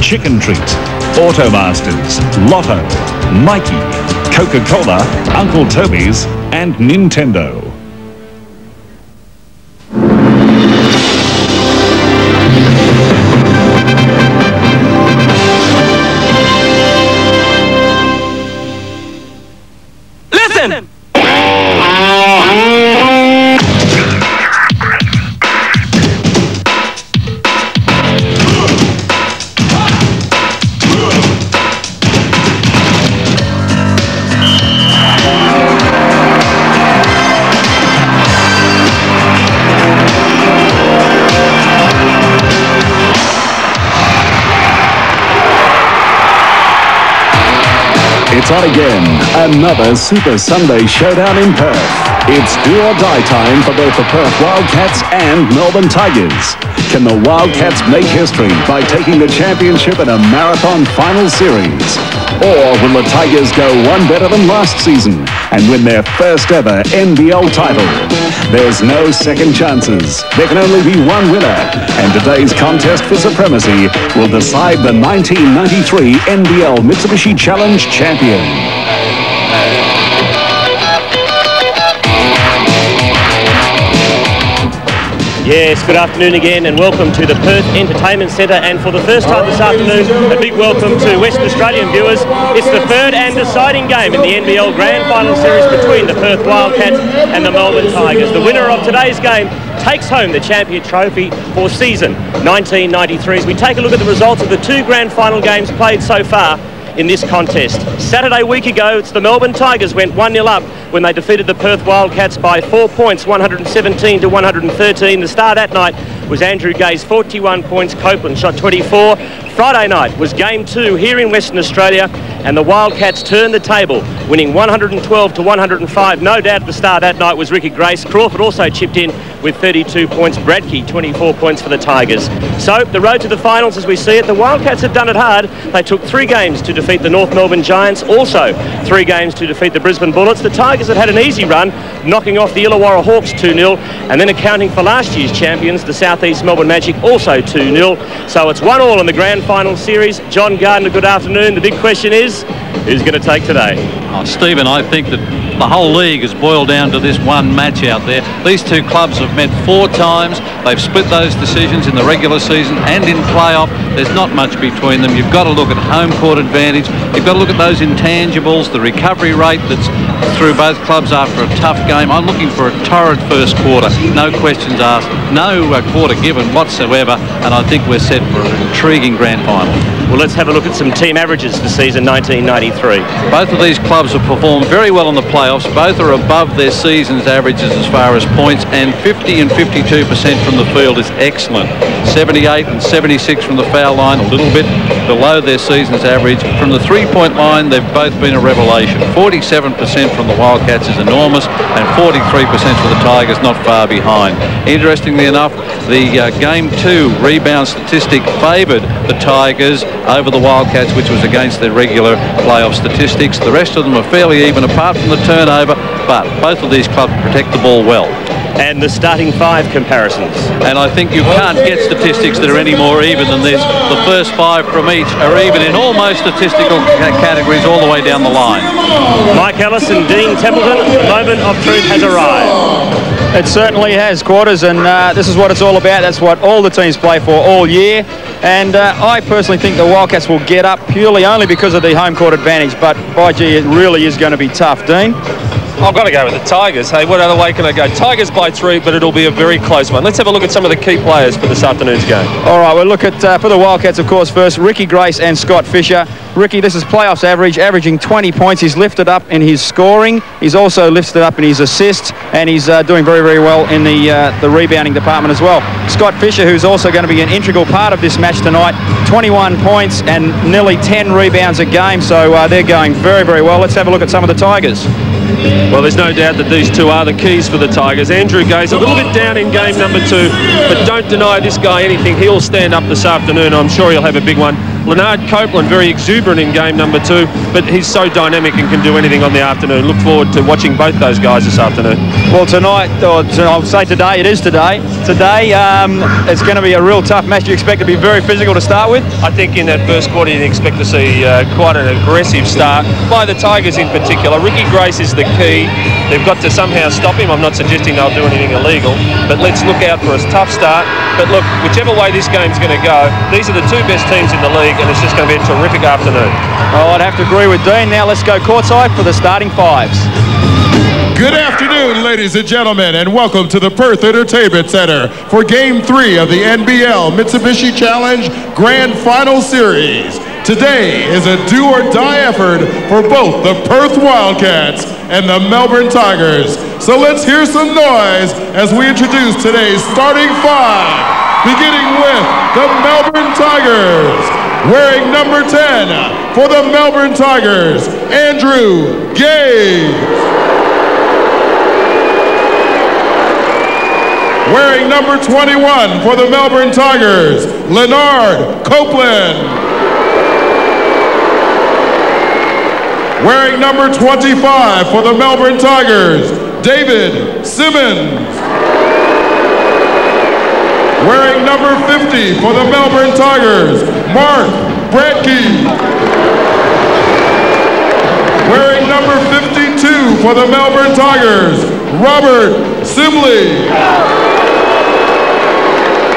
Chicken Treat, Automasters, Lotto, Mikey, Coca-Cola, Uncle Toby's and Nintendo. Listen! It's on again, another Super Sunday showdown in Perth. It's do or die time for both the Perth Wildcats and Melbourne Tigers. Can the Wildcats make history by taking the championship in a marathon final series? Or will the Tigers go one better than last season and win their first ever NBL title? There's no second chances. There can only be one winner, and today's contest for supremacy will decide the 1993 NBL Mitsubishi Challenge champion. Yes, good afternoon again and welcome to the Perth Entertainment Centre, and for the first time this afternoon a big welcome to Western Australian viewers. It's the third and deciding game in the NBL Grand Final Series between the Perth Wildcats and the Melbourne Tigers. The winner of today's game takes home the champion trophy for season 1993 as we take a look at the results of the two grand final games played so far in this contest. Saturday week ago, it's the Melbourne Tigers went 1-0 up when they defeated the Perth Wildcats by 4 points, 117 to 113. The star that night was Andrew Gay's 41 points. Copeland shot 24. Friday night was game 2 here in Western Australia, and the Wildcats turned the table, winning 112 to 105. No doubt the star that night was Ricky Grace. Crawford also chipped in with 32 points. Bradkey, 24 points for the Tigers. So the road to the finals as we see it, the Wildcats have done it hard. They took 3 games to defeat the North Melbourne Giants, also 3 games to defeat the Brisbane Bullets. The Tigers have had an easy run, knocking off the Illawarra Hawks 2-0, and then accounting for last year's champions, the South East Melbourne Magic, also 2-0. So it's 1-1 in the grand final series. John Gardner, good afternoon. The big question is, who's going to take today? Oh, Stephen, I think that the whole league has boiled down to this one match out there. These two clubs have met 4 times. They've split those decisions in the regular season and in playoff. There's not much between them. You've got to look at home court advantage. You've got to look at those intangibles, the recovery rate that's through both clubs after a tough game. I'm looking for a torrid first quarter. No questions asked, no quarter given whatsoever, and I think we're set for an intriguing grand final. Well, let's have a look at some team averages for season 1993. Both of these clubs have performed very well in the playoffs. Both are above their season's averages as far as points, and 50 and 52% from the field is excellent. 78 and 76 from the foul line, a little bit below their season's average. From the three-point line, they've both been a revelation. 47% from the Wildcats is enormous, and 43% for the Tigers, not far behind. Interestingly enough, the Game 2 rebound statistic favoured the Tigers over the Wildcats, which was against their regular playoff statistics. The rest of them are fairly even apart from the turnover, but both of these clubs protect the ball well. And the starting 5 comparisons. And I think you can't get statistics that are any more even than this. The first 5 from each are even in almost statistical categories all the way down the line. Mike Ellis and Dean Templeton, the moment of truth has arrived. It certainly has, Quarters, and this is what it's all about. That's what all the teams play for all year. And I personally think the Wildcats will get up purely only because of the home court advantage. But, by gee, it really is going to be tough. Dean? I've got to go with the Tigers. Hey, what other way can I go? Tigers by 3, but it'll be a very close one. Let's have a look at some of the key players for this afternoon's game. All right, we'll look at, for the Wildcats, of course, first, Ricky Grace and Scott Fisher. Ricky, this is playoffs average, averaging 20 points. He's lifted up in his scoring. He's also lifted up in his assists, and he's doing very, very well in the rebounding department as well. Scott Fisher, who's also going to be an integral part of this match tonight, 21 points and nearly 10 rebounds a game, so they're going very, very well. Let's have a look at some of the Tigers. Well, there's no doubt that these two are the keys for the Tigers. Andrew Gay's a little bit down in game number 2, but don't deny this guy anything. He'll stand up this afternoon. I'm sure he'll have a big one. Leonard Copeland, very exuberant in game number 2, but he's so dynamic and can do anything on the afternoon. Look forward to watching both those guys this afternoon. Well, tonight, or I'll say today, it is today. Today, it's going to be a real tough match. You expect to be very physical to start with? I think in that first quarter you expect to see quite an aggressive start by the Tigers in particular. Ricky Grace is the key. They've got to somehow stop him. I'm not suggesting they'll do anything illegal, but let's look out for a tough start. But look, whichever way this game's going to go, these are the two best teams in the league, and it's just going to be a terrific afternoon. Oh, I'd have to agree with Dean. Now let's go courtside for the starting fives. Good afternoon, ladies and gentlemen, and welcome to the Perth Entertainment Center for Game 3 of the NBL Mitsubishi Challenge Grand Final Series. Today is a do-or-die effort for both the Perth Wildcats and the Melbourne Tigers. So let's hear some noise as we introduce today's starting five, beginning with the Melbourne Tigers. Wearing number 10 for the Melbourne Tigers, Andrew Gage. Wearing number 21 for the Melbourne Tigers, Leonard Copeland. Wearing number 25 for the Melbourne Tigers, David Simmons. Wearing number 50 for the Melbourne Tigers, Mark Bradkey. Wearing number 52 for the Melbourne Tigers, Robert Sibley.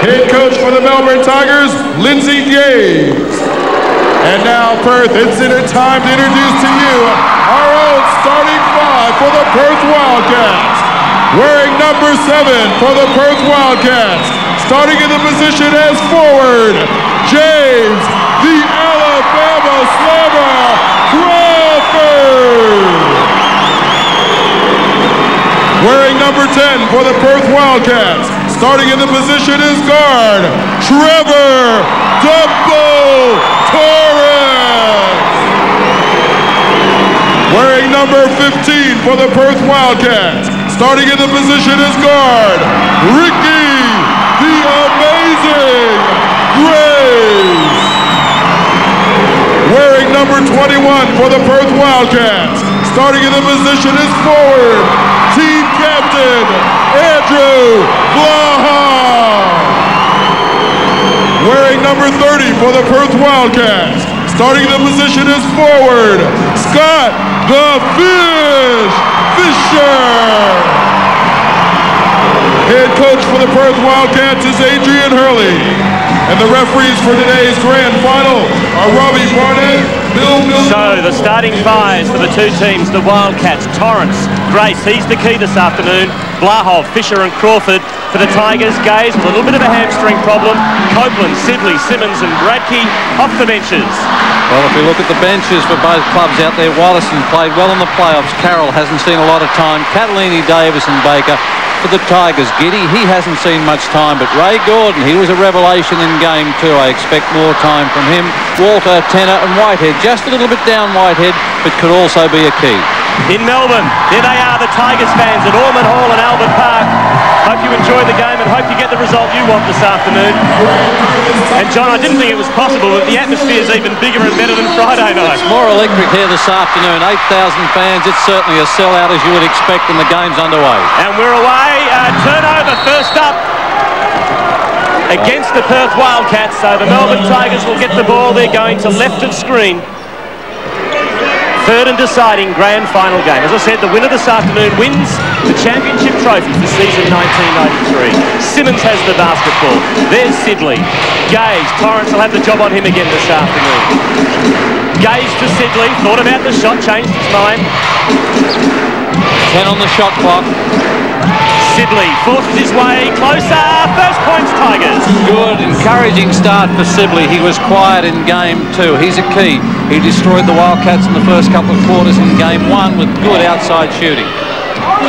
Head coach for the Melbourne Tigers, Lindsay Gaves. And now, Perth, it's time to introduce to you our own starting five for the Perth Wildcats. Wearing number 7 for the Perth Wildcats, starting in the position as forward, James, the Alabama Slammer, Crawford. Wearing number 10 for the Perth Wildcats, starting in the position as guard, Trevor Dumbo Torres. Wearing number 15 for the Perth Wildcats, starting in the position as guard, Ricky the Amazing Grace. Wearing number 21 for the Perth Wildcats, starting in the position as forward, team captain, Andrew Blaha. Wearing number 30 for the Perth Wildcats, starting in the position as forward, Scott the Fish Fisher. Head coach for the Perth Wildcats is Adrian Hurley. And the referees for today's grand final are Robbie Barnett, Bill Miller. So the starting fives for the two teams, the Wildcats, Torrance, Grace, he's the key this afternoon. Blahov, Fisher and Crawford. For the Tigers, Gaze with a little bit of a hamstring problem. Copeland, Sibley, Simmons and Bradkey off the benches. Well, if we look at the benches for both clubs out there, Watterson played well in the playoffs. Carroll hasn't seen a lot of time. Catalini, Davis and Baker. For the Tigers, Giddy, he hasn't seen much time, but Ray Gordon, he was a revelation in game 2. I expect more time from him. Walter, Tenner and Whitehead, just a little bit down Whitehead, but could also be a key. In Melbourne, there they are, the Tigers fans at Ormond Hall and Albert Park. Hope you enjoyed the game and hope you get the result you want this afternoon. And John, I didn't think it was possible, but the atmosphere is even bigger and better than Friday night. It's more electric here this afternoon. 8,000 fans. It's certainly a sellout as you would expect, and the game's underway. And we're away. Turnover first up against the Perth Wildcats. So the Melbourne Tigers will get the ball. They're going to left of screen. Third and deciding grand final game. As I said, the winner this afternoon wins the championship trophy for season 1993. Simmons has the basketball. There's Sidley. Gaze. Torrance will have the job on him again this afternoon. Gaze to Sidley. Thought about the shot, changed his mind. 10 on the shot clock. Sidley forces his way closer. First points, Tigers. Good, encouraging start for Sibley. He was quiet in game 2. He's a key. He destroyed the Wildcats in the first couple of quarters in game 1 with good outside shooting.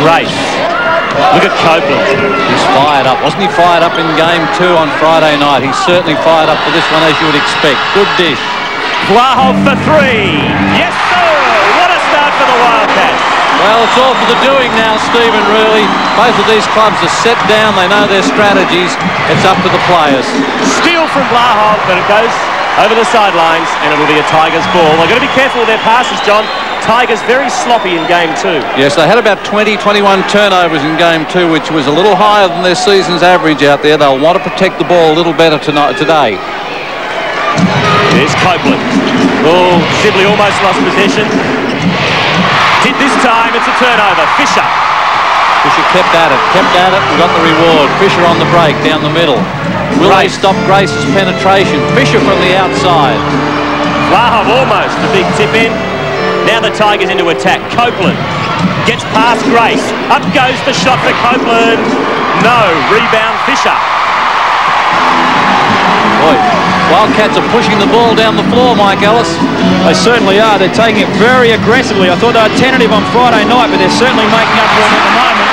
Grace. Look at Copeland. He's fired up. Wasn't he fired up in game 2 on Friday night? He's certainly fired up for this one, as you would expect. Good dish. Blahov for 3. Yes, sir. What a start for the Wildcats. Well, it's all for the doing now, Stephen, really. Both of these clubs are set down. They know their strategies. It's up to the players. Steal from Blahov, but it goes over the sidelines, and it'll be a Tigers ball. They've got to be careful with their passes, John. Tigers very sloppy in game 2. Yes, they had about 20, 21 turnovers in game 2, which was a little higher than their season's average out there. They'll want to protect the ball a little better today. There's Copeland. Oh, Sibley almost lost possession. Did this time, it's a turnover. Fisher. Fisher kept at it, and got the reward. Fisher on the break, down the middle. Will they stop Grace's penetration? Fisher from the outside. Wow, almost a big tip in. Now the Tigers into attack. Copeland gets past Grace. Up goes the shot for Copeland. No, rebound Fisher. Boy, Wildcats are pushing the ball down the floor, Mike Ellis. They certainly are. They're taking it very aggressively. I thought they were tentative on Friday night, but they're certainly making up for it at the moment.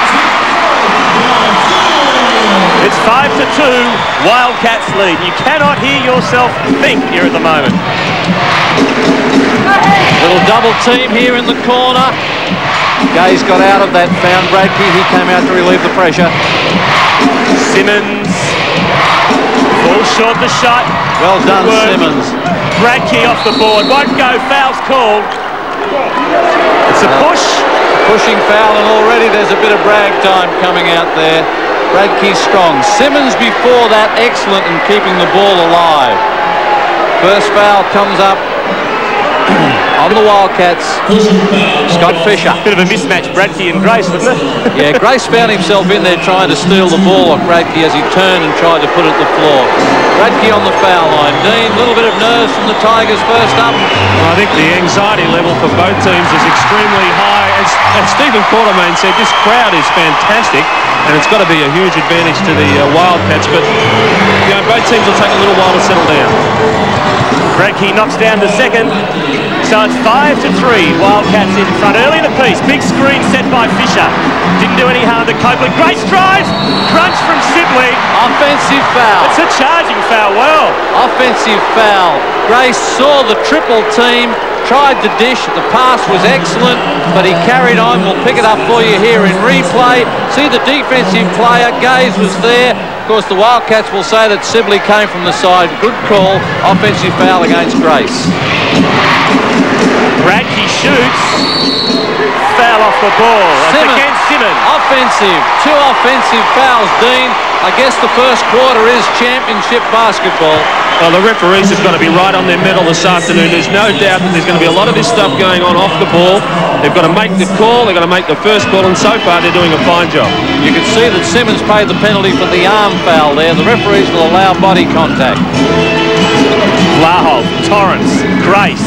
It's 5-2, Wildcats lead. You cannot hear yourself think here at the moment. Little double team here in the corner. Gaze got out of that, found Bradkey. He came out to relieve the pressure. Simmons. Falls short the shot. Well done, Simmons. Bradkey off the board. Won't go. Foul's called. It's a push. Pushing foul, and already there's a bit of brag time coming out there. Bradkey strong. Simmons before that, excellent in keeping the ball alive. First foul comes up on the Wildcats. Scott Fisher. Bit of a mismatch, Bradkey and Grace, wasn't it? Yeah, Grace found himself in there trying to steal the ball off Bradkey as he turned and tried to put it to the floor. Bradkey on the foul line. Dean, a little bit of nerves from the Tigers first up. Well, I think the anxiety level for both teams is extremely high. As Stephen Quartermain said, this crowd is fantastic, and it's got to be a huge advantage to the Wildcats, but you know, both teams will take a little while to settle down. Bradkey knocks down the second, so it's 5-3. Wildcats in front early in the piece. Big screen set by Fisher. Didn't do any harm to Copeland. Grace drives. Crunch from Sibley. Offensive foul. It's a charging foul. Well, offensive foul. Grace saw the triple team, tried to dish. The pass was excellent, but he carried on. We'll pick it up for you here in replay. See the defensive player. Gaze was there. Of course, the Wildcats will say that Sibley came from the side. Good call. Offensive foul against Grace. Bradkey shoots. Foul off the ball. That's against Simmons. Offensive. 2 offensive fouls, Dean. I guess the first quarter is championship basketball. Well, the referees have got to be right on their mettle this afternoon. There's no doubt that there's going to be a lot of this stuff going on off the ball. They've got to make the call. They've got to make the first call, and so far they're doing a fine job. You can see that Simmons paid the penalty for the arm foul there. The referees will allow body contact. Vlahov, Torrance, Grace.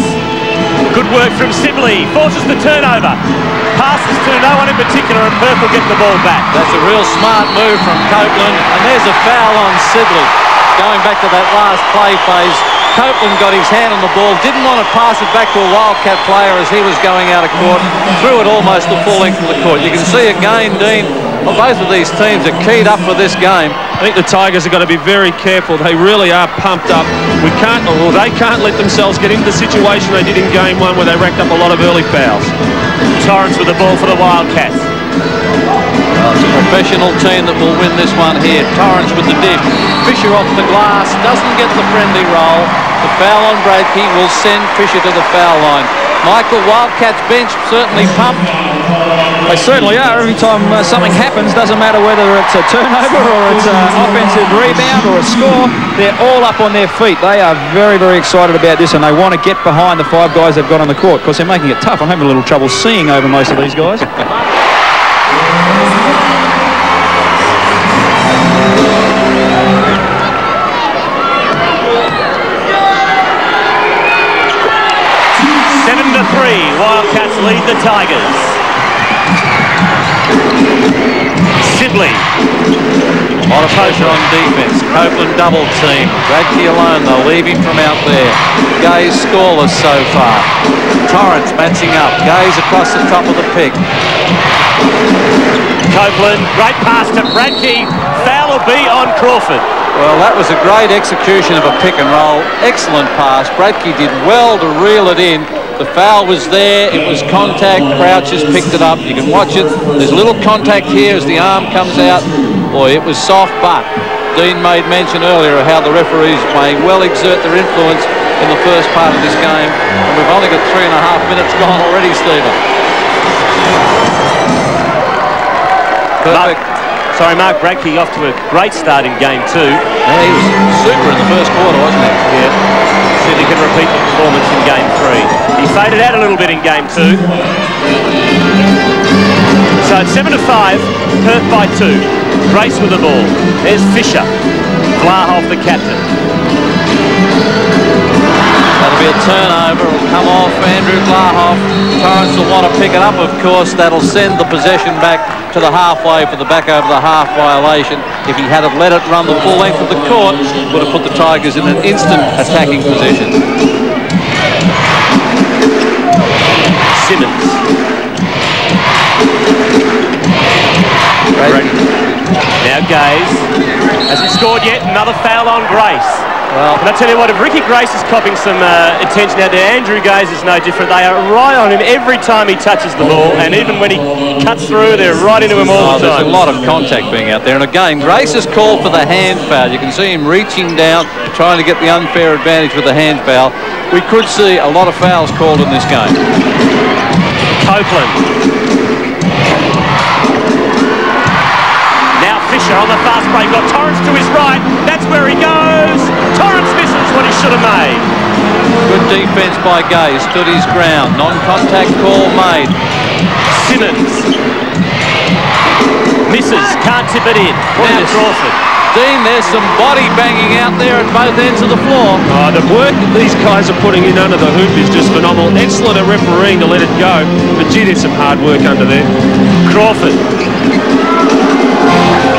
Good work from Sibley. Forces the turnover. Passes to no one in particular, and Perth will get the ball back. That's a real smart move from Copeland, and there's a foul on Sibley. Going back to that last play phase, Copeland got his hand on the ball, didn't want to pass it back to a Wildcat player as he was going out of court, threw it almost the full length of the court. You can see again, Dean, well, both of these teams are keyed up for this game. I think the Tigers have got to be very careful. They really are pumped up. They can't let themselves get into the situation they did in game 1 where they racked up a lot of early fouls. Torrance with the ball for the Wildcats. Well, it's a professional team that will win this one here. Torrance with the dish. Fisher off the glass, doesn't get the friendly roll. The foul on Bradkey will send Fisher to the foul line. Michael, Wildcats bench certainly pumped. They certainly are. Every time something happens, doesn't matter whether it's a turnover or it's an offensive rebound or a score, they're all up on their feet. They are very, very excited about this, and they want to get behind the 5 guys they've got on the court. Of course, they're making it tough. I'm having a little trouble seeing over most of these guys. Wildcats lead the Tigers. Sibley. A lot of pressure on defense. Copeland double team. Bradkey alone, they'll leave him from out there. Gaze scoreless so far. Torrance matching up. Gaze across the top of the pick. Copeland, great pass to Bradkey. Foul will be on Crawford. Well, that was a great execution of a pick and roll. Excellent pass. Bradkey did well to reel it in. The foul was there. It was contact. Crouch has picked it up. You can watch it. There's a little contact here as the arm comes out. Boy, it was soft, but Dean made mention earlier of how the referees may well exert their influence in the first part of this game. And we've only got 3.5 minutes gone already, Stephen. Perfect. Mark Bradkey off to a great start in game 2. Yeah, he was super in the first quarter, wasn't he? Yeah. See if he can repeat the performance in game 3. He faded out a little bit in game 2. So it's 7-5, Perth by 2. Grace with the ball. There's Fisher. Vlahoff, the captain. That'll be a turnover. It'll come off Andrew Vlahoff. Torrance will want to pick it up, of course. That'll send the possession back to the halfway for the back over the half violation. If he had let it run the full length of the court, would have put the Tigers in an instant attacking position. Simmons. Now Gaze hasn't scored yet. Another foul on Grace. Well, and I tell you what, if Ricky Grace is copping some attention out there, Andrew Gaze is no different. They are right on him every time he touches the ball, and even when he cuts through, they're right into him all the time. There's a lot of contact being out there, and again, Grace has called for the hand foul. You can see him reaching down, trying to get the unfair advantage with the hand foul. We could see a lot of fouls called in this game. Copeland. Now Fisher on the fast break. Got Torrance to his right. That's where he goes. Torrance misses what he should have made. Good defence by Gay. Stood his ground. Non-contact call made. Simmons. Misses. Can't tip it in. Now Crawford. Dean, there's some body banging out there at both ends of the floor. Oh, the work that these guys are putting in under the hoop is just phenomenal. Excellent at refereeing to let it go. But gee, there's some hard work under there. Crawford.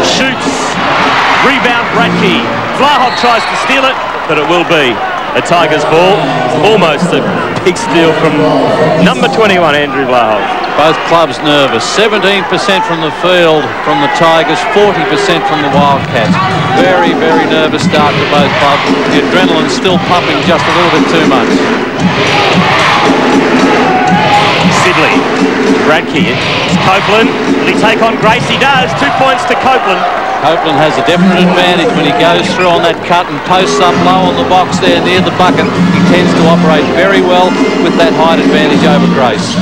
Shoots. Rebound Bradkey. Vlahoff tries to steal it, but it will be a Tigers ball. Almost a big steal from number 21, Andrew Vlahoff. Both clubs nervous. 17% from the field from the Tigers, 40% from the Wildcats. Very, very nervous start to both clubs. The adrenaline's still pumping just a little bit too much. Sidley. Bradkey. It's Copeland. Will he take on Grace? He does. 2 points to Copeland. Copeland has a definite advantage when he goes through on that cut and posts up low on the box there near the bucket. He tends to operate very well with that height advantage over Grace.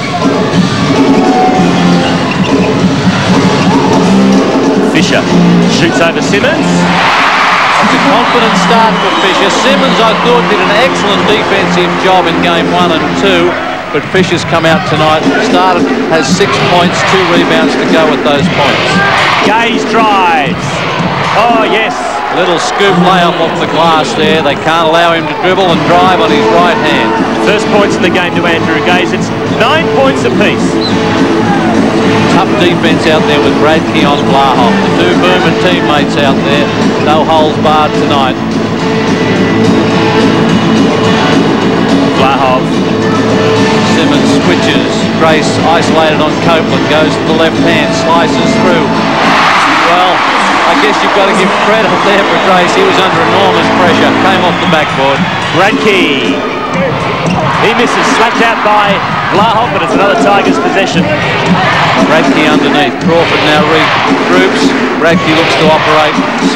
Fisher shoots over Simmons. It's a confident start for Fisher. Simmons, I thought, did an excellent defensive job in game 1 and 2, but Fisher's come out tonight, started, has 6 points, 2 rebounds to go with those points. Gaze drives. Oh, yes. Little scoop layup off the glass there. They can't allow him to dribble and drive on his right hand. First points in the game to Andrew Gaze. It's 9 points apiece. Tough defence out there with Bradkey on Vlahoff. The 2 Boomer teammates out there. No holes barred tonight. Vlahoff. Simmons switches. Grace isolated on Copeland. Goes to the left hand. Slices through. Well, I guess you've got to give credit there for Grace. He was under enormous pressure. Came off the backboard. Bradkey. He misses. Slapped out by Vlahoff, but it's another Tigers possession. Bradkey underneath. Crawford now regroups. Bradkey looks to operate.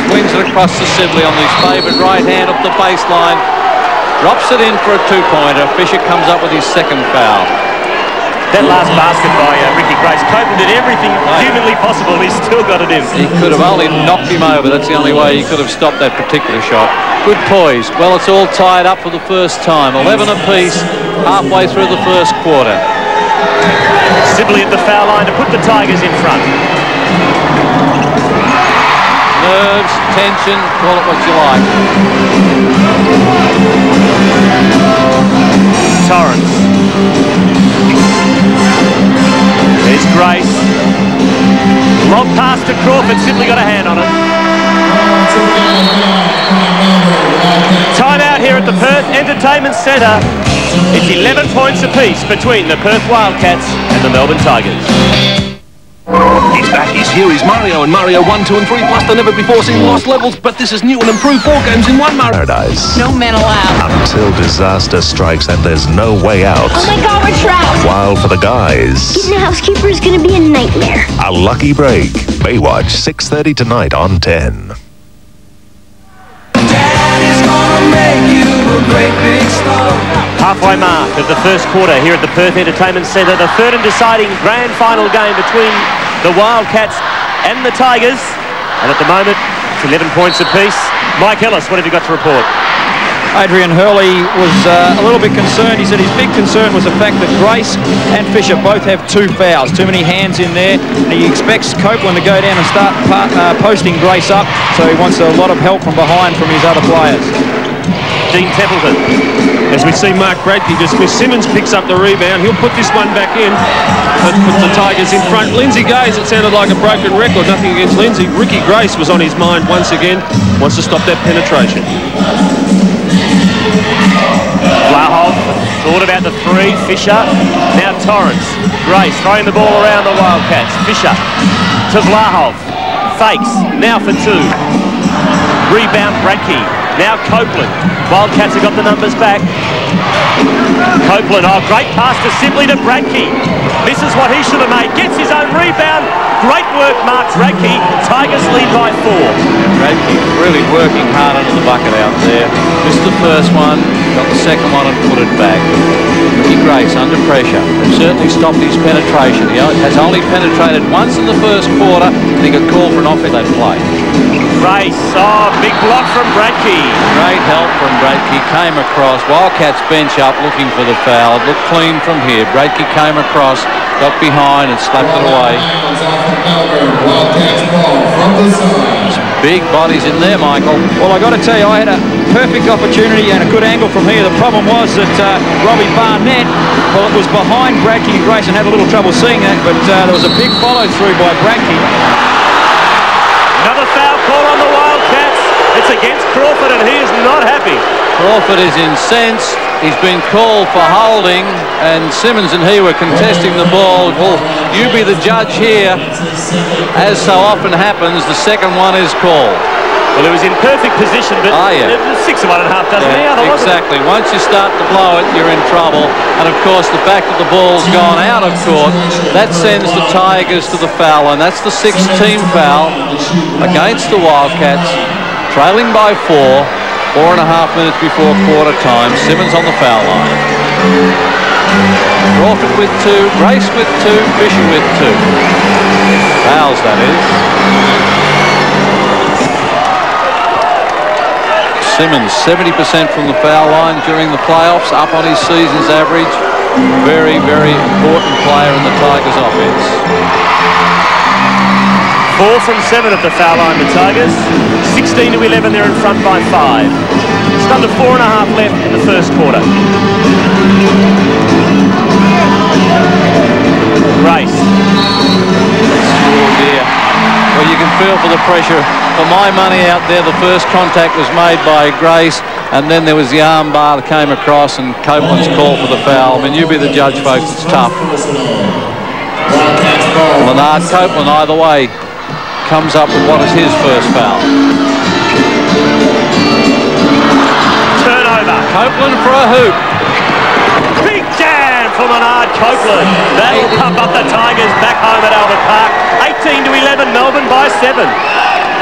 Swings it across to Sibley on his favoured right hand up the baseline. Drops it in for a 2-pointer. Fisher comes up with his second foul. That last basket by Ricky Grace. Copeland did everything humanly possible. He still got it in. He could have only knocked him over. That's the only way he could have stopped that particular shot. Good poise. Well, it's all tied up for the first time. 11 apiece, halfway through the first quarter. Sibley at the foul line to put the Tigers in front. Nerves, tension, call it what you like. Torrance. There's Grace. Long pass to Crawford. Sibley got a hand on it. Timeout here at the Perth Entertainment Centre. It's 11 points apiece between the Perth Wildcats and the Melbourne Tigers. He's back, he's here, he's Mario, and Mario 1, 2 and 3 plus the never before seen lost levels, but this is new and improved 4 games in 1 Paradise. No men allowed. Until disaster strikes and there's no way out. Oh my God, we're trapped. While for the guys, Getting a housekeeper is gonna be a nightmare. a lucky break. Baywatch, 6:30 tonight on 10. Halfway mark of the first quarter here at the Perth Entertainment Centre. The third and deciding grand final game between the Wildcats and the Tigers. And at the moment, it's 11 points apiece. Mike Ellis, what have you got to report? Adrian Hurley was a little bit concerned. He said his big concern was the fact that Grace and Fisher both have 2 fouls. Too many hands in there. And he expects Copeland to go down and start posting Grace up. So he wants a lot of help from behind from his other players. Dean Templeton. As we see Mark Bradke dismiss, Simmons picks up the rebound. He'll put this one back in. That puts the Tigers in front. Lindsay Gaze, it sounded like a broken record. Nothing against Lindsay. Ricky Grace was on his mind once again. Wants to stop that penetration. Vlahov thought about the 3. Fisher. Now Torrance. Grace throwing the ball around the Wildcats. Fisher to Vlahov. Fakes. Now for 2. Rebound Bradke. Now Copeland. Wildcats have got the numbers back. Copeland, oh, great pass to Sibley to Bradke. Misses what he should have made. Gets his own rebound. Great work, Mark Bradke. Tigers lead by 4. Bradke really working hard under the bucket out there. Missed the first one, got the second one and put it back. Ricky Grace under pressure. Certainly stopped his penetration. He has only penetrated once in the first quarter. And he got called for an offensive play. Grace, oh, big block from Bradke. Great help from Bradke, came across. Wildcats bench up looking for the foul. It looked clean from here. Bradke came across, got behind and slapped it away. Some big bodies in there, Michael. Well, I got to tell you, I had a perfect opportunity and a good angle from here. The problem was that Robbie Barnett, well, it was behind Bradke and Grace and had a little trouble seeing that, but there was a big follow-through by Bradke. Another foul call on the Wildcats. It's against Crawford and he is not happy. Crawford is incensed. He's been called for holding and Simmons and he were contesting the ball. Well, you be the judge here. As so often happens, the second one is called. Well, it was in perfect position, but 6 of 1 1/2 doesn't matter, exactly. Once you start to blow it, you're in trouble. And, of course, the fact that the ball's gone out of court, that sends the Tigers to the foul line. That's the 6th team foul against the Wildcats, trailing by 4, 4.5 minutes before quarter time. Simmons on the foul line. Crawford with 2, Grace with 2, Fisher with 2. Fouls, that is. Simmons, 70% from the foul line during the playoffs, up on his season's average. Very, very important player in the Tigers' offense. 4 from 7 at the foul line, the Tigers. 16 to 11, they're in front by 5. Just under 4.5 left in the first quarter. Grace. Oh dear. Well, you can feel for the pressure. For my money out there, the first contact was made by Grace, and then there was the arm bar that came across, and Copeland's called for the foul. I mean, you be the judge, folks. It's tough. Leonard Copeland, either way, comes up with what is his first foul. Turnover. Copeland for a hoop. Big jam for Leonard Copeland. That'll pump up the Tigers back home at Albert Park. 18 to 11, Melbourne by 7.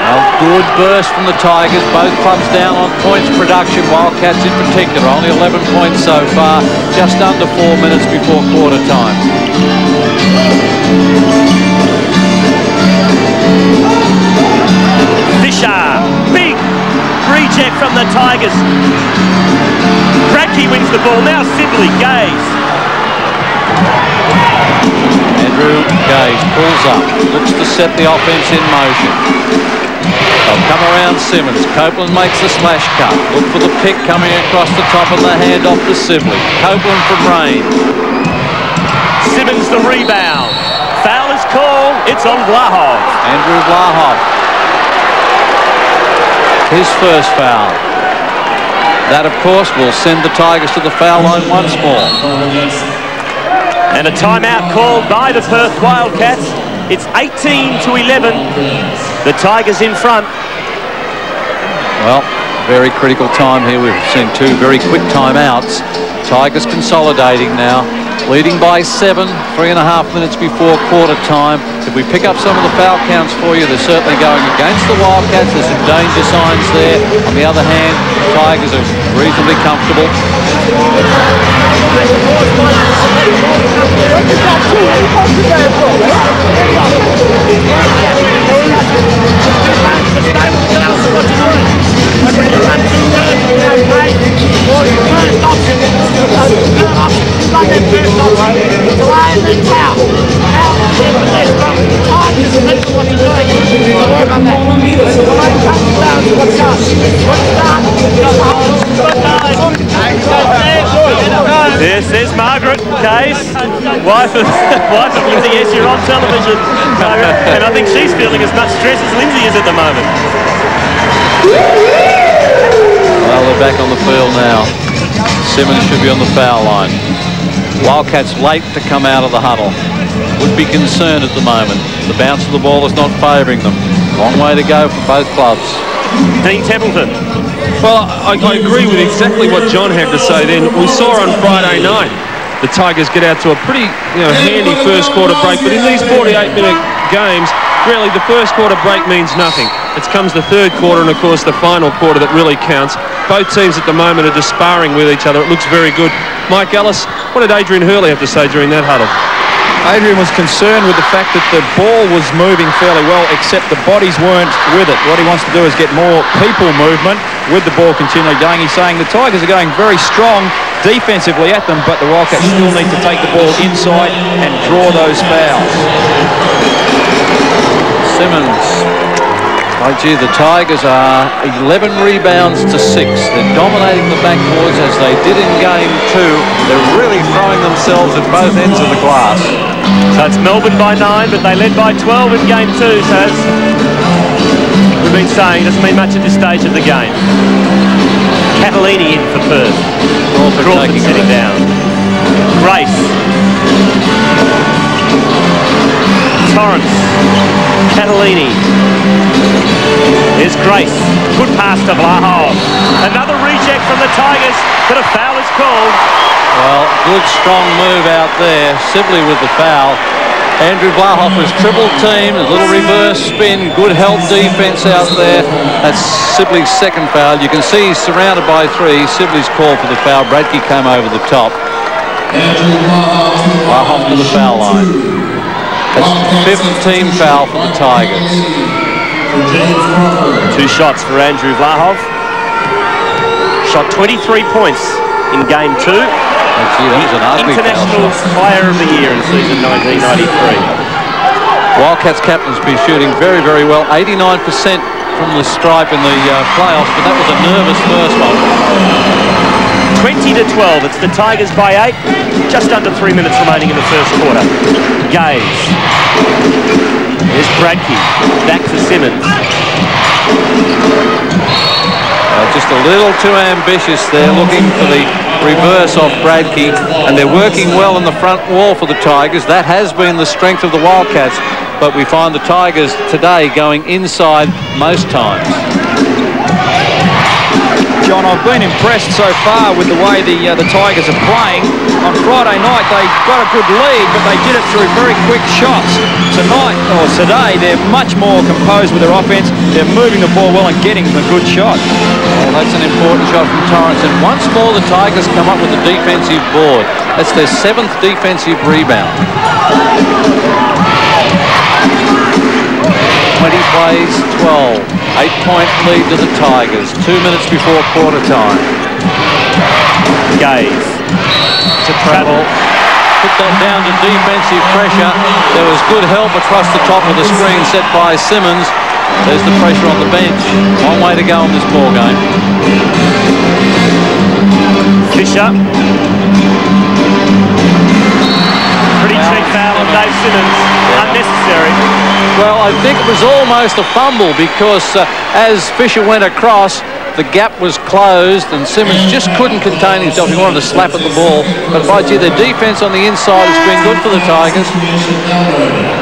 A good burst from the Tigers. Both clubs down on points production. Wildcats in particular, only 11 points so far. Just under 4 minutes before quarter time. Fisher, big reject from the Tigers. Bradke wins the ball. Now Sibley, Gaze. Andrew Gaze pulls up, looks to set the offense in motion. They'll come around Simmons. Copeland makes the slash cut. Look for the pick coming across the top and the handoff to Sibley. Copeland from range. Simmons the rebound. Foul is called. It's on Vlahov. Andrew Vlahov. His first foul. That, of course, will send the Tigers to the foul line once more. And a timeout called by the Perth Wildcats. It's 18 to 11. The Tigers in front. Well, very critical time here. We've seen 2 very quick timeouts. Tigers consolidating now, leading by 7, 3.5 minutes before quarter time. If we pick up some of the foul counts for you, they're certainly going against the Wildcats. There's some danger signs there. On the other hand, Tigers are reasonably comfortable. Yes, there's Margaret Case, wife of Lindsay. Yes, you're on television, Margaret, and I think she's feeling as much stress as Lindsay is at the moment. Well, they're back on the field now. Simmons should be on the foul line. Wildcats late to come out of the huddle. Would be concerned at the moment. The bounce of the ball is not favouring them. Long way to go for both clubs. Dean Templeton. Well, I agree with exactly what John had to say then. We saw on Friday night the Tigers get out to a pretty handy first quarter break, but in these 48-minute games, really the first quarter break means nothing. It comes the third quarter and, of course, the final quarter that really counts. Both teams at the moment are just sparring with each other. It looks very good. Mike Ellis, what did Adrian Hurley have to say during that huddle? Adrian was concerned with the fact that the ball was moving fairly well, except the bodies weren't with it. What he wants to do is get more people movement with the ball continually going. He's saying the Tigers are going very strong defensively at them, but the Wildcats still need to take the ball inside and draw those fouls. Simmons. Oh, gee, the Tigers are 11 rebounds to 6. They're dominating the backboards as they did in game 2. They're really throwing themselves at both ends of the glass. So it's Melbourne by 9, but they led by 12 in game 2, so as we've been saying, doesn't mean much at this stage of the game. Catalini in for Perth. Crawford sitting down. Grace. Torrance. Catalini. There's Grace. Good pass to Vlahov. Another reject from the Tigers, but a foul is called. Well, good strong move out there. Sibley with the foul. Andrew Vlahov was triple teamed. A little reverse spin. Good help defense out there. That's Sibley's second foul. You can see he's surrounded by 3. Sibley's called for the foul. Bradke came over the top. Vlahov to the foul line. That's the 5th team foul for the Tigers. 2 shots for Andrew Vlahov. Shot 23 points in game 2. Gee, that was an ugly International Player of the Year in season 1993. Wildcats captain's been shooting very, very well. 89% from the stripe in the playoffs, but that was a nervous first one. 20-12. It's the Tigers by 8. Just under 3 minutes remaining in the first quarter. Gaze. There's Bradke. Back to Simmons. Just a little too ambitious there, looking for the reverse off Bradke, and they're working well in the front wall for the Tigers. That has been the strength of the Wildcats, but we find the Tigers today going inside most times. John, I've been impressed so far with the way the Tigers are playing. On Friday night, they got a good lead, but they did it through very quick shots. Today, they're much more composed with their offense. They're moving the ball well and getting a good shot. Well, that's an important shot from Torrance. And once more, the Tigers come up with a defensive board. That's their 7th defensive rebound. 20 plays, 12. 8-point lead to the Tigers. 2 minutes before quarter time. Gaze. To travel. Put that down to defensive pressure. There was good help across the top of the screen set by Simmons. There's the pressure on the bench. Long way to go in this ball game. Fisher. Pretty cheap foul on Dave Simmons. Unnecessary. Well, I think it was almost a fumble because as Fisher went across, The gap was closed and Simmons just couldn't contain himself. He wanted to slap at the ball. But by gee, the defence on the inside has been good for the Tigers.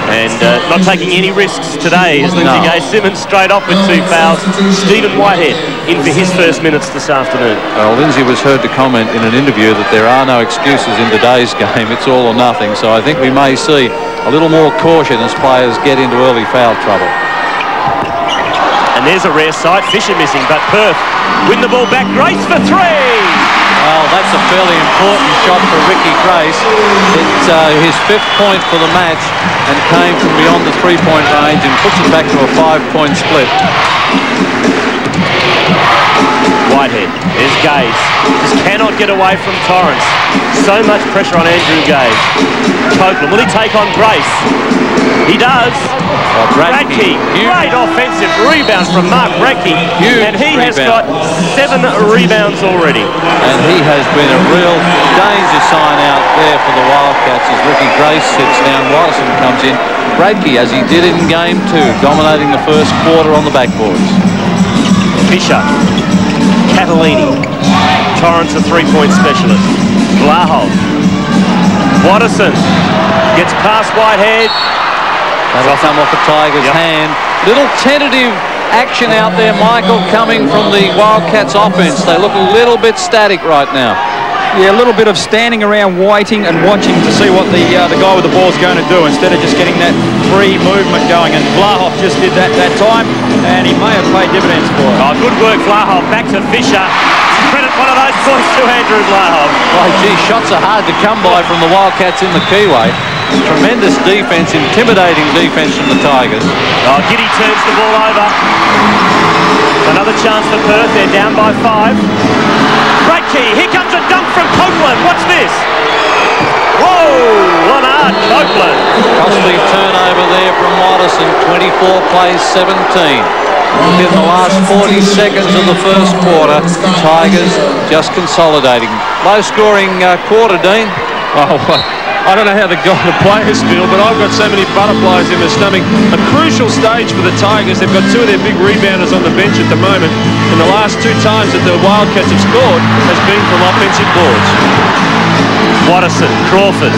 And not taking any risks today is Lindsay Gay. Simmons straight off with 2 fouls. Stephen Whitehead in for his first minutes this afternoon. Well, Lindsay was heard to comment in an interview that there are no excuses in today's game. It's all or nothing. So I think we may see a little more caution as players get into early foul trouble. And there's a rare sight. Fisher missing, but Perth win the ball back. Grace for 3. Well, that's a fairly important shot for Ricky Grace. It's his 5th point for the match and came from beyond the 3-point range and puts it back to a 5-point split. Whitehead, there's Gaze. Just cannot get away from Torrance. So much pressure on Andrew Gaze. Copeland, will he take on Grace? He does. Well, Bradkey, great offensive rebound from Mark Bradkey. And he has got 7 rebounds already. And he has been a real danger sign out there for the Wildcats as Ricky Grace sits down. Watterson comes in. Bradkey, as he did in game 2, dominating the first quarter on the backboards. Fisher, Catalini, Torrance a 3-point specialist. Vlahov, Watterson gets past Whitehead. That'll come off a Tigers' hand. Little tentative action out there, Michael, coming from the Wildcats offense. They look a little bit static right now. Yeah, a little bit of standing around waiting and watching to see what the guy with the ball is going to do instead of just getting that free movement going. And Vlahov just did that time, and he may have paid dividends for it. Oh, good work, Vlahov. Back to Fisher. Credit one of those points to Andrew Vlahov. Well, gee, shots are hard to come by from the Wildcats in the Keyway. Tremendous defence, intimidating defence from the Tigers. Oh, Giddy turns the ball over. Another chance for Perth. They're down by 5. Bradkey, here comes a dunk from Copeland. What's this? Whoa, on art, Copeland. Costly turnover there from Watterson. 24 plays 17. Within the last 40 seconds of the first quarter, Tigers just consolidating. Low-scoring quarter, Dean. Oh, I don't know how the players feel, but I've got so many butterflies in my stomach. A crucial stage for the Tigers. They've got 2 of their big rebounders on the bench at the moment, and the last 2 times that the Wildcats have scored has been from offensive boards. Watterson, Crawford,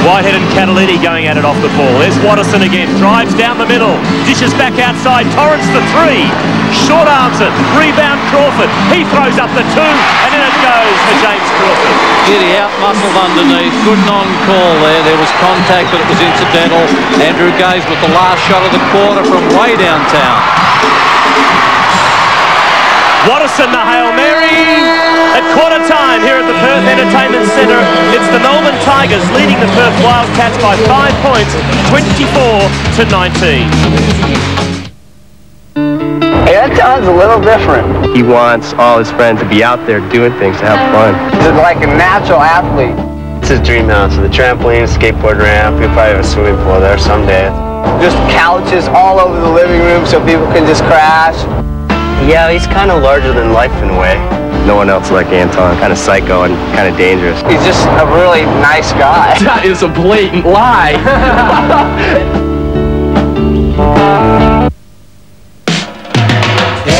Whitehead and Catalini going at it off the ball. There's Watterson again, drives down the middle, dishes back outside, Torrance the 3, short arms it, rebound Crawford, he throws up the 2, and in it goes for James Crawford. Giddy out muscled underneath, good non-call there was contact but it was incidental. Andrew Gaze with the last shot of the quarter from way downtown. Watterson, the Hail Mary at quarter time here at the Perth Entertainment Centre. It's the Melbourne Tigers leading the Perth Wildcats by 5 points, 24-19. Hey, that sounds a little different. He wants all his friends to be out there doing things to have fun. He's like a natural athlete. It's his dream house with a trampoline, skateboard ramp. He'll probably have a swimming pool there someday. Just couches all over the living room so people can just crash. Yeah, he's kind of larger than life in a way. No one else like Anton. Kind of psycho and kind of dangerous. He's just a really nice guy. That is a blatant lie.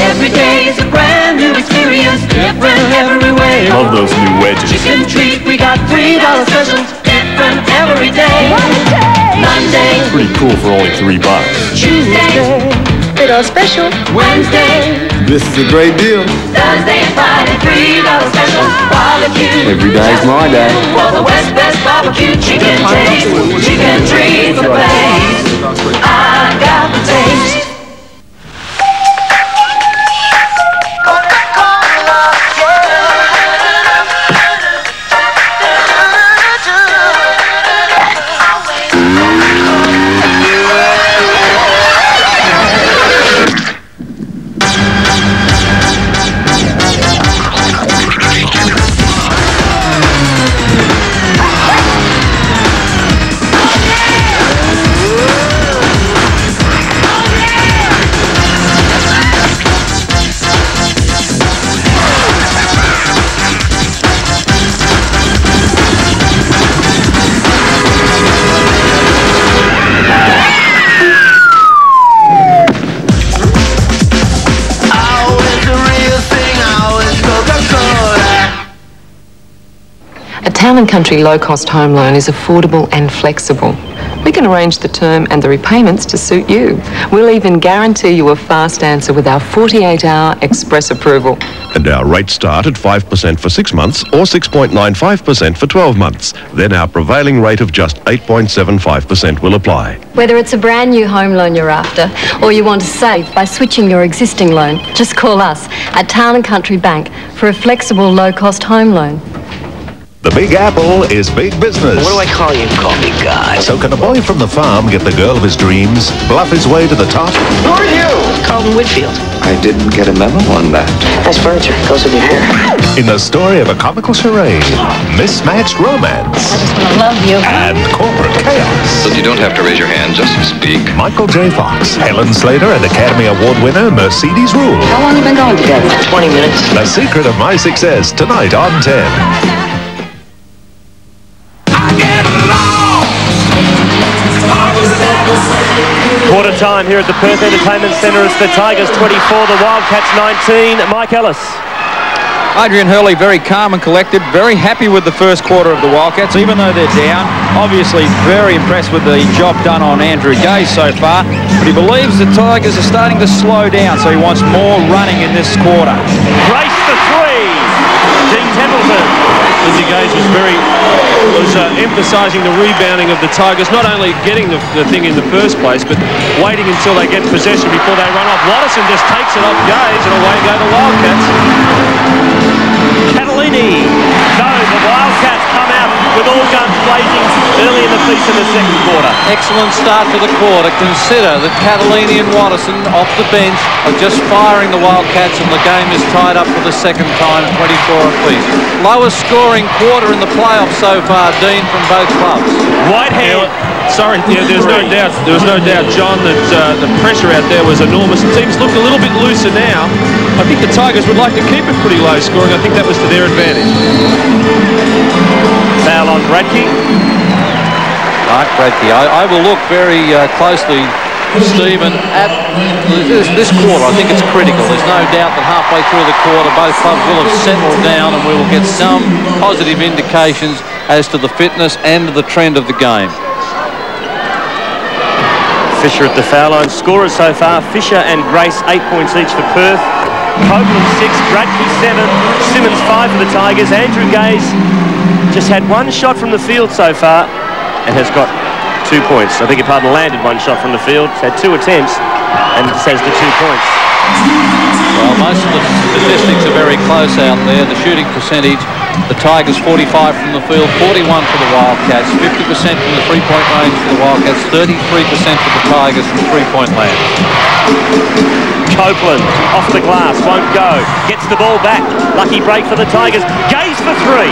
Every day is a brand new experience, different every way. Love those new wedges. Chicken treat, we got $3 specials, different every day. Monday, Pretty cool for only $3. Tuesday, $3 special. Wednesday, This is a great deal. Thursday and Friday, $3 special. Barbecue. Every day's my day. For the West Best barbecue chicken taste. Chicken treat the place. I got the taste. A Town & Country low-cost home loan is affordable and flexible. We can arrange the term and the repayments to suit you. We'll even guarantee you a fast answer with our 48-hour express approval. And our rates start at 5% for 6 months or 6.95% for 12 months. Then our prevailing rate of just 8.75% will apply. Whether it's a brand new home loan you're after or you want to save by switching your existing loan, just call us at Town & Country Bank for a flexible low-cost home loan. The Big Apple is big business. What do I call you? Call me God. So can a boy from the farm get the girl of his dreams, bluff his way to the top? Who are you? Carlton Whitfield. I didn't get a memo on that. Nice furniture. Goes with your hair. In the story of a comical charade, mismatched romance, I just want to love you. and corporate chaos. But you don't have to raise your hand, just speak. Michael J. Fox, Helen Slater, and Academy Award winner Mercedes Ruehl. How long have you been going together? 20 minutes. The Secret of My Success, tonight on 10. Quarter time here at the Perth Entertainment Centre. It's the Tigers 24, the Wildcats 19. Mike Ellis. Adrian Hurley very calm and collected, very happy with the first quarter of the Wildcats, even though they're down. Obviously very impressed with the job done on Andrew Gaze so far, but he believes the Tigers are starting to slow down, so he wants more running in this quarter. Race for three. Dean Templeton. Lindsay Gaze was emphasising the rebounding of the Tigers, not only getting the thing in the first place, but waiting until they get possession before they run off. Watterson just takes it off Gaze, and away go the Wildcats. Catalini. No, the Wildcats come out with all guns blazing early in the piece in the second quarter. Excellent start to the quarter. Consider that Catalini and Watterson off the bench are just firing the Wildcats, and the game is tied up for the second time, 24 apiece. Lowest scoring quarter in the playoffs so far, Dean, from both clubs. Whitehead. There was no doubt, John, that the pressure out there was enormous. The teams look a little bit looser now. I think the Tigers would like to keep it pretty low scoring. I think that was to their advantage. Foul on Bradke. Mark Bradke. I will look very closely, Stephen, at this quarter. I think it's critical. There's no doubt that halfway through the quarter both clubs will have settled down, and we will get some positive indications as to the fitness and the trend of the game. Fisher at the foul line. Scorers so far, Fisher and Grace 8 points each for Perth. Copeland 6, Bradke 7, Simmons 5 for the Tigers. Andrew Gaze just had one shot from the field so far and has got 2 points. I beg your pardon, landed one shot from the field. He's had 2 attempts and says the 2 points. Well, most of the statistics are very close out there. The shooting percentage, the Tigers 45 from the field, 41 for the Wildcats, 50% from the three-point range for the Wildcats, 33% for the Tigers from three-point land. Copeland off the glass, won't go. Gets the ball back. Lucky break for the Tigers. Gaze for 3.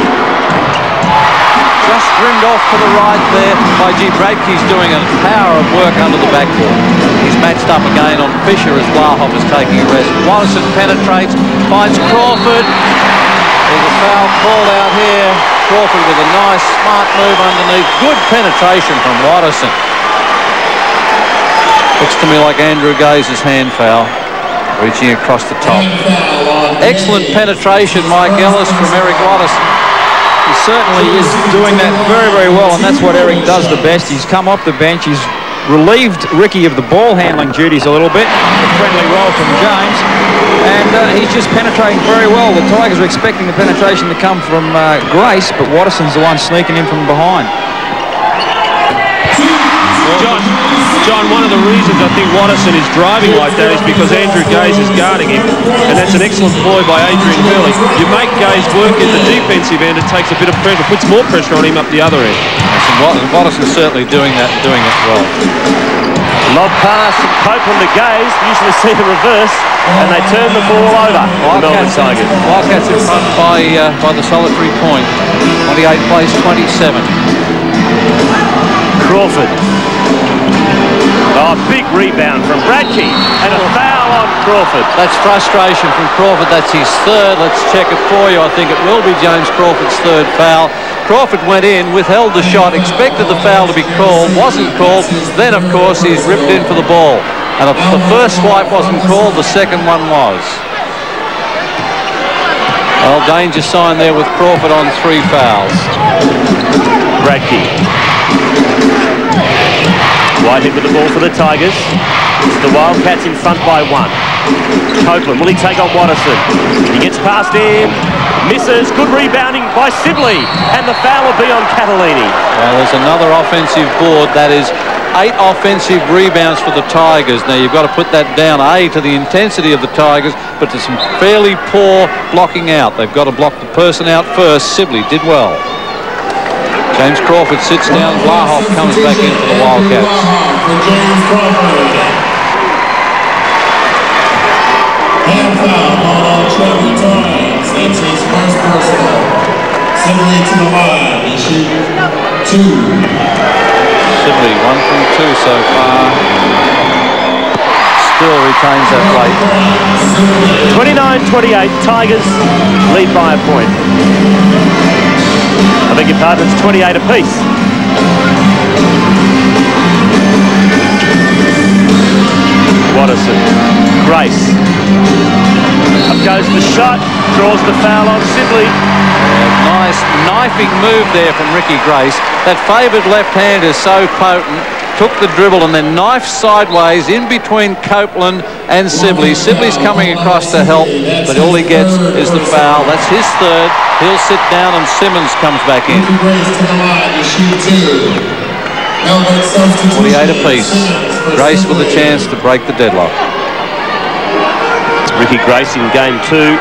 Just rimmed off to the right there by G. Bradke's doing a power of work under the backboard. He's matched up again on Fisher as Blahoff is taking a rest. Watterson penetrates, finds Crawford. There's a foul called out here. Crawford with a nice, smart move underneath. Good penetration from Watterson. Looks to me like Andrew Gaze's hand foul, reaching across the top. Excellent penetration, Mike Ellis, from Eric Watterson. He certainly is doing that very, very well, and that's what Eric does the best. He's come off the bench. He's relieved Ricky of the ball handling duties a little bit. A friendly roll from James. And he's just penetrating very well. The Tigers are expecting the penetration to come from Grace, but Watterson's the one sneaking in from behind. John, one of the reasons I think Watterson is driving like that is because Andrew Gaze is guarding him, and that's an excellent ploy by Adrian Hurley. You make Gaze work in the defensive end, it takes a bit of pressure, puts more pressure on him up the other end. Watterson's certainly doing that and doing it well. Lob pass from Copeland to Gaze, usually see the reverse, and they turn the ball over. Melbourne Tigers. Wildcats in front by the solitary point. 28 plays 27. Crawford. Oh, big rebound from Bradke and a foul on Crawford. That's frustration from Crawford. That's his third. Let's check it for you. I think it will be James Crawford's third foul. Crawford went in, withheld the shot, expected the foul to be called, wasn't called. Then, of course, he's ripped in for the ball. And if the first swipe wasn't called, the second one was. Well, danger sign there with Crawford on 3 fouls. Bradkey. Whitehead with the ball for the Tigers. It's the Wildcats in front by 1. Copeland, will he take on Watterson? He gets past him, misses, good rebounding by Sibley, and the foul will be on Catalini. Well, there's another offensive board. That is 8 offensive rebounds for the Tigers. Now, you've got to put that down, A, to the intensity of the Tigers, but to some fairly poor blocking out. They've got to block the person out first. Sibley did well. James Crawford sits down. Blahoff comes back in for the Wildcats. Hand foul on Trevor Torrance. That's his first personal. Sibley to the line. He shoots 2. Sibley 1 from 2 so far. Still retains that plate. 29-28. Tigers lead by a point. I beg your pardon, it's 28 apiece. Watterson. Grace. Up goes the shot. Draws the foul on Sibley. Nice knifing move there from Ricky Grace. That favoured left hand is so potent. Took the dribble and then knifed sideways in between Copeland and Sibley. Sibley's coming across to help, but all he gets is the foul. That's his 3rd. He'll sit down and Simmons comes back in. 48 apiece. Grace with a chance to break the deadlock. Ricky Grace in game 2,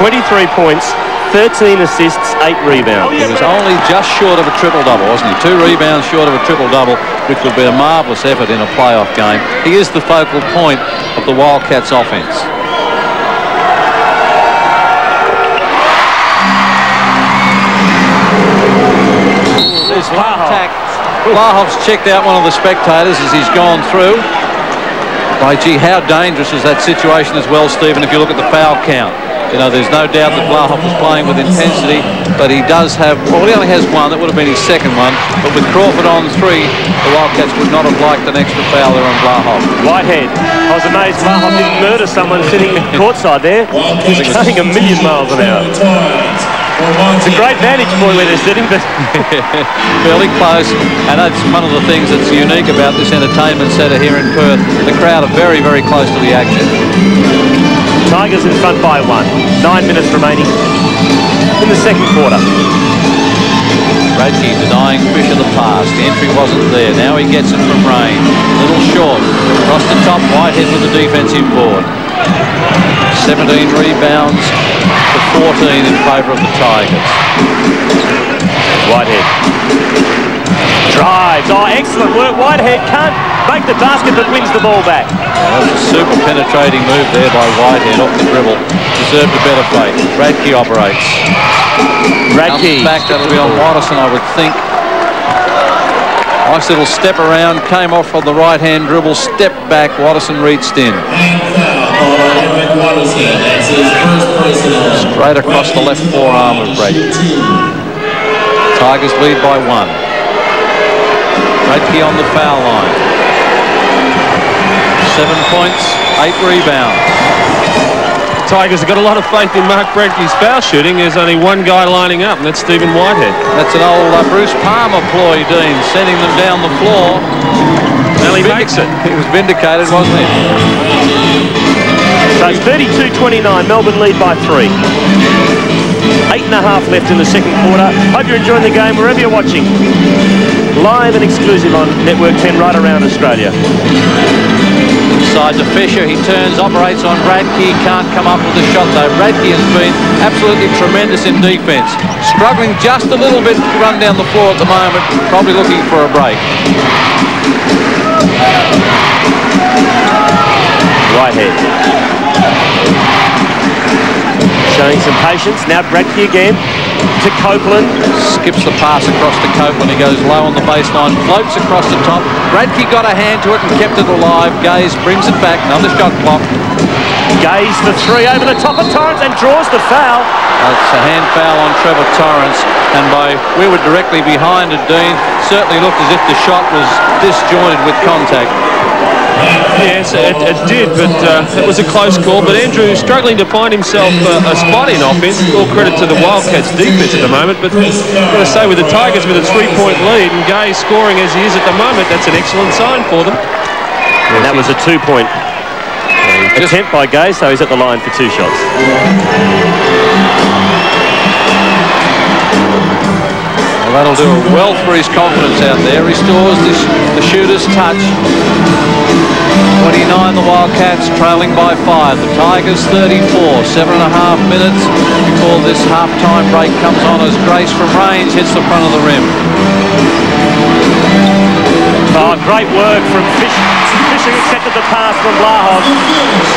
23 points, 13 assists, 8 rebounds. He was only just short of a triple-double, wasn't he? 2 rebounds short of a triple-double, which would be a marvellous effort in a playoff game. He is the focal point of the Wildcats' offence. There's contact. Blahoff's checked out one of the spectators as he's gone through. By gee, how dangerous is that situation as well, Stephen, if you look at the foul count. You know, there's no doubt that Blahoff was playing with intensity, but he does have, well, he only has 1. That would have been his 2nd one. But with Crawford on 3, the Wildcats would not have liked an extra foul there on Blahoff. Whitehead. I was amazed Blahoff didn't murder someone sitting courtside there. He's going a million miles an hour. It's a great vantage point where they're sitting, but fairly close, and that's one of the things that's unique about this entertainment centre here in Perth. The crowd are very, very close to the action. Tigers in front by 1. 9 minutes remaining in the 2nd quarter. Bradkey denying Fisher the pass. The entry wasn't there. Now he gets it from Rain. A little short. Across the top, Whitehead with the defensive board. 17 rebounds to 14 in favour of the Tigers. Whitehead drives. Oh, excellent work. Whitehead can't make the basket but wins the ball back. That was a super penetrating move there by Whitehead off the dribble. Deserved a better fake. Bradkey operates. Bradkey. Comes back, that'll be on Watterson, I would think. Nice little step around, came off on the right-hand dribble, stepped back, Watterson reached in. Straight across the left forearm of Bradkey. Tigers lead by 1. Bradkey on the foul line. 7 points, 8 rebounds. Tigers have got a lot of faith in Mark Bradkey's foul shooting. There's only 1 guy lining up, and that's Stephen Whitehead. That's an old Bruce Palmer ploy, Dean, sending them down the floor. Well, he makes it. He was vindicated, wasn't he? So it's 32-29, Melbourne lead by 3. 8.5 left in the 2nd quarter. Hope you're enjoying the game wherever you're watching. Live and exclusive on Network 10 right around Australia. Inside to Fisher, he turns, operates on Bradkey, can't come up with a shot though. Bradkey has been absolutely tremendous in defence. Struggling just a little bit to run down the floor at the moment, probably looking for a break. Whitehead. Showing some patience. Now Bradkey again to Copeland. Skips the pass across to Copeland. He goes low on the baseline, floats across the top. Bradkey got a hand to it and kept it alive. Gaze brings it back. Another shot clock. Gaze for 3 over the top of Torrance and draws the foul. It's a hand foul on Trevor Torrance, and we were directly behind it, Dean. Certainly looked as if the shot was disjointed with contact. Yes, it did, but it was a close call. But Andrew struggling to find himself a spot in offense. All credit to the Wildcats defense at the moment. But I've got to say, with the Tigers with a 3-point lead and Gay scoring as he is at the moment, that's an excellent sign for them. And that was a 2-point attempt by Gay, so he's at the line for 2 shots. Well, that'll do well for his confidence out there. Restores the shooter's touch. 29 the Wildcats, trailing by 5. The Tigers 34. 7.5 minutes before this half-time break comes on as Grace from range hits the front of the rim. Oh, great work from Fisher. Fisher accepted the pass from Blahov.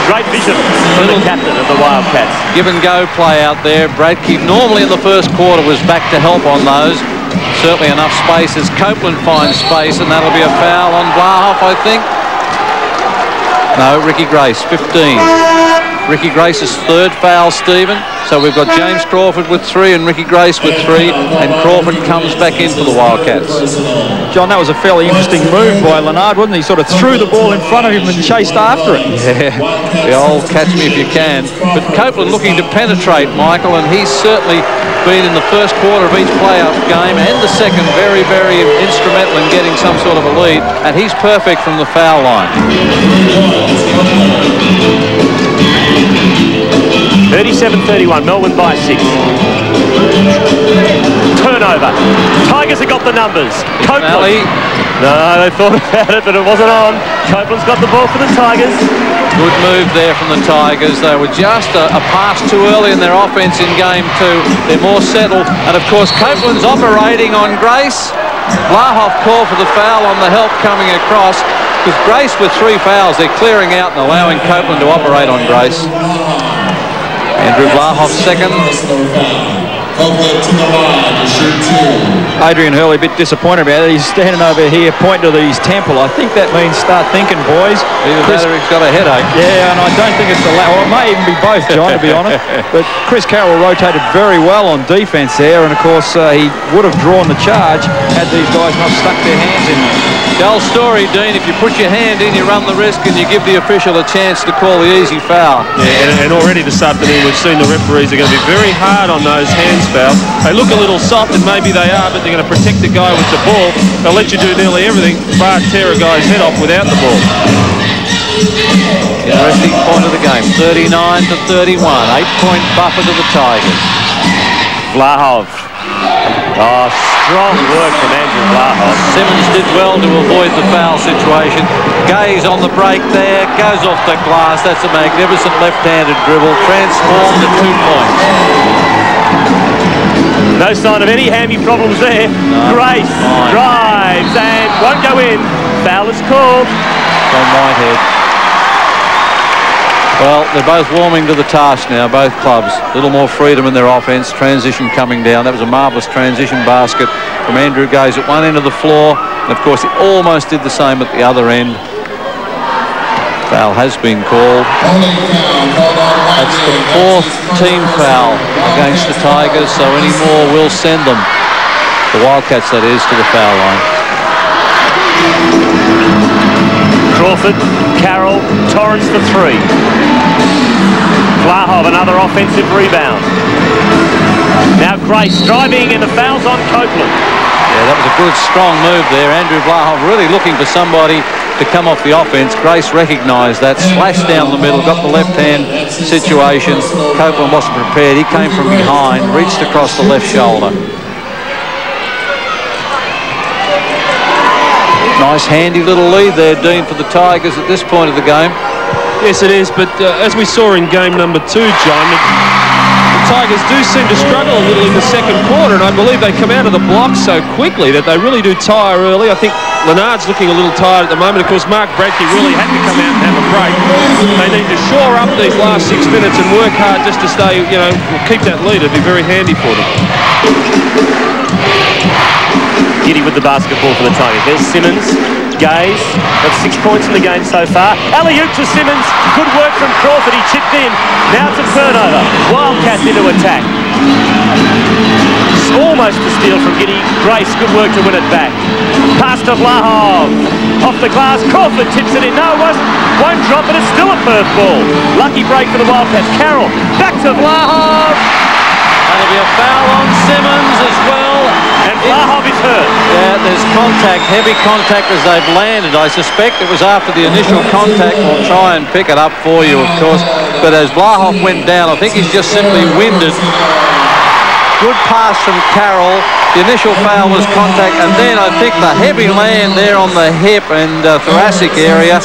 Great vision from the captain of the Wildcats. Give and go play out there. Bradke normally in the first quarter was back to help on those. Certainly enough space as Copeland finds space, and that'll be a foul on Blahov, I think. No, Ricky Grace, 15. Ricky Grace's 3rd foul, Stephen. So we've got James Crawford with 3 and Ricky Grace with 3, and Crawford comes back in for the Wildcats. John, that was a fairly interesting move by Leonard, wasn't he? Sort of threw the ball in front of him and chased after it. Yeah, the old catch me if you can. But Copeland looking to penetrate, Michael, and he's certainly been in the first quarter of each playoff game and the second very, very instrumental in getting some sort of a lead, and he's perfect from the foul line. 37-31, Melbourne by 6. Turnover. Tigers have got the numbers. Copeland. No, they thought about it, but it wasn't on. Copeland's got the ball for the Tigers. Good move there from the Tigers. They were just a pass too early in their offense in game 2. They're more settled. And, of course, Copeland's operating on Grace. Blahov called for the foul on the help coming across. With Grace with 3 fouls, they're clearing out and allowing Copeland to operate on Grace. Andrew Blahov second. Adrian Hurley a bit disappointed about it. He's standing over here pointing to his temple. I think that means start thinking, boys. Either that or he's got a headache. Yeah, and I don't think it's the well, it may even be both, John, to be honest. But Chris Carroll rotated very well on defence there, and of course he would have drawn the charge had these guys not stuck their hands in there. The old story, Dean, if you put your hand in, you run the risk and you give the official a chance to call the easy foul. Yeah, and already this afternoon we've seen the referees are going to be very hard on those hands fouls. They look a little soft, and maybe they are, but they're going to protect the guy with the ball. They'll let you do nearly everything, bar tear a guy's head off without the ball. Interesting point of the game, 39-31, 8-point buffer to the Tigers. Blahov. Oh, strong work from Andrew Blahov. Simmons did well to avoid the foul situation. Gay's on the break there, goes off the glass. That's a magnificent left-handed dribble, transformed to 2 points. No sign of any hammy problems there. No, Grace drives and won't go in. Foul is called. From Whitehead. Well, they're both warming to the task now, both clubs. A little more freedom in their offense, transition coming down. That was a marvellous transition basket from Andrew Gaze at one end of the floor. And, of course, he almost did the same at the other end. Foul has been called. That's the 4th team foul against the Tigers, so any more will send them, the Wildcats that is, to the foul line. Crawford, Carroll, Torrance for 3. Blahov, another offensive rebound. Now Grace driving, and the foul's on Copeland. Yeah, that was a good, strong move there. Andrew Blahov really looking for somebody to come off the offense. Grace recognised that, slashed down the middle, got the left-hand situation. Copeland wasn't prepared. He came from behind, reached across the left shoulder. Nice, handy little lead there, Dean, for the Tigers at this point of the game. Yes, it is, but as we saw in game number 2, John, the Tigers do seem to struggle a little in the second quarter, and I believe they come out of the block so quickly that they really do tire early. I think Leonard's looking a little tired at the moment. Of course, Mark Bradke really had to come out and have a break. They need to shore up these last 6 minutes and work hard just to stay, keep that lead. It'd be very handy for them. Giddy with the basketball for the Tigers. There's Simmons. Gaze. Got 6 points in the game so far. Alley-oop to Simmons. Good work from Crawford. He chipped in. Now it's a turnover. Wildcats into attack. Almost a steal from Giddy. Grace, good work to win it back. Pass to Blahov. Off the glass, Crawford tips it in. No, it won't drop it. It's still a Perth ball. Lucky break for the Wildcats. Carroll, back to Vlahov. That'll be a foul on Simmons as well. And Vlahov is hurt. Yeah, there's contact, heavy contact as they've landed. I suspect it was after the initial contact. We'll try and pick it up for you, of course. But as Vlahov went down, I think he's just simply winded. Good pass from Carroll. The initial foul was contact, and then I think the heavy land there on the hip and thoracic area.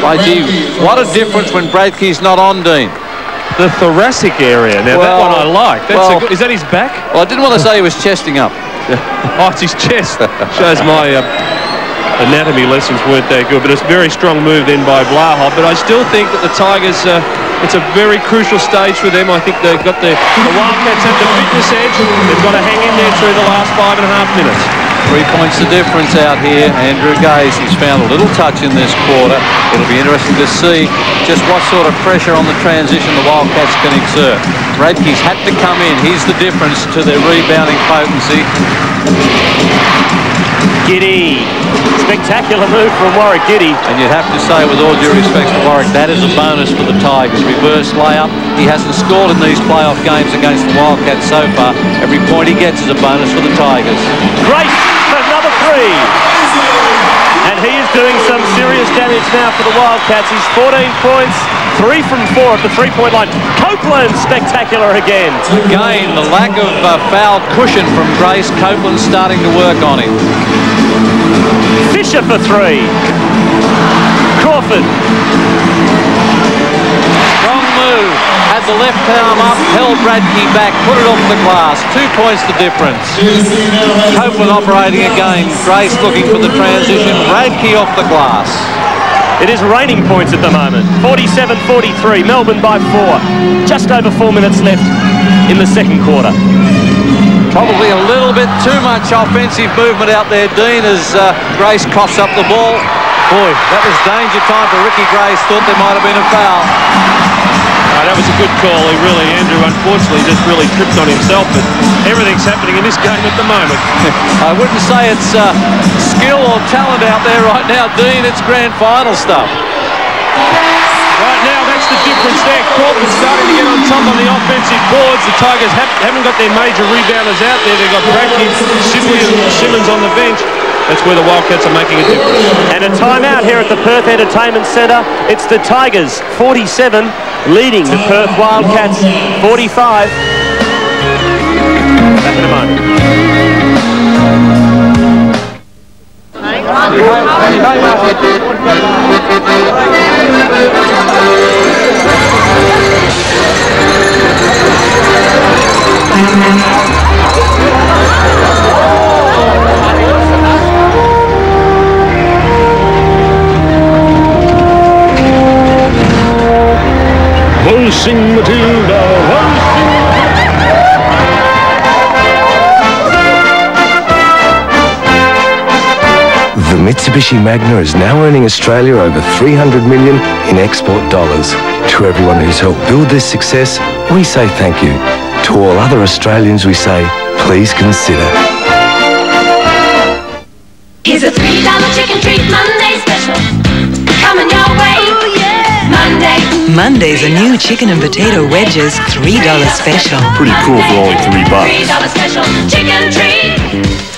By gee, what a difference when Bradkey's not on, Dean. The thoracic area. Now, that one I like. Is that his back? Well, I didn't want to say he was chesting up. Oh, it's his chest. Shows my anatomy lessons weren't that good, but it's a very strong move then by Vlahov. But I still think that the Tigers, it's a very crucial stage for them. I think they've got the Wildcats have the fitness edge. They've got to hang in there through the last 5.5 minutes. 3 points the difference out here. Andrew Gaze has found a little touch in this quarter. It'll be interesting to see just what sort of pressure on the transition the Wildcats can exert. Radke's had to come in. He's the difference to their rebounding potency. Giddy. Spectacular move from Warwick Giddy. And you'd have to say, with all due respect to Warwick, that is a bonus for the Tigers. Reverse layup. He hasn't scored in these playoff games against the Wildcats so far. Every point he gets is a bonus for the Tigers. Great for another three. And he is doing some serious damage now for the Wildcats. He's 14 points, 3 from 4 at the three-point line. Copeland, spectacular again. Again, the lack of foul cushion from Grace. Copeland starting to work on him. Fisher for 3. Crawford. Strong move. Had the left arm up, held Bradkey back, put it off the glass. 2 points the difference. Copeland operating again. Grace looking for the transition. Bradkey off the glass. It is raining points at the moment. 47-43. Melbourne by 4. Just over 4 minutes left in the second quarter. Probably a little bit too much offensive movement out there, Dean, as Grace coughs up the ball. Boy, that was danger time for Ricky Grace. Thought there might have been a foul. That was a good call. Andrew, unfortunately, just really tripped on himself, but everything's happening in this game at the moment. I wouldn't say it's skill or talent out there right now, Dean. It's grand final stuff. Right now, that's the difference there. Crawford starting to get on top of the offensive boards. The Tigers haven't got their major rebounders out there. They've got Bradkey, Sibley and Simmons on the bench. That's where the Wildcats are making a difference. And a timeout here at the Perth Entertainment Centre. It's the Tigers, 47, leading the Perth Wildcats, 45. Back in a moment. Waltzing Matilda, waltzing The Mitsubishi Magna is now earning Australia over $300 million in export dollars. To everyone who's helped build this success, we say thank you. To all other Australians, we say, please consider. Here's a $3 chicken treat Monday special. Coming your way. Oh, yeah. Monday's a new chicken and potato wedges $3 special. Pretty cool for only $3. $3 special chicken treat.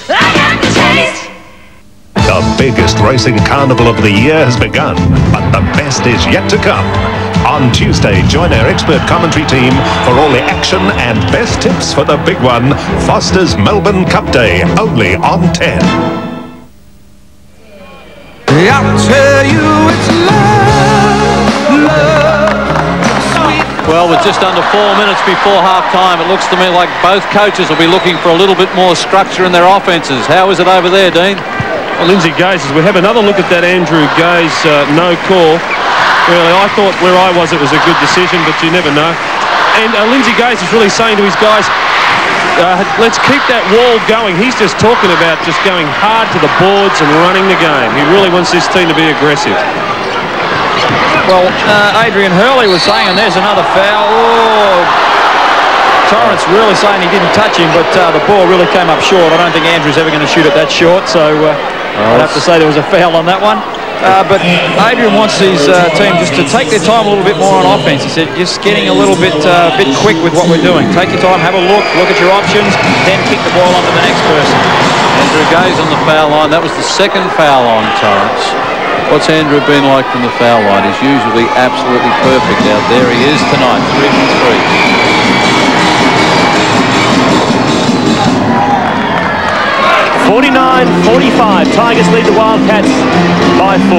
I got the taste. The biggest racing carnival of the year has begun, but the best is yet to come. On Tuesday, join our expert commentary team for all the action and best tips for the big one, Foster's Melbourne Cup Day, only on 10. I'll tell you it's Well, with just under 4 minutes before half-time, it looks to me like both coaches will be looking for a little bit more structure in their offences. How is it over there, Dean? Well, Lindsay Gaze, as we have another look at that Andrew Gaze no call. Really, I thought where I was it was a good decision, but you never know. And Lindsay Gaze is really saying to his guys, let's keep that wall going. He's just talking about just going hard to the boards and running the game. He really wants this team to be aggressive. Well, Adrian Hurley was saying, and there's another foul. Oh, Torrance really saying he didn't touch him, but the ball really came up short. I don't think Andrew's ever going to shoot it that short, so I'd have to say there was a foul on that one. But Adrian wants his team just to take their time a little bit more on offense. He said, just getting a little bit quick with what we're doing. Take your time, have a look at your options, then kick the ball onto the next person. Andrew Gaze on the foul line. That was the second foul on Torrance. What's Andrew been like from the foul line? He's usually absolutely perfect out there. He is tonight, 3 from 3. 49-45. Tigers lead the Wildcats by 4.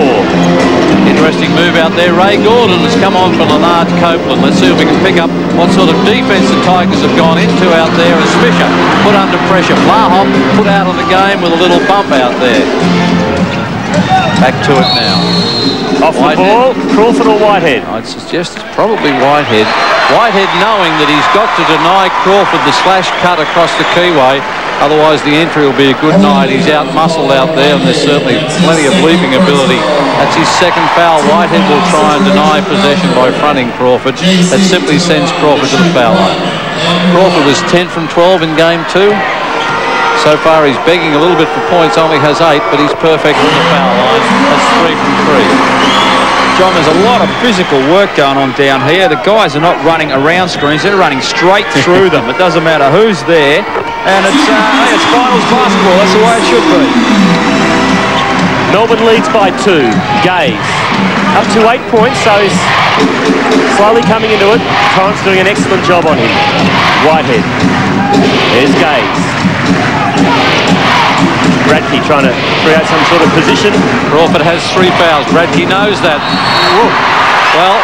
Interesting move out there. Ray Gordon has come on for Leonard Copeland. Let's see if we can pick up what sort of defence the Tigers have gone into out there as Fisher put under pressure. Blahop put out of the game with a little bump out there. Back to it now. Off the ball, Crawford or Whitehead? I'd suggest it's probably Whitehead. Whitehead knowing that he's got to deny Crawford the slash cut across the keyway. Otherwise, the entry will be a good night. He's out-muscled out there, and there's certainly plenty of leaping ability. That's his second foul. Whitehead will try and deny possession by fronting Crawford. That simply sends Crawford to the foul line. Crawford was 10 from 12 in game 2. So far, he's begging a little bit for points, only has 8, but he's perfect from the foul line. That's 3 from 3. John, there's a lot of physical work going on down here. The guys are not running around screens, they're running straight through them. It doesn't matter who's there. And it's finals basketball, that's the way it should be. Melbourne leads by 2. Gaze up to 8 points, so he's slowly coming into it. Torrance doing an excellent job on him. Whitehead. There's Gaze. Bradkey trying to create some sort of position. Crawford has 3 fouls. Bradkey knows that. Whoa. Well,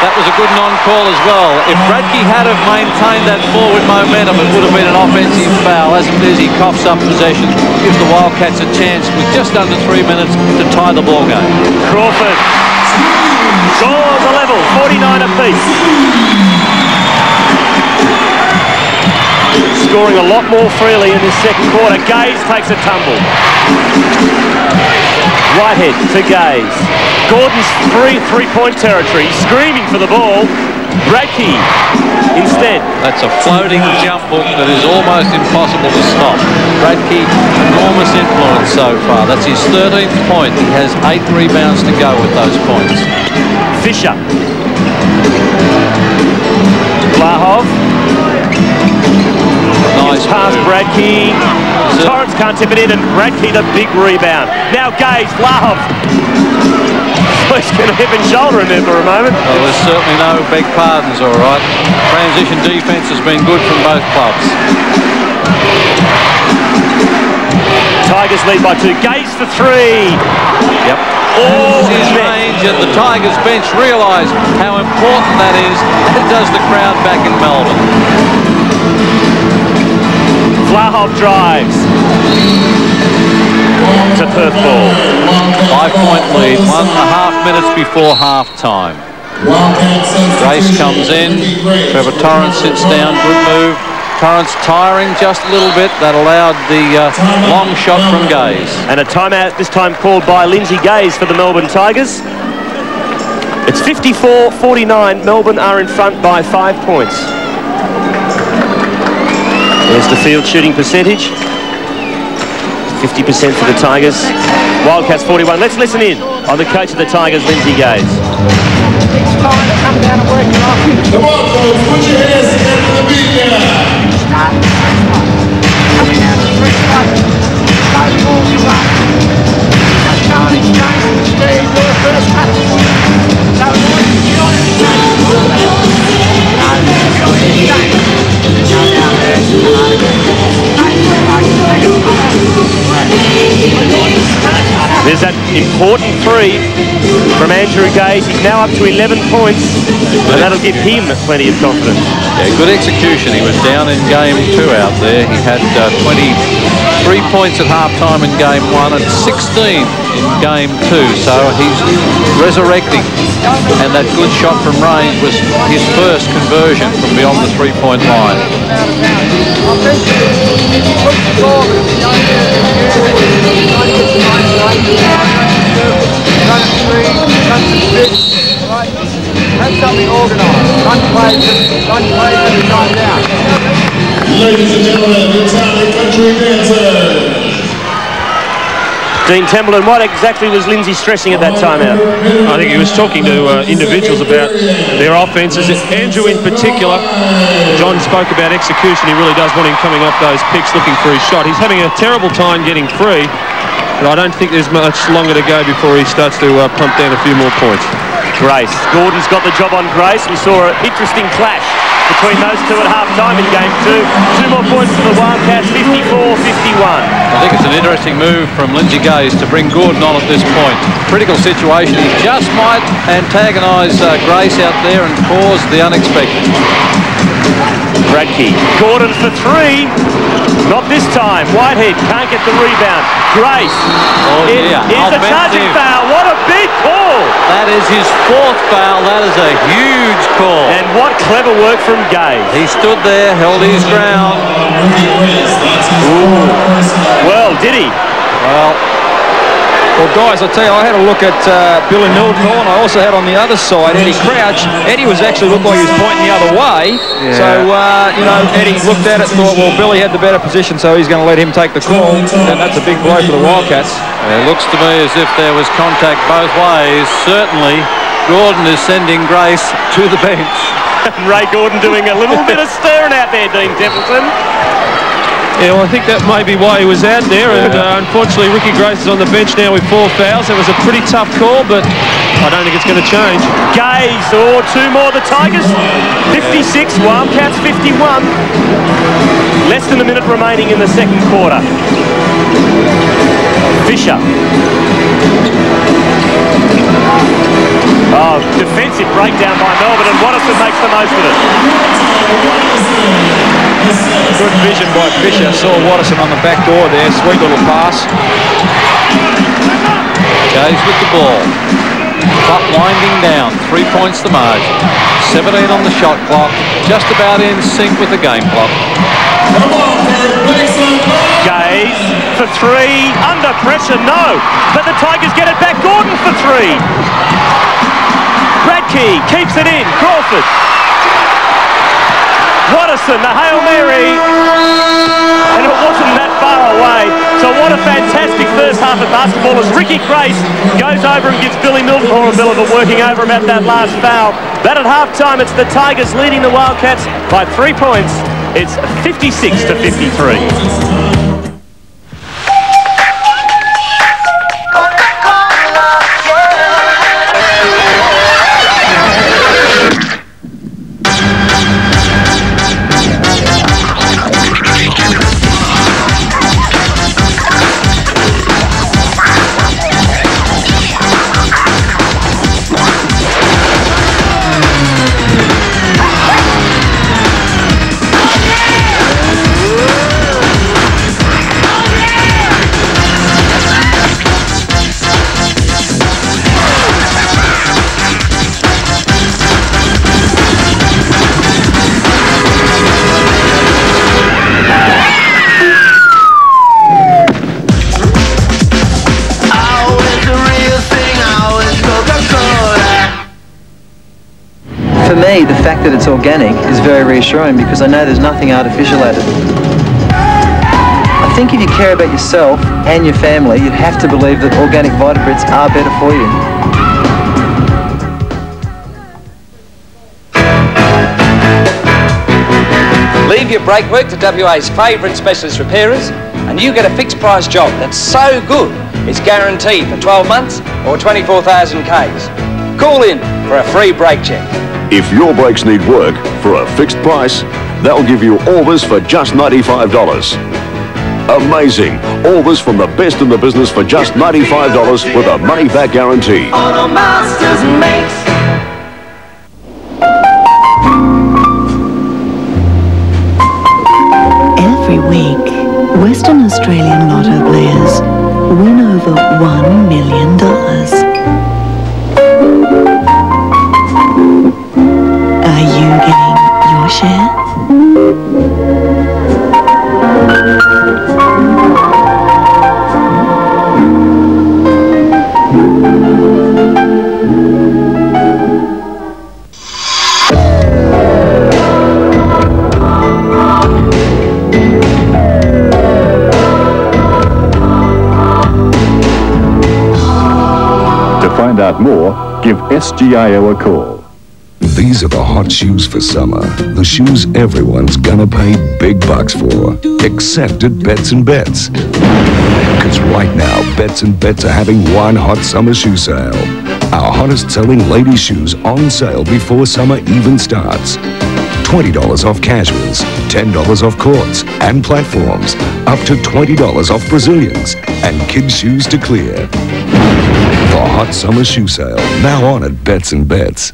that was a good non-call as well. If Bradkey had have maintained that forward momentum, it would have been an offensive foul. As it is, he coughs up possession, gives the Wildcats a chance with just under 3 minutes to tie the ball game. Crawford scores a level, 49 apiece. Scoring a lot more freely in this second quarter. Gaze takes a tumble. Whitehead to Gaze. Gordon's free three-point territory, screaming for the ball. Bradkey instead. That's a floating jump hook that is almost impossible to stop. Bradkey, enormous influence so far. That's his 13th point. He has 8 rebounds to go with those points. Fisher. Blahov. Nice pass, Bradkey. Torrance can't tip it in, and Bradkey the big rebound. Now Gaze, Blahov. He's going to hip and shoulder in there for a moment. Well, there's certainly no beg pardons, all right. Transition defence has been good from both clubs. Tigers lead by 2. Gaze for 3. Yep. All his range, and the Tigers bench realise how important that is, as does the crowd back in Melbourne. Blahov drives to Perth ball. 5-point lead, 1.5 minutes before half-time. Grace comes in, Trevor Torrance sits down, good move. Torrance tiring just a little bit, that allowed the long shot from Gaze. And a timeout this time called by Lindsay Gaze for the Melbourne Tigers. It's 54-49, Melbourne are in front by 5 points. There's the field shooting percentage. 50% for the Tigers. Wildcats 41. Let's listen in on the coach of the Tigers, Lindsay Gaze. Come on, folks, put your hands together for the beat now. There's that important 3 from Andrew Gaze. He's now up to 11 points, and that'll give him plenty of confidence. Yeah, good execution. He was down in game 2 out there. He had 23 points at half-time in game 1 and 16 in game 2, so he's resurrecting. And that good shot from range was his first conversion from beyond the 3-point line. Have something organised. Run plays and time down. Ladies and gentlemen, the Town and Country Dancers. Dean Templeton, what exactly was Lindsay stressing at that timeout? I think he was talking to individuals about their offences. Andrew in particular, John spoke about execution. He really does want him coming off those picks looking for his shot. He's having a terrible time getting free, but I don't think there's much longer to go before he starts to pump down a few more points. Grace. Gordon's got the job on Grace. We saw an interesting clash between those two at half-time in game 2. 2 more points for the Wildcats, 54-51. I think it's an interesting move from Lindsay Gaze to bring Gordon on at this point. Critical situation. He just might antagonise Grace out there and cause the unexpected. Bradkey. Gordon for 3. Not this time. Whitehead can't get the rebound. Grace. Oh, it is a charging foul. What a big call. That is his 4th foul. That is a huge call. And what clever work from Gaze. He stood there, held his ground. Ooh. Well, did he? Well, guys, I tell you, I had a look at Billy Mildenhall, and I also had on the other side Eddie Crouch. Eddie was actually looked like he was pointing the other way. Yeah. So, you know, Eddie looked at it and thought, well, Billy had the better position, so he's going to let him take the call. And that's a big blow for the Wildcats. It looks to me as if there was contact both ways. Certainly, Gordon is sending Grace to the bench. Ray Gordon doing a little bit of stirring out there, Dean Templeton. Yeah, well, I think that may be why he was out there, and unfortunately Ricky Grace is on the bench now with 4 fouls. It was a pretty tough call, but I don't think it's going to change. Gaze, or 2 more, the Tigers 56, Wildcats 51. Less than a minute remaining in the second quarter. Fisher. Oh, defensive breakdown by Melbourne, and Watterson makes the most of it. Good vision by Fisher. Saw Watterson on the back door there. Sweet little pass. Gaze with the ball. Clock winding down. 3 points the margin. 17 on the shot clock. Just about in sync with the game clock. Gaze for 3. Under pressure, no. But the Tigers get it back. Gordon for 3. Bradkey keeps it in. Crawford. Watterson, the Hail Mary, and it wasn't that far away. So what a fantastic first half of basketball as Ricky Grace goes over and gives Billy Mildenhall a bit of working over him at that last foul. But at halftime, it's the Tigers leading the Wildcats by 3 points. It's 56-53. For me, the fact that it's organic is very reassuring because I know there's nothing artificial added. I think if you care about yourself and your family, you'd have to believe that organic Vitabrits are better for you. Leave your brake work to WA's favourite specialist repairers and you get a fixed price job that's so good it's guaranteed for 12 months or 24,000 Ks. Call in for a free brake check. If your brakes need work for a fixed price, they'll give you all this for just $95. Amazing! All this from the best in the business for just $95 with a money-back guarantee. Auto Masters makes. Every week, Western Australian lotto players win over $1 million. Are you getting your share? find out more, give SGIO a call. These are the hot shoes for summer. The shoes everyone's gonna pay big bucks for. Except at Bets and Bets. Because right now, Bets and Bets are having one hot summer shoe sale. Our hottest selling ladies' shoes on sale before summer even starts. $20 off casuals, $10 off courts and platforms, up to $20 off Brazilians, and kids' shoes to clear. The hot summer shoe sale, now on at Bets and Bets.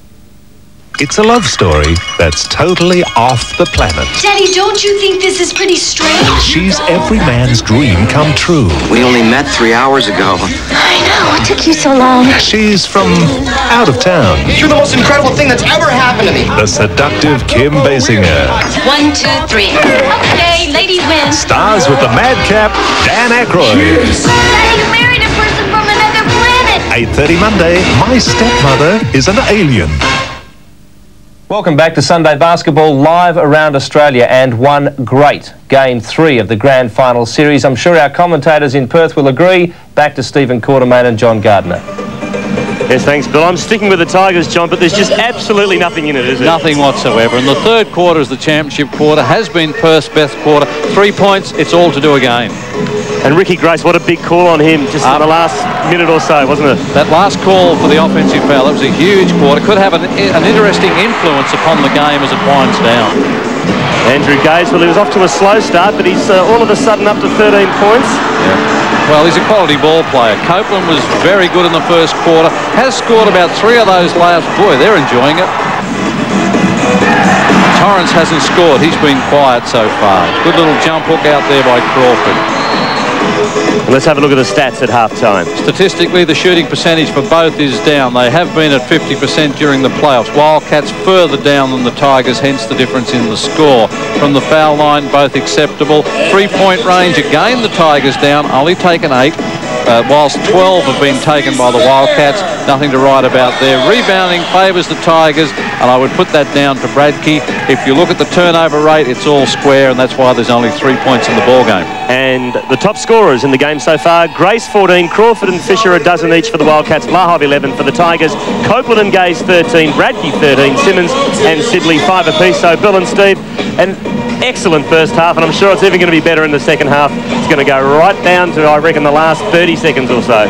It's a love story that's totally off the planet. Daddy, don't you think this is pretty strange? She's every man's dream come true. We only met 3 hours ago. I know, it took you so long. She's from out of town. You're the most incredible thing that's ever happened to me. The seductive Kim Basinger. 1, 2, 3. Okay, ladies win. Stars with the madcap Dan Aykroyd. Daddy, you married a person from another planet. 8:30 Monday, My Stepmother is an Alien. Welcome back to Sunday Basketball live around Australia, and one great Game 3 of the Grand Final Series. I'm sure our commentators in Perth will agree. Back to Stephen Quartermain and John Gardner. Yes, thanks, Bill. I'm sticking with the Tigers, John, but there's just absolutely nothing in it, is it? Nothing whatsoever. And the third quarter is the championship quarter, has been Perth's best quarter. 3 points, it's all to do again. And Ricky Grace, what a big call on him just in the last minute or so, wasn't it? That last call for the offensive foul, that was a huge quarter. Could have an interesting influence upon the game as it winds down. Andrew Gaze, well, he was off to a slow start, but he's all of a sudden up to 13 points. Yeah. Well, he's a quality ball player. Copeland was very good in the first quarter. Has scored about 3 of those layups. Boy, they're enjoying it. Torrance hasn't scored. He's been quiet so far. Good little jump hook out there by Crawford. Let's have a look at the stats at half-time. Statistically, the shooting percentage for both is down. They have been at 50% during the playoffs. Wildcats further down than the Tigers, hence the difference in the score. From the foul line, both acceptable. 3-point range, again the Tigers down, only taken 8. Whilst 12 have been taken by the Wildcats. Nothing to write about there. Rebounding favours the Tigers, and I would put that down to Bradkey. If you look at the turnover rate, it's all square, and that's why there's only 3 points in the ballgame. And the top scorers in the game so far, Grace 14, Crawford and Fisher a dozen each for the Wildcats, Lahov 11 for the Tigers, Copeland and Gaze 13, Bradkey 13, Simmons and Sibley 5 apiece. So Bill and Steve, an excellent first half, and I'm sure it's even going to be better in the second half. It's going to go right down to, I reckon, the last 30 seconds or so.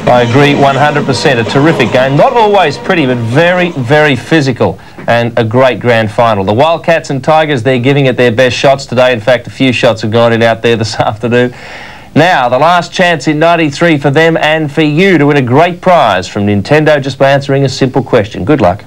I agree 100%. A terrific game. Not always pretty, but very, very physical, and a great grand final. The Wildcats and Tigers, they're giving it their best shots today. In fact, a few shots have gone in out there this afternoon. Now, the last chance in 93 for them and for you to win a great prize from Nintendo just by answering a simple question. Good luck.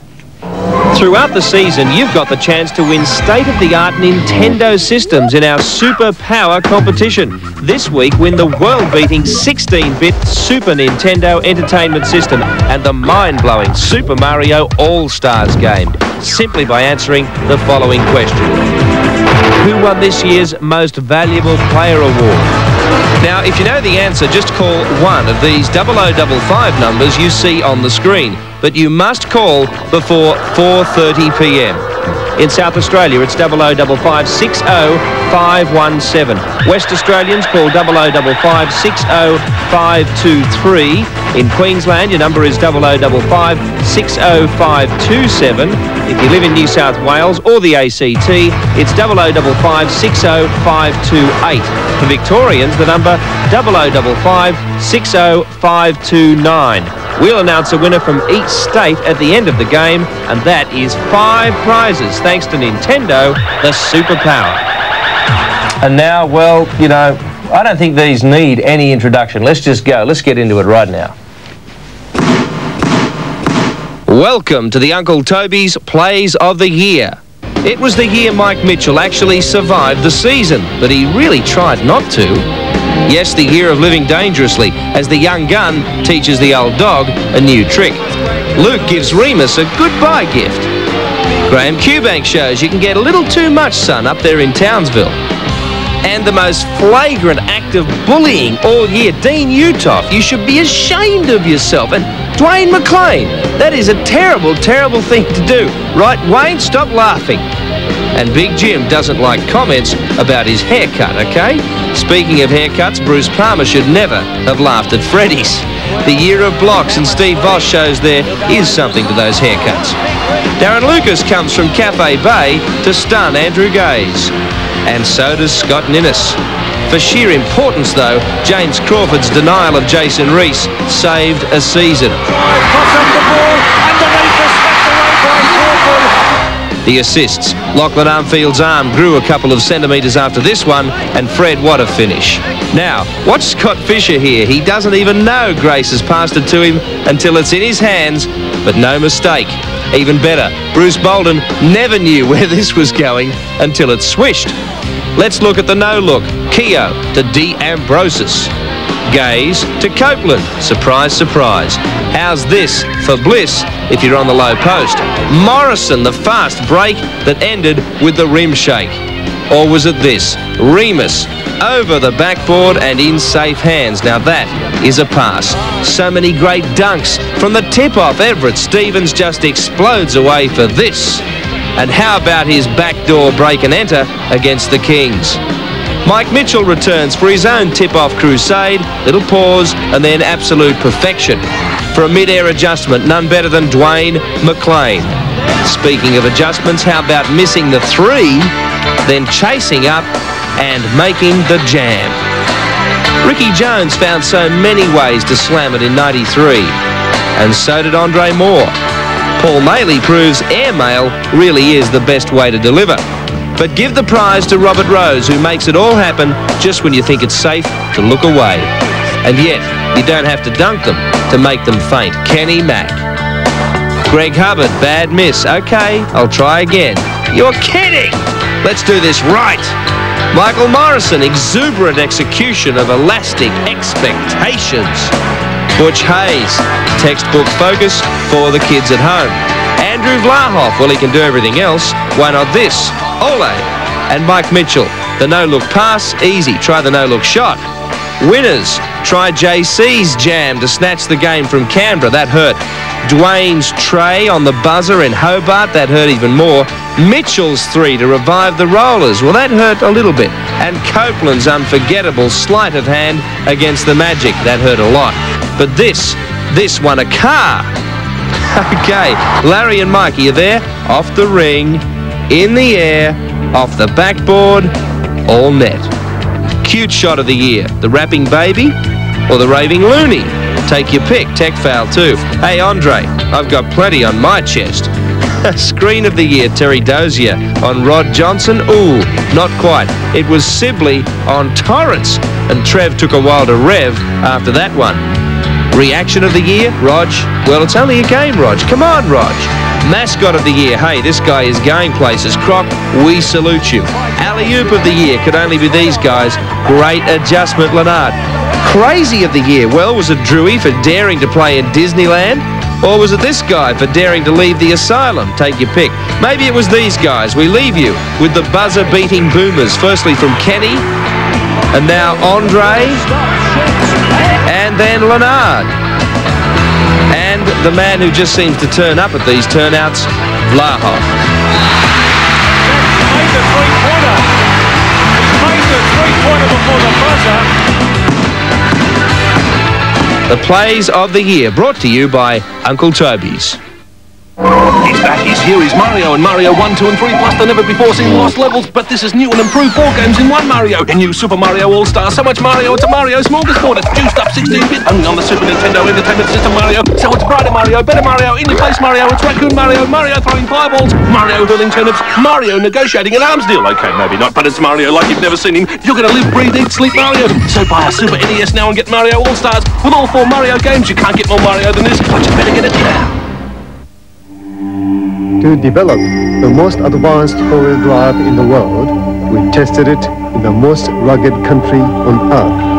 Throughout the season, you've got the chance to win state-of-the-art Nintendo systems in our Super Power competition. This week, win the world-beating 16-bit Super Nintendo Entertainment System and the mind-blowing Super Mario All-Stars game, simply by answering the following question. Who won this year's Most Valuable Player Award? Now, if you know the answer, just call one of these 0055 numbers you see on the screen. But you must call before 4:30 p.m. In South Australia, it's 0055 60 517. West Australians call 0055 60 523. In Queensland, your number is 0055 60 527. If you live in New South Wales or the ACT, it's 0055 60 528. For Victorians, the number 0055 60 529. We'll announce a winner from each state at the end of the game, and that is 5 prizes thanks to Nintendo, the superpower. And now, well, you know, I don't think these need any introduction. Let's just go. Let's get into it right now. Welcome to the Uncle Toby's Plays of the Year. It was the year Mike Mitchell actually survived the season, but he really tried not to. Yes, the year of living dangerously, as the young gun teaches the old dog a new trick. Luke gives Remus a goodbye gift. Graham Cubank shows you can get a little too much sun up there in Townsville. And the most flagrant act of bullying all year, Dean Uthoff. You should be ashamed of yourself. And Dwayne McLean, that is a terrible, terrible thing to do. Right, Wayne? Stop laughing. And Big Jim doesn't like comments about his haircut, okay? Speaking of haircuts, Bruce Palmer should never have laughed at Freddie's. The year of blocks, and Steve Voss shows there is something to those haircuts. Darren Lucas comes from Cafe Bay to stun Andrew Gaze. And so does Scott Ninnis. For sheer importance, though, James Crawford's denial of Jason Reese saved a season. The assists. Lachlan Armfield's arm grew a couple of centimetres after this one, and Fred, what a finish. Now, watch Scott Fisher here. He doesn't even know Grace has passed it to him until it's in his hands, but no mistake. Even better, Bruce Bolden never knew where this was going until it swished. Let's look at the no-look. Keogh to D. Ambrosis. Gaze to Copeland. Surprise, surprise. How's this for Bliss if you're on the low post? Morrison, the fast break that ended with the rim shake. Or was it this? Remus over the backboard and in safe hands. Now that is a pass. So many great dunks. From the tip-off, Everett Stevens just explodes away for this. And how about his backdoor break and enter against the Kings? Mike Mitchell returns for his own tip-off crusade. Little pause and then absolute perfection. For a mid-air adjustment, none better than Dwayne McLean. Speaking of adjustments, how about missing the three, then chasing up and making the jam? Ricky Jones found so many ways to slam it in '93, and so did Andre Moore. Paul Maley proves airmail really is the best way to deliver. But give the prize to Robert Rose, who makes it all happen just when you think it's safe to look away. And yet, you don't have to dunk them to make them faint. Kenny Mack. Greg Hubbard, bad miss. Okay, I'll try again. You're kidding! Let's do this right. Michael Morrison, exuberant execution of elastic expectations. Butch Hayes, textbook focus for the kids at home. Andrew Vlahoff, well, he can do everything else. Why not this? Ole. And Mike Mitchell, the no-look pass, easy. Try the no-look shot. Winners, try JC's jam to snatch the game from Canberra. That hurt. Dwayne's tray on the buzzer in Hobart. That hurt even more. Mitchell's three to revive the Rollers. Well, that hurt a little bit. And Copeland's unforgettable sleight of hand against the Magic. That hurt a lot. But this won a car. Okay, Larry and Mikey are there. Off the ring, in the air, off the backboard, all net. Cute shot of the year. The rapping baby or the raving loony? Take your pick. Tech foul too. Hey, Andre, I've got plenty on my chest. Screen of the year, Terry Dozier on Rod Johnson. Ooh, not quite. It was Sibley on Torrance, and Trev took a while to rev after that one. Reaction of the year, Rog. Well, it's only a game, Rog. Come on, Rog. Mascot of the year, hey, this guy is going places. Croc, we salute you. Alley-oop of the year could only be these guys. Great adjustment, Leonard. Crazy of the year, well, was it Drewy for daring to play in Disneyland? Or was it this guy for daring to leave the asylum? Take your pick. Maybe it was these guys. We leave you with the buzzer-beating boomers. Firstly from Kenny, and now Andre, and then Leonard. And the man who just seems to turn up at these turnouts, Vlahoff. Made the three-pointer. Made the three-pointer before the buzzer. The plays of the year brought to you by Uncle Toby's. He's back, he's here, he's Mario, and Mario 1, 2 and 3 plus the never before seen lost levels, but this is new and improved 4 games in 1 Mario. A new Super Mario All-Star, so much Mario, it's a Mario smorgasbord. It's juiced up 16-bit, only on the Super Nintendo Entertainment System Mario. So it's brighter Mario, better Mario, in your face Mario, it's Raccoon Mario, Mario throwing fireballs, Mario hurling turnips, Mario negotiating an arms deal. Okay, maybe not, but it's Mario like you've never seen him. You're gonna live, breathe, eat, sleep Mario. So buy a Super NES now and get Mario All-Stars. With all 4 Mario games, you can't get more Mario than this, but you better get it now. To develop the most advanced four-wheel drive in the world, we tested it in the most rugged country on earth.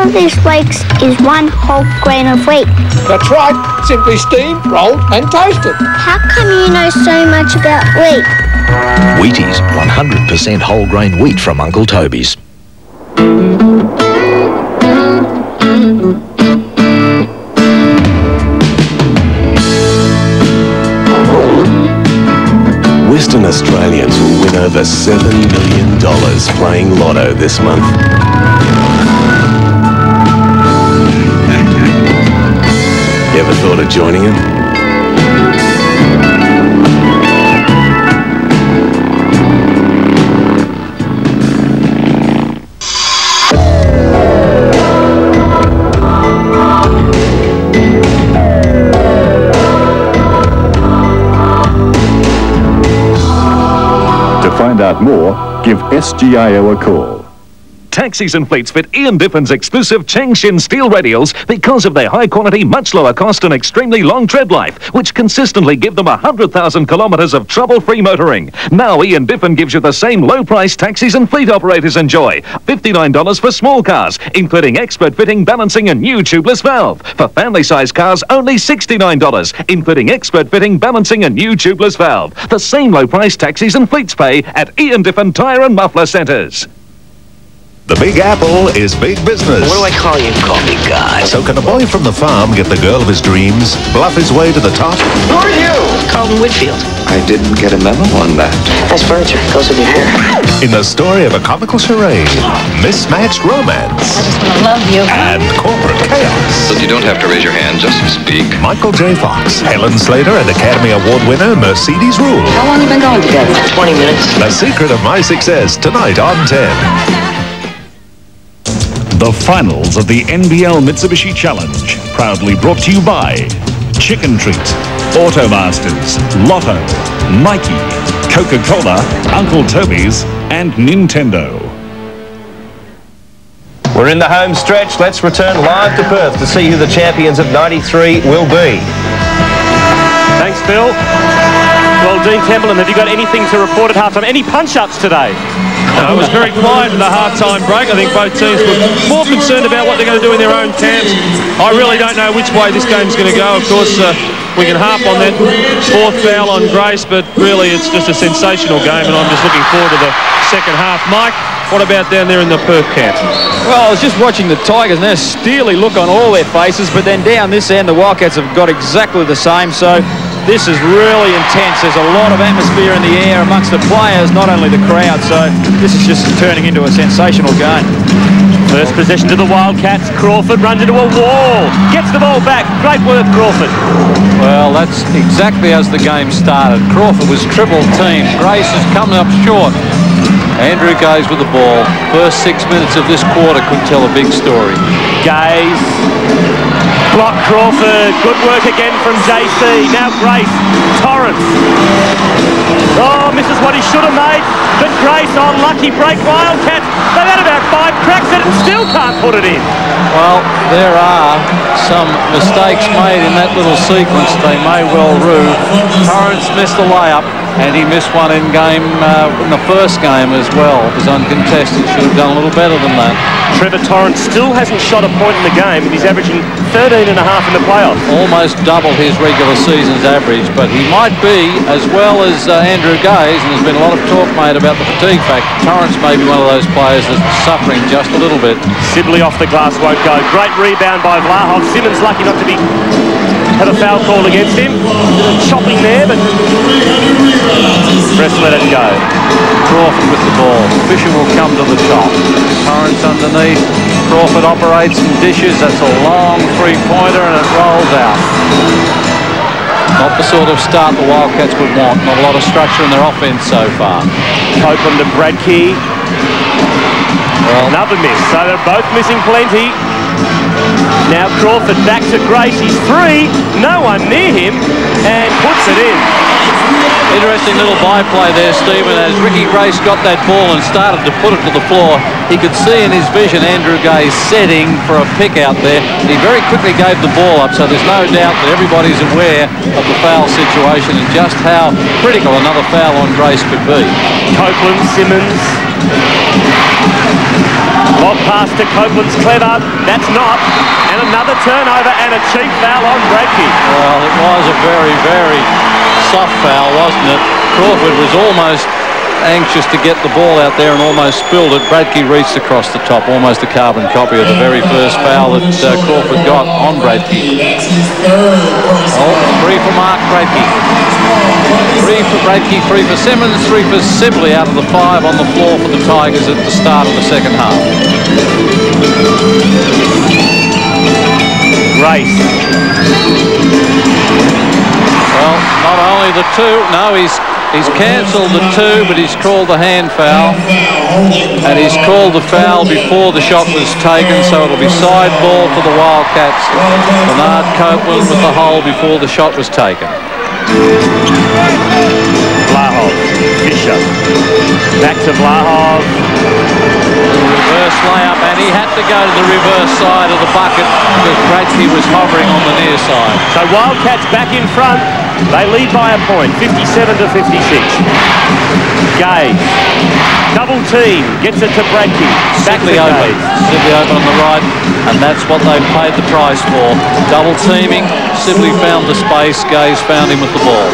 of these flakes is one whole grain of wheat? That's right. Simply steamed, rolled and toasted. How come you know so much about wheat? Wheaties, 100% whole grain wheat from Uncle Toby's. Western Australians will win over $7 million playing Lotto this month. You ever thought of joining him? To find out more, give SGIO a call. Taxis and fleets fit Ian Diffin's exclusive Changshin steel radials because of their high quality, much lower cost and extremely long tread life, which consistently give them 100,000 kilometres of trouble-free motoring. Now Ian Diffin gives you the same low price taxis and fleet operators enjoy. $59 for small cars, including expert fitting, balancing and new tubeless valve. For family size cars, only $69, including expert fitting, balancing and new tubeless valve. The same low price taxis and fleets pay at Ian Diffin Tyre and Muffler Centres. The Big Apple is big business. What do I call you, coffee guy? So can a boy from the farm get the girl of his dreams, bluff his way to the top? Who are you? Carlton Whitfield. I didn't get a memo on that. Nice furniture. Goes with your hair. In the story of a comical charade, mismatched romance, I just want to love you. and corporate chaos. But you don't have to raise your hand, just speak. Michael J. Fox, Helen Slater, and Academy Award winner Mercedes Rule. How long have you been going together? 20 minutes. The Secret of My Success, tonight on 10. The finals of the NBL Mitsubishi Challenge, proudly brought to you by Chicken Treat, Automasters, Lotto, Nike, Coca-Cola, Uncle Toby's, and Nintendo. We're in the home stretch. Let's return live to Perth to see who the champions of '93 will be. Thanks, Phil. Well, Dean Templeton, have you got anything to report at halftime? Any punch-ups today? It was very quiet in the half-time break. I think both teams were more concerned about what they're going to do in their own camps. I really don't know which way this game's going to go. Of course, we can harp on that fourth foul on Grace, but really it's just a sensational game, and I'm just looking forward to the second half. Mike, what about down there in the Perth camp? Well, I was just watching the Tigers, and there's a steely look on all their faces, but then down this end, the Wildcats have got exactly the same, so this is really intense. There's a lot of atmosphere in the air amongst the players, not only the crowd, so this is just turning into a sensational game. First possession to the Wildcats. Crawford runs into a wall. Gets the ball back. Great work, Crawford. Well, that's exactly as the game started. Crawford was triple teamed. Grace is coming up short. Andrew Gaze with the ball. First 6 minutes of this quarter could tell a big story. Gaze. Block Crawford. Good work again from JC. Now Grace. Torrance. Oh, misses what he should have made. But Grace on lucky break. Wildcats. They've had about 5 cracks at it and still can't put it in. Well, there are some mistakes made in that little sequence. They may well rue. Torrance missed the layup, and he missed one in the first game as well. It was uncontested. Should have done a little better than that. Trevor Torrance still hasn't shot a point in the game, and he's averaging 13.5 in the playoffs. Almost double his regular season's average, but he might be, as well as Andrew Gaze, and there's been a lot of talk made about the fatigue factor. Torrance may be one of those players that's suffering just a little bit. Sibley off the glass won't go. Great rebound by Vlahov. Simmons lucky not to have a foul called against him. Chopping there, but Press let it go. Crawford with the ball. Fisher will come to the top. Torrance underneath. Crawford operates and dishes. That's a long three-pointer and it rolls out. Not the sort of start the Wildcats would want. Not a lot of structure in their offense so far. Copeland to Bradkey. Well, another miss. So they're both missing plenty. Now Crawford back to Grace. He's free. No one near him and puts it in. Interesting little byplay there, Stephen, as Ricky Grace got that ball and started to put it to the floor. He could see in his vision Andrew Gaze setting for a pick out there. He very quickly gave the ball up, so there's no doubt that everybody's aware of the foul situation and just how critical another foul on Grace could be. Copeland, Simmons. Lob pass to Copeland's clever. That's not. And another turnover and a cheap foul on Bradkey. Well, it was a very, very soft foul, wasn't it? Crawford was almost anxious to get the ball out there and almost spilled it. Bradkey reached across the top, almost a carbon copy of the very first foul that Crawford got on Bradkey. Oh, 3 for Mark Bradkey. 3 for Bradkey, 3 for Simmons, 3 for Sibley out of the 5 on the floor for the Tigers at the start of the second half. Grace. Well, not only the 2, no, he's cancelled the 2, but he's called the hand foul. And he's called the foul before the shot was taken, so it'll be side ball for the Wildcats. Bernard Copeland with the hole before the shot was taken. Vlahov, Fisher. Back to Vlahov. Reverse layup, and he had to go to the reverse side of the bucket because Bradkey was hovering on the near side. So Wildcats back in front. They lead by a point, 57 to 56. Gay. Double team. Gets it to Bradkey. Back to Gay. Sibley open on the right, and that's what they paid the price for. Double teaming. Sibley found the space. Gay's found him with the ball.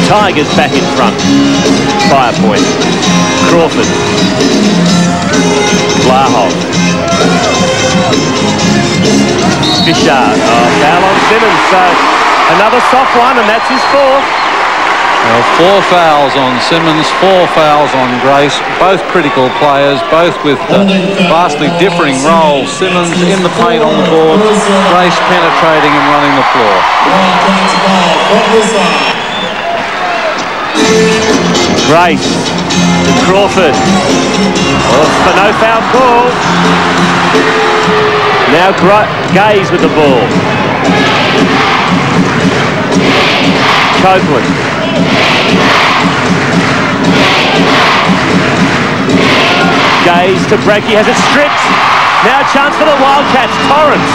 Tigers back in front by a point. Crawford. Vlahov. Fisher. Foul on Simmons. So another soft one, and that's his 4th. Well, 4 fouls on Simmons, 4 fouls on Grace. Both critical players, both with vastly differing roles. Simmons in the paint on the board, Grace penetrating and running the floor. Grace to Crawford. For no foul call. Now Gaze with the ball. Copeland. Gaze to Bradkey, has it stripped. Now a chance for the Wildcats. Torrance.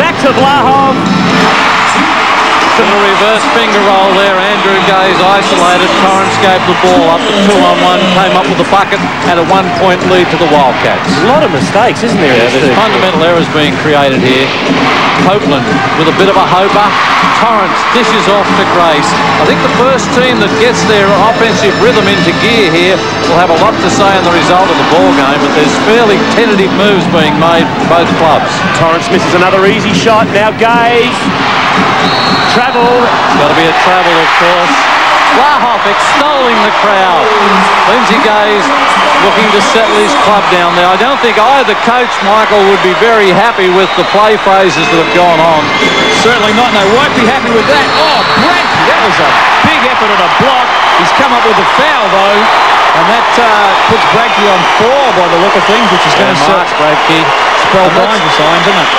Back to Vlahov. To the reverse finger roll there. Andrew Gaze isolated. Torrance gave the ball up to 2-on-1. Came up with the bucket and a 1-point lead to the Wildcats. A lot of mistakes, isn't there? Yeah, there's fundamental errors being created here. Copeland with a bit of a hoper. Torrance dishes off to Grace. I think the first team that gets their offensive rhythm into gear here will have a lot to say on the result of the ball game, but there's fairly tentative moves being made from both clubs. Torrance misses another easy shot. Now Gaze. Travel. It's got to be a travel, of course. Vlahov extolling the crowd. Lindsay Gaze looking to settle his club down there. I don't think either coach, Michael, would be very happy with the play phases that have gone on. Certainly not, and they won't be happy with that. Oh, Bradkey, that was a big effort at a block. He's come up with a foul, though, and that puts Bradkey on 4 by the look of things, which is going to mark Bradkey. spell danger signs, isn't it?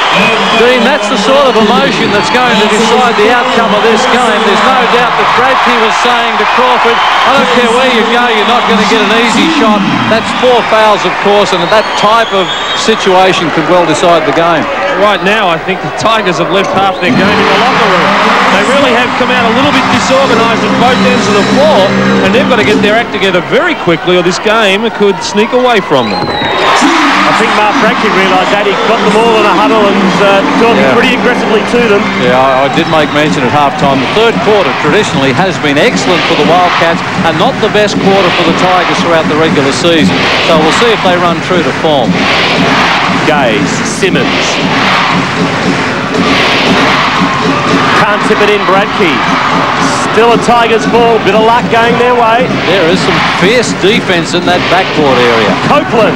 Dean, that's the sort of emotion that's going to decide the outcome of this game. There's no doubt that Bradkey was saying to Crawford, I don't care where you go, you're not going to get an easy shot. That's 4 fouls, of course, and that type of situation could well decide the game. Right now, I think the Tigers have left half their game in the locker room. They really have come out a little bit disorganised at both ends of the floor, and they've got to get their act together very quickly, or this game could sneak away from them. I think Mark Bradkey realised that. He got them all in a huddle and talking pretty aggressively to them. Yeah, I did make mention at half-time. The third quarter traditionally has been excellent for the Wildcats and not the best quarter for the Tigers throughout the regular season. So we'll see if they run true to form. Gaze, Simmons. Can't tip it in, Bradkey. Still a Tigers ball, bit of luck going their way. There is some fierce defence in that backcourt area. Copeland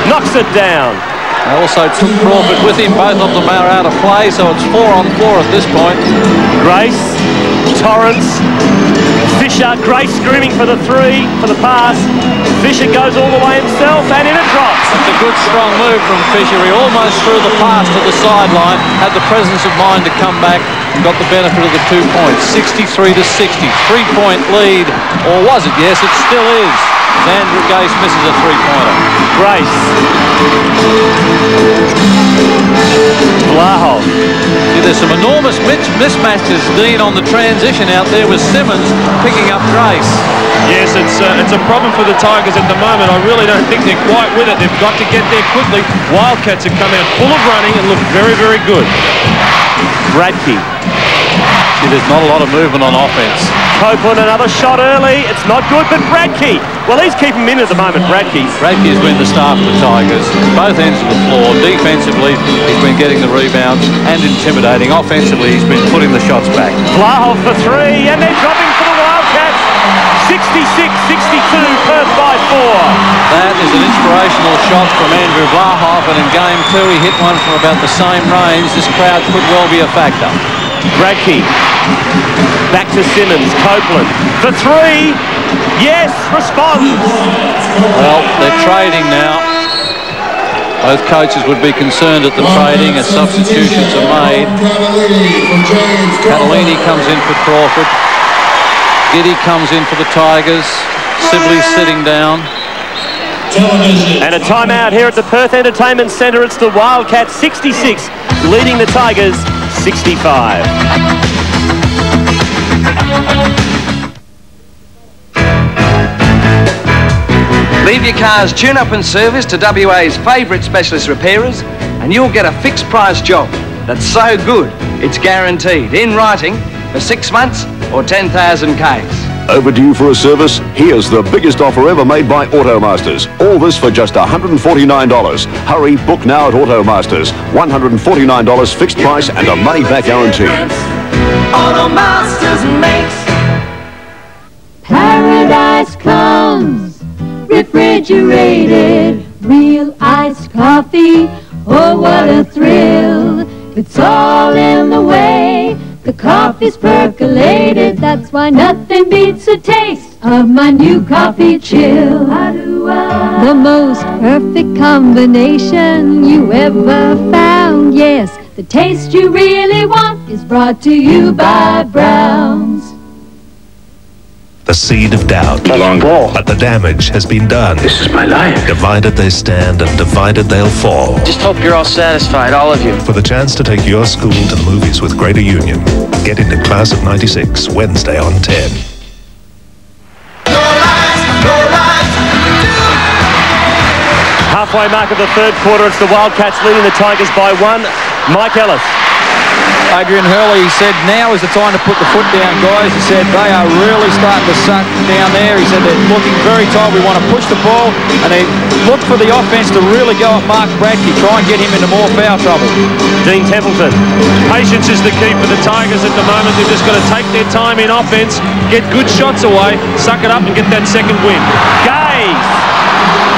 knocks it down. They also took Crawford with him. Both of them are out of play, so it's 4-on-4 at this point. Grace, Torrance, Fisher. Grace screaming for the 3, for the pass. Fisher goes all the way himself, and in it drops. That's a good, strong move from Fisher. He almost threw the pass to the sideline, had the presence of mind to come back, got the benefit of the 2 points. 63 to 60, 3-point lead. Or was it? Yes, it still is. Andrew Gaze misses a 3-pointer. Grace. Vlahov. See, there's some enormous mismatches, Dean, on the transition out there with Simmons picking up Grace. Yeah, Yes, it's a problem for the Tigers at the moment. I really don't think they're quite with it. They've got to get there quickly. Wildcats have come out full of running and look very, very good. Bradkey. See, there's not a lot of movement on offense. Copeland, another shot early. It's not good, but Bradkey. Well, he's keeping him in at the moment, Bradkey. Bradkey has been the star for the Tigers. Both ends of the floor. Defensively, he's been getting the rebounds and intimidating. Offensively, he's been putting the shots back. Vlahov for three, and they're dropping for the Wildcats. 66-62, Perth by 4. That is an inspirational shot from Andrew Vlahov, and in game 2 he hit one from about the same range. This crowd could well be a factor. Bradkey, back to Simmons, Copeland for three, yes, responds. Well, they're trading now. Both coaches would be concerned at the trading as substitutions are made. Catalini comes in for Crawford. Giddy comes in for the Tigers. Sibley's sitting down. And a timeout here at the Perth Entertainment Centre. It's the Wildcats 66, leading the Tigers 65. Leave your car's tune-up and service to WA's favourite specialist repairers and you'll get a fixed price job that's so good it's guaranteed in writing for 6 months or 10,000 Ks. Overdue for a service? Here's the biggest offer ever made by Automasters. All this for just $149. Hurry, book now at Automasters. $149 fixed price and a money-back guarantee. Automasters makes paradise comes, refrigerated, real iced coffee. Oh, what a thrill! It's all in the way. The coffee's percolated, that's why nothing beats the taste of my new coffee chill. The most perfect combination you ever found. Yes, the taste you really want is brought to you by Brown's. The seed of doubt. But the damage has been done. This is my life. Divided they stand and divided they'll fall. Just hope you're all satisfied, all of you. For the chance to take your school to the movies with Greater Union. Get into Class of 96, Wednesday on 10. Halfway mark of the third quarter, it's the Wildcats leading the Tigers by 1. Mike Ellis. Adrian Hurley said now is the time to put the foot down, guys. He said they are really starting to suck down there. He said they're looking very tight. We want to push the ball, and they look for the offense to really go at Mark Bradkey, try and get him into more foul trouble. Dean Templeton. Patience is the key for the Tigers at the moment. They've just got to take their time in offense, get good shots away, suck it up and get that second win. Gaze.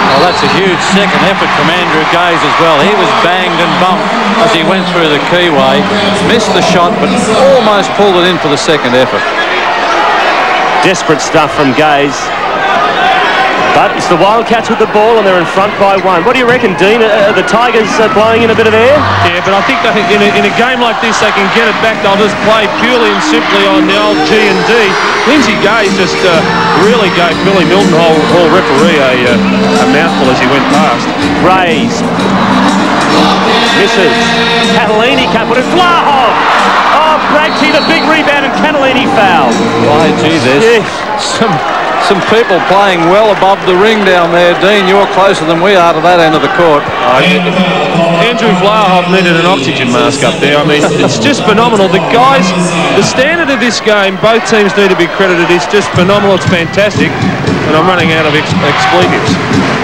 Well, that's a huge second effort from Andrew Gaze as well. He was banged and bumped as he went through the keyway. Missed the shot, but almost pulled it in for the second effort. Desperate stuff from Gaze. But it's the Wildcats with the ball, and they're in front by 1. What do you reckon, Dean? Are the Tigers blowing in a bit of air? Yeah, but I think in a game like this, they can get it back. They'll just play purely and simply on the old G and D. Lindsay Gaze just really gave Billy Milton Hall referee a mouthful as he went past. Raised. Misses. Catalini can't put it. Vlahov! Oh, Bradkey, the big rebound, and Catalini fouled. Why, gee, there's some people playing well above the ring down there. Dean, you're closer than we are to that end of the court. Andrew Vlahov needed an oxygen mask up there. I mean, it's just phenomenal. The guys, the standard of this game, both teams need to be credited. It's just phenomenal. It's fantastic. And I'm running out of expletives.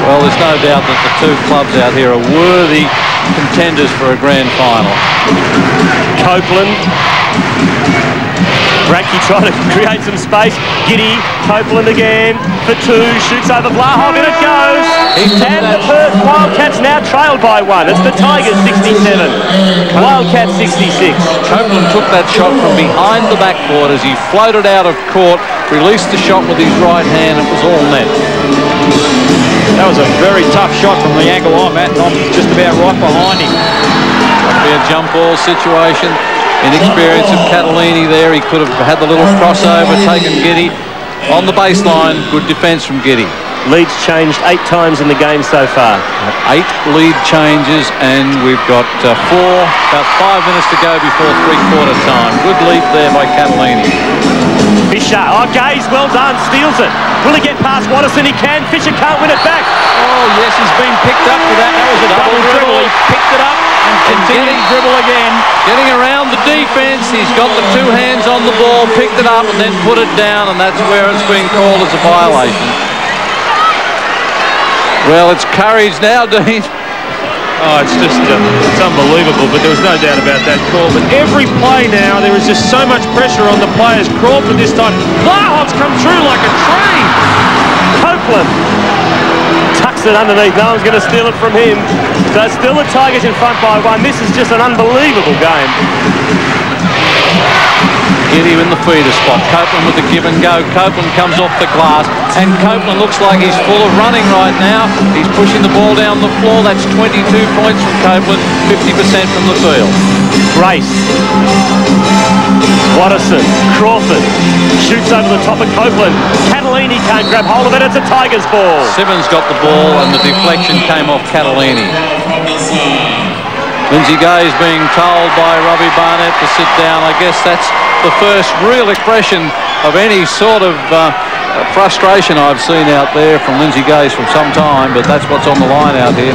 Well, there's no doubt that the two clubs out here are worthy contenders for a grand final. Copeland. Bradkey trying to create some space. Giddy, Copeland again for 2, shoots over Vlahov, and it goes. And the Perth Wildcats now trailed by 1. It's the Tigers 67, Wildcats 66. Copeland took that shot from behind the backboard as he floated out of court, released the shot with his right hand. It was all net. That was a very tough shot from the angle I'm at, and I'm just about right behind him. It'll be a jump ball situation. Inexperience of Catalini there. He could have had the little crossover, taken Giddy on the baseline. Good defence from Giddy. Lead's changed 8 times in the game so far. 8 lead changes, and we've got about 5 minutes to go before three-quarter time. Good lead there by Catalini. Fisher, Gaze, well done, steals it. Will he get past Watterson? He can. Fisher can't win it back. Oh, yes, he's been picked up for that. That was a double dribble. He picked it up and continued to dribble again. Getting around the defence. He's got the 2 hands on the ball, picked it up and then put it down, and that's where it's been called as a violation. Well, it's courage now, Dean. Oh, it's just it's unbelievable, but there was no doubt about that call. But every play now, there is just so much pressure on the players. Crawford this time. Blahoff's come through like a train. Copeland tucks it underneath. No one's going to steal it from him. So it's still the Tigers in front by 1. This is just an unbelievable game. Hit him in the feeder spot. Copeland with the give and go. Copeland comes off the glass, and Copeland looks like he's full of running right now. He's pushing the ball down the floor. That's 22 points from Copeland, 50% from the field. Grace. Watterson. Crawford. Shoots over the top of Copeland. Catalini can't grab hold of it. It's a Tigers ball. Simmons got the ball, and the deflection came off Catalini. Lindsay Gay is being told by Robbie Barnett to sit down. I guess that's the first real expression of any sort of frustration I've seen out there from Lindsay Gay from some time, but that's what's on the line out here.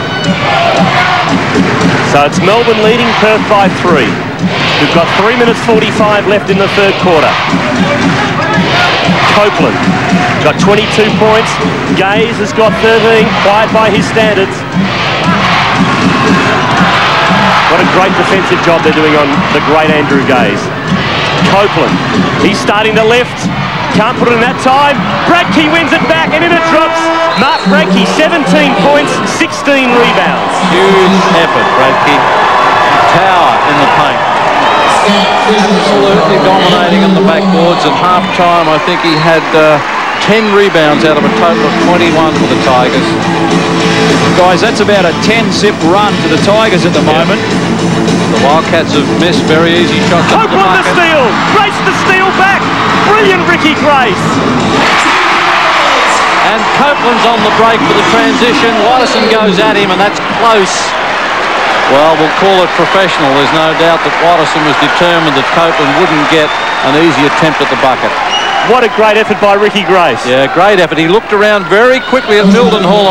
So it's Melbourne leading Perth by 3. We've got 3 minutes 45 left in the third quarter. Copeland got 22 points. Gaze has got 13, quiet by his standards. What a great defensive job they're doing on the great Andrew Gaze. Copeland, he's starting to lift. Can't put it in that time. Bradkey wins it back, and in it drops. Mark Bradkey, 17 points, 16 rebounds. Huge effort, Bradkey. Tower in the paint. Absolutely dominating on the backboards. At half-time, I think he had 10 rebounds out of a total of 21 for the Tigers. Guys, that's about a 10-zip run for the Tigers at the moment. The Wildcats have missed very easy shots. Copeland the steal! Grace the steal back! Brilliant Ricky Grace! And Copeland's on the break for the transition. Watterson goes at him, and that's close. Well, we'll call it professional. There's no doubt that Watterson was determined that Copeland wouldn't get an easy attempt at the bucket. What a great effort by Ricky Grace. Yeah, great effort. He looked around very quickly at Mildenhall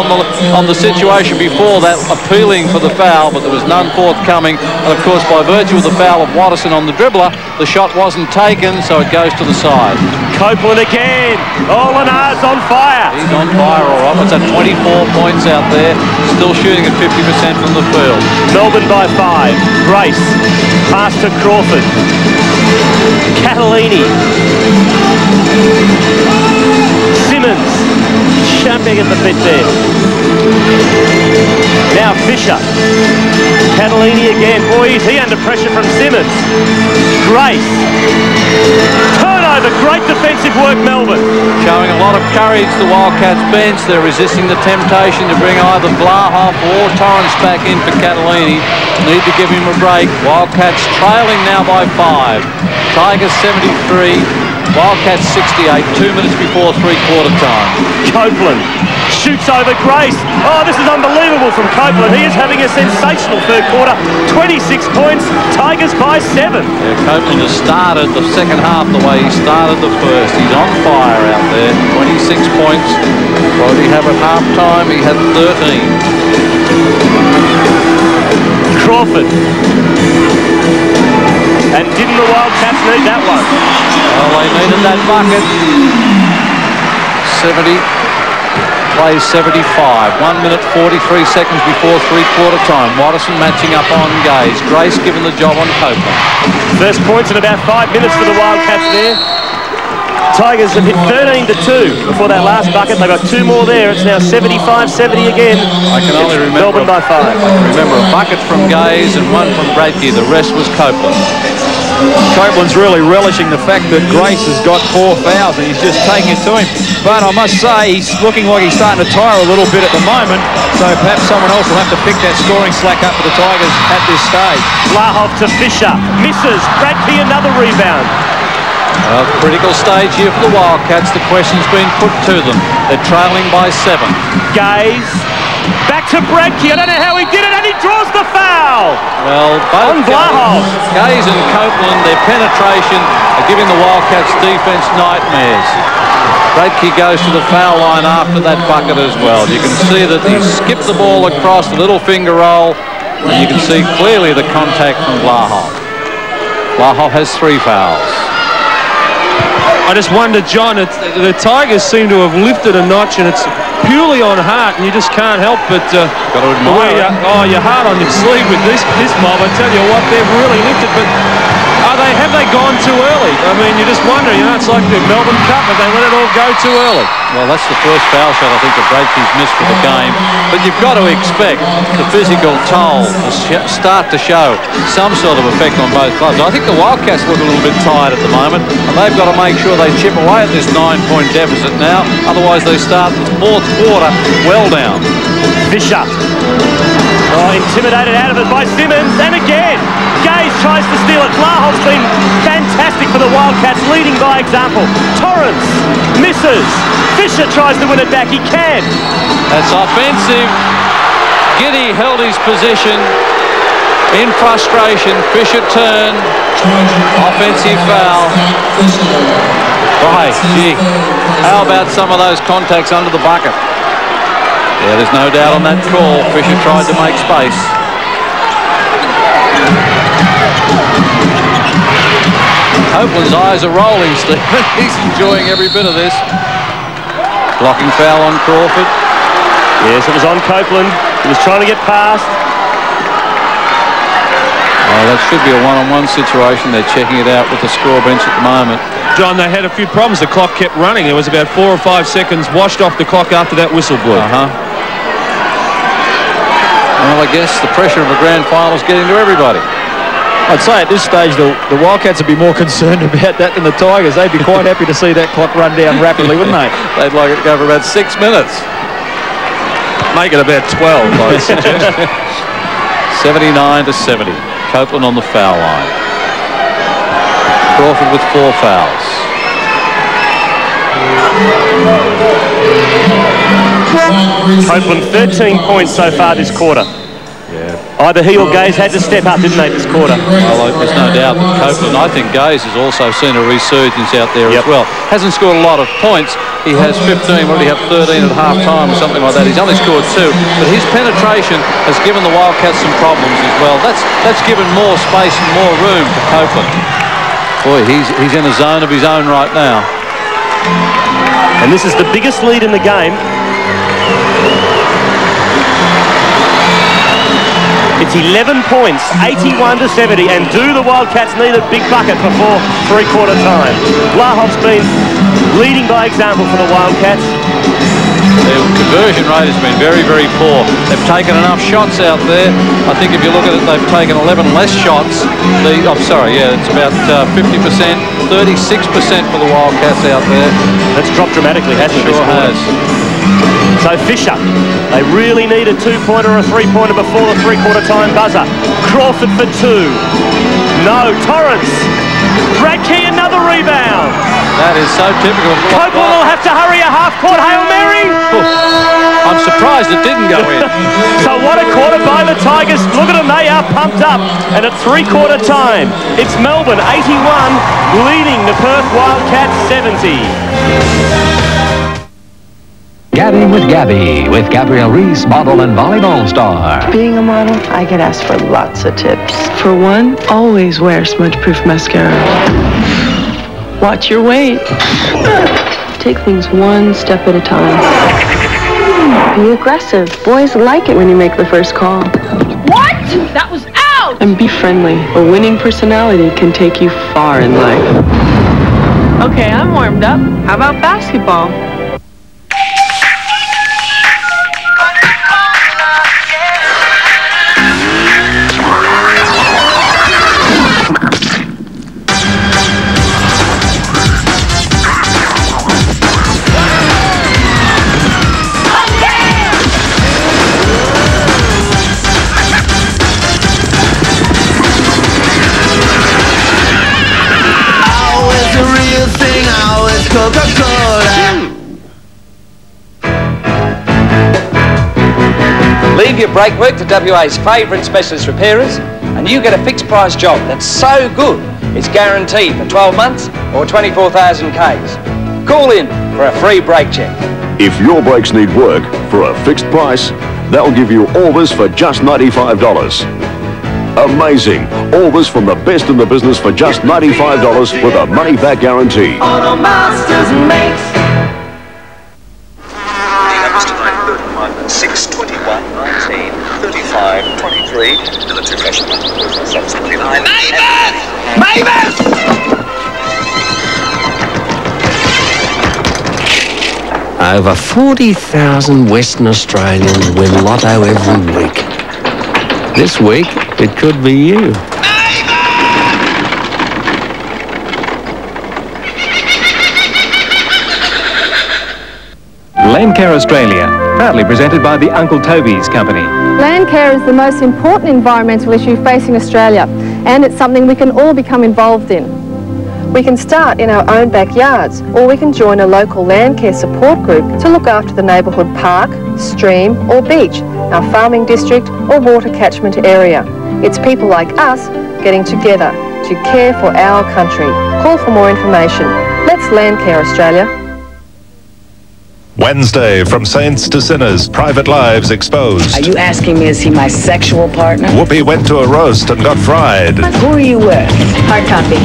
on the situation before that, appealing for the foul, but there was none forthcoming. And, of course, by virtue of the foul of Watterson on the dribbler, the shot wasn't taken, so it goes to the side. Copeland again. Oh, Lenard's on fire. He's on fire, all right. It's at 24 points out there. Still shooting at 50% from the field. Melbourne by 5. Grace. Pass to Crawford. Catalini. Simmons. Champing at the bit there. Now Fisher. Catalini again. Boy, is he under pressure from Simmons. Grace. Turnover. Great defensive work, Melbourne. Showing a lot of courage, the Wildcats bench. They're resisting the temptation to bring either Blahoff or Torrance back in for Catalini. Need to give him a break. Wildcats trailing now by 5. Tigers 73. Wildcats 68, 2 minutes before three-quarter time. Copeland shoots over Grace. Oh, this is unbelievable from Copeland. He is having a sensational third quarter. 26 points, Tigers by 7. Yeah, Copeland has started the second half the way he started the first. He's on fire out there. 26 points. What did he have at half-time? He had 13. Crawford. And didn't the Wildcats need that one? Well, they needed that bucket. 70, plays 75. 1 minute 43 seconds before three-quarter time. Watterson matching up on Gaze. Grace giving the job on Copeland. First points in about 5 minutes for the Wildcats there. Tigers have hit 13-2 before that last bucket. They've got 2 more there. It's now 75-70 again. I can only remember Melbourne by 5. I can remember a bucket from Gaze and one from Bradkey. The rest was Copeland. Copeland's really relishing the fact that Grace has got 4 fouls and he's just taking it to him. But I must say, he's looking like he's starting to tire a little bit at the moment, so perhaps someone else will have to pick that scoring slack up for the Tigers at this stage. Blahoff to Fisher. Misses. Bradkey another rebound. Well, critical stage here for the Wildcats. The question's been put to them. They're trailing by 7. Gaze. Back to Bradke. I don't know how he did it, and he draws the foul. Well, both Gaze and Copeland, their penetration are giving the Wildcats defence nightmares. Bradke goes to the foul line after that bucket as well. You can see that he skipped the ball across, the little finger roll, and you can see clearly the contact from Vlahov. Vlahov has 3 fouls. I just wonder, John, the Tigers seem to have lifted a notch, and it's purely on heart, and you just can't help but got to admire. Your heart on your sleeve with this mob. I tell you what, they've really lifted, but have they gone too early? I mean, you just wonder, it's like the Melbourne Cup, but they let it all go too early. Well, that's the first foul shot I think that Bradke's missed for the game, but you've got to expect the physical toll to start to show some sort of effect on both clubs. I think the Wildcats look a little bit tired at the moment, and they've got to make sure they chip away at this 9-point deficit now, otherwise they start the fourth quarter well down. Fisher. Oh, intimidated out of it by Simmons, and again, Gaze tries to steal it. Vlahov's been fantastic for the Wildcats, leading by example. Torrance misses. Fisher tries to win it back. He can. That's offensive. Giddy held his position. In frustration, Fisher turned. Offensive foul. Right, gee. How about some of those contacts under the bucket? Yeah, there's no doubt on that call. Fisher tried to make space. Copeland's eyes are rolling, Stephen. He's enjoying every bit of this. Blocking foul on Crawford. Yes, it was on Copeland. He was trying to get past. Oh, that should be a one-on-one situation. They're checking it out with the score bench at the moment. John, they had a few problems. The clock kept running. There was about 4 or 5 seconds washed off the clock after that whistle blew. Well, I guess the pressure of a grand final is getting to everybody. I'd say at this stage the Wildcats would be more concerned about that than the Tigers. They'd be quite happy to see that clock run down rapidly, wouldn't they? They'd like it to go for about 6 minutes. Make it about 12, I suggest. 79-70. Copeland on the foul line. Crawford with 4 fouls. Copeland 13 points so far this quarter. Either he or Gaze had to step up, didn't they, this quarter? Well, there's no doubt that Copeland, I think Gaze has also seen a resurgence out there as well. Hasn't scored a lot of points. He has 15, what did he have, 13 at half-time or something like that. He's only scored 2, but his penetration has given the Wildcats some problems as well. That's given more space and more room to Copeland. Boy, he's in a zone of his own right now. And this is the biggest lead in the game. It's 11 points, 81-70, and do the Wildcats need a big bucket before three-quarter time? Vlahov's been leading by example for the Wildcats. Their conversion rate has been very, very poor. They've taken enough shots out there. I think if you look at it, they've taken 11 less shots. I'm sorry, yeah, it's about 50%, 36% for the Wildcats out there. That's dropped dramatically, hasn't it? Sure has. So Fisher, they really need a 2-pointer or a 3-pointer before the three-quarter time buzzer. Crawford for 2. No, Torrance. Bradke, another rebound. That is so typical. Copeland will have to hurry a half-court Hail Mary. I'm surprised it didn't go in. So what a quarter by the Tigers. Look at them, they are pumped up. And at three-quarter time, it's Melbourne 81 leading the Perth Wildcats 70. Gabbing with Gabby, with Gabrielle Reese, model and volleyball star. Being a model, I get asked for lots of tips. For one, always wear smudge-proof mascara. Watch your weight. Take things one step at a time. Be aggressive. Boys like it when you make the first call. What? That was out! And be friendly. A winning personality can take you far in life. Okay, I'm warmed up. How about basketball? Leave your brake work to WA's favourite specialist repairers and you get a fixed price job that's so good it's guaranteed for 12 months or 24,000 Ks. Call in for a free brake check. If your brakes need work for a fixed price, they'll give you all this for just $95. Amazing. All this from the best in the business for just $95 with a money-back guarantee. Auto Masters makes 6, 21, 19, 35, 23, military freshman, 779. Mavis! Over 40,000 Western Australians win lotto every week. This week, it could be you. Landcare Australia, proudly presented by the Uncle Toby's Company. Landcare is the most important environmental issue facing Australia, and it's something we can all become involved in. We can start in our own backyards, or we can join a local landcare support group to look after the neighbourhood park, stream or beach, our farming district or water catchment area. It's people like us getting together to care for our country. Call for more information. Let's Landcare Australia. Wednesday, from saints to sinners, private lives exposed. Are you asking me, is he my sexual partner? Whoopi went to a roast and got fried. Who are you with? Hard copy.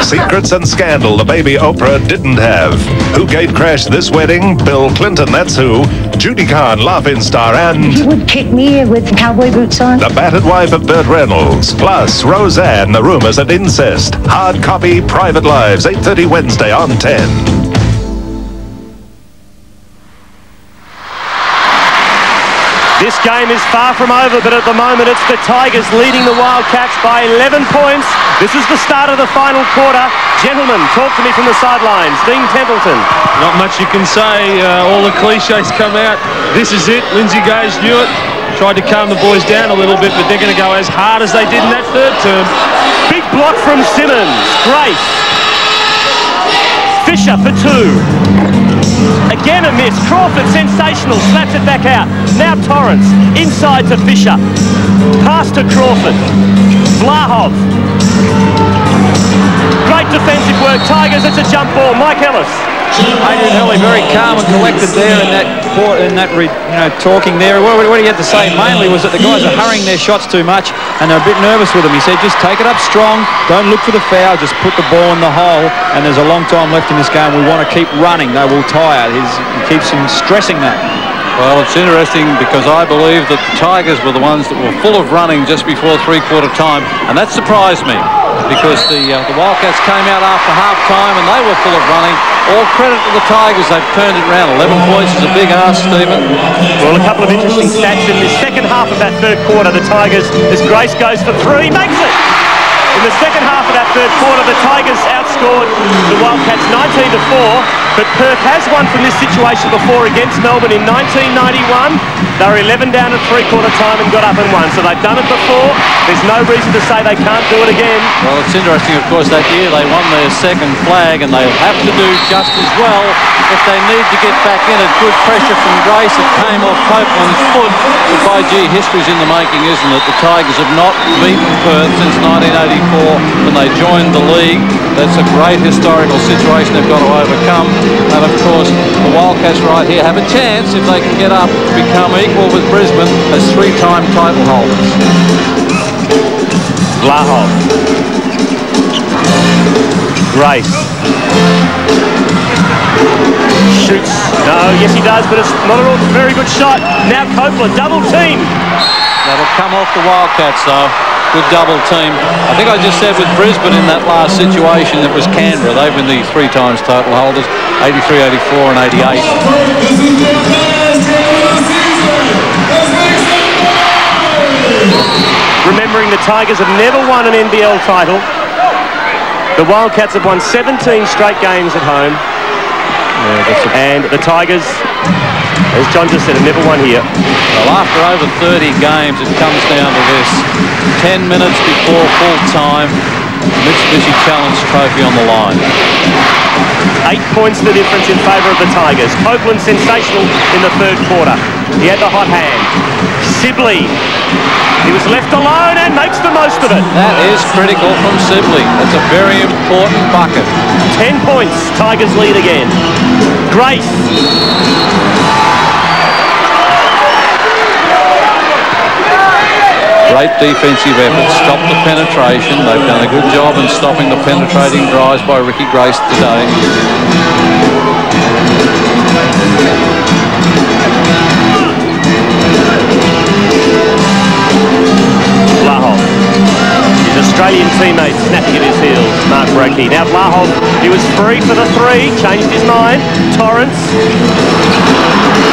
Secrets and scandal the baby Oprah didn't have. Who gate crashed this wedding? Bill Clinton, that's who. Judy Khan, Laugh-In star, and... He would kick me with cowboy boots on. The battered wife of Burt Reynolds. Plus, Roseanne, the rumours at incest. Hard copy, private lives, 8:30 Wednesday on 10. This game is far from over, but at the moment it's the Tigers leading the Wildcats by 11 points. This is the start of the final quarter. Gentlemen, talk to me from the sidelines. Dean Templeton. Not much you can say. All the cliches come out. This is it. Lindsay Gage knew it. Tried to calm the boys down a little bit, but they're going to go as hard as they did in that third term. Big block from Simmons. Grace. Fisher for two. Again a miss. Crawford, sensational. Slaps it back out. Now Torrance. Inside to Fisher. Pass to Crawford. Vlahov. Great defensive work. Tigers, it's a jump ball. Mike Ellis. Adrian Hurley very calm and collected there in that talking there. What he had to say mainly was that the guys are hurrying their shots too much and they're a bit nervous with them. He said, just take it up strong, don't look for the foul, just put the ball in the hole, and there's a long time left in this game. We want to keep running, they will tire. He keeps them stressing that. Well, it's interesting because I believe that the Tigers were the ones that were full of running just before three-quarter time, and that surprised me because the Wildcats came out after half-time and they were full of running. All credit to the Tigers, they've turned it around. 11 points is a big ask, Stephen. Well, a couple of interesting stats in the second half of that third quarter. The Tigers, as Grace goes for three, makes it! In the second half of that third quarter, the Tigers outscored the Wildcats 19-4, but Perth has won from this situation before against Melbourne in 1991. They were 11 down at three-quarter time and got up and won, so they've done it before. There's no reason to say they can't do it again. Well, it's interesting, of course, that year they won their second flag, and they'll have to do just as well if they need to get back in it. Good pressure from Grace. It came off Copeland's foot, but by gee, history's in the making, isn't it? The Tigers have not beaten Perth since 1984 when they joined the league. That's a great historical situation they've got to overcome. And of course, the Wildcats right here have a chance, if they can get up, to become equal with Brisbane as three-time title holders. Vlahov. Grace. Shoots. No, yes he does, but it's not a very good shot. Now Copeland, double team. That'll come off the Wildcats though. Good double team. I think I just said with Brisbane in that last situation, it was Canberra. They've been the three times total holders, 83, 84 and 88. Remembering the Tigers have never won an NBL title. The Wildcats have won 17 straight games at home. And the Tigers, as John just said, have never won here. Well, after over 30 games, it comes down to this. 10 minutes before full time, Mitsubishi Challenge Trophy on the line. 8 points the difference in favour of the Tigers. Copeland sensational in the third quarter. He had the hot hand. Sibley. He was left alone and makes the most of it. That is critical from Sibley. That's a very important bucket. 10 points. Tigers lead again. Grace. Great defensive effort. Stop the penetration. They've done a good job in stopping the penetrating drives by Ricky Grace today. Vlahov. His Australian teammate snapping at his heels. Mark Bradkey. Now Vlahov, he was free for the three. Changed his mind. Torrance.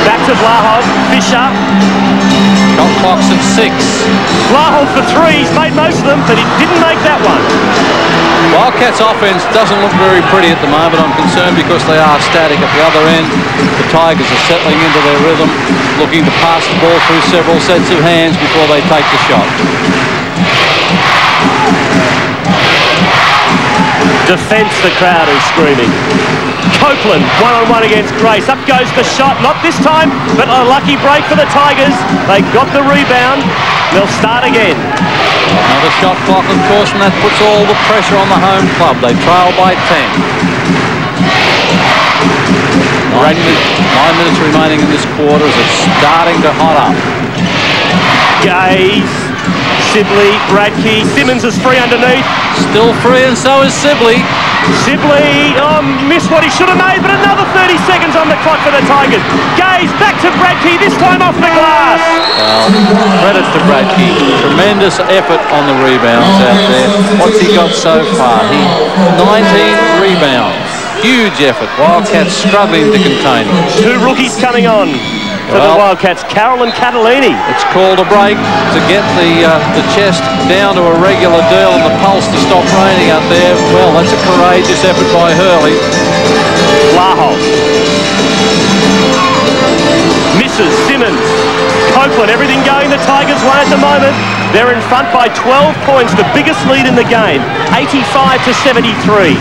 Back to Vlahov. Fisher. Shot clock's at 6. Vlahov for three. He's made most of them, but he didn't make that one. Wildcats offense doesn't look very pretty at the moment. I'm concerned because they are static at the other end. The Tigers are settling into their rhythm, looking to pass the ball through several sets of hands before they take the shot. Defence, the crowd is screaming. Copeland, one-on-one against Grace. Up goes the shot, not this time, but a lucky break for the Tigers. They got the rebound. They'll start again. Another shot clock, of course, and that puts all the pressure on the home club. They trail by 10. 9 minutes remaining in this quarter as it's starting to hot up. Gaze. Sibley, Bradkey, Simmons is free underneath. Still free, and so is Sibley. Sibley, missed what he should have made, but another 30 seconds on the clock for the Tigers. Gaze back to Bradkey, this time off the glass. Well, credit to Bradkey. Tremendous effort on the rebounds out there. What's he got so far? 19 rebounds. Huge effort. Wildcats struggling to contain him. 2 rookies coming on for the Wildcats, Carroll and Catalini. It's called a break to get the chest down to a regular deal and the pulse to stop raining out there. Well, that's a courageous effort by Hurley. Vlahov. Misses Simmons. Copeland, everything going the Tigers' way at the moment. They're in front by 12 points, the biggest lead in the game, 85-73.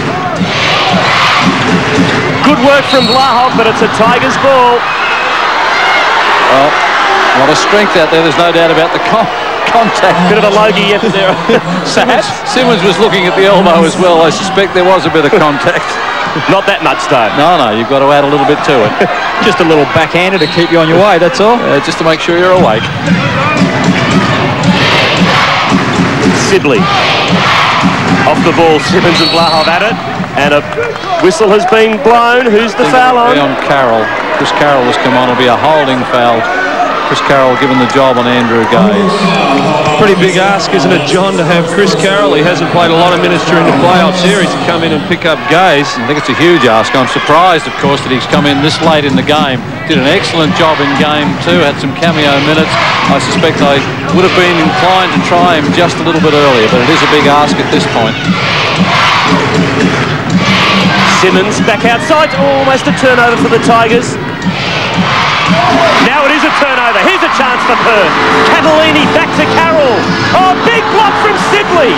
Good work from Vlahov, but it's a Tigers ball. Well, a lot of strength out there. There's no doubt about the contact. Bit of a logie effort there. Simmons was looking at the elbow as well. I suspect there was a bit of contact. Not that much, though. No, you've got to add a little bit to it. Just a little backhander to keep you on your way, that's all. Just to make sure you're awake. Sibley. Off the ball, Simmons and Vlahov at it. And a whistle has been blown. Who's the foul on? On Carroll. Chris Carroll has come on. It'll be a holding foul. Chris Carroll given the job on Andrew Gaze. Pretty big ask, isn't it, John, to have Chris Carroll? He hasn't played a lot of minutes during the playoff series to come in and pick up Gaze. I think it's a huge ask. I'm surprised, of course, that he's come in this late in the game. Did an excellent job in game 2, had some cameo minutes. I suspect they would have been inclined to try him just a little bit earlier, but it is a big ask at this point. Simmons back outside. Almost a turnover for the Tigers. Now it is a turnover. Here's a chance for Perth. Catalini back to Carroll. Oh, big block from Sibley.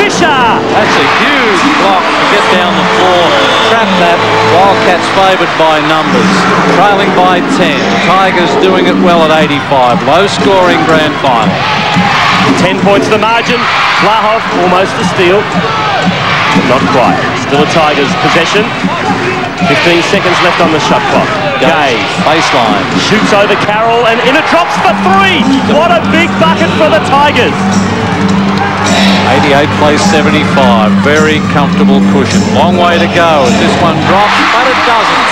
Fisher. That's a huge block to get down the floor. Trap that. Wildcats favoured by numbers. Trailing by 10. Tigers doing it well at 85. Low scoring grand final. 10 points the margin. Vlahov almost a steal. But not quite. Still a Tigers possession. 15 seconds left on the shot clock. Gaze. Baseline. Shoots over Carroll and in it drops for 3. What a big bucket for the Tigers. 88 plays 75. Very comfortable cushion. Long way to go as this one drops, but it doesn't.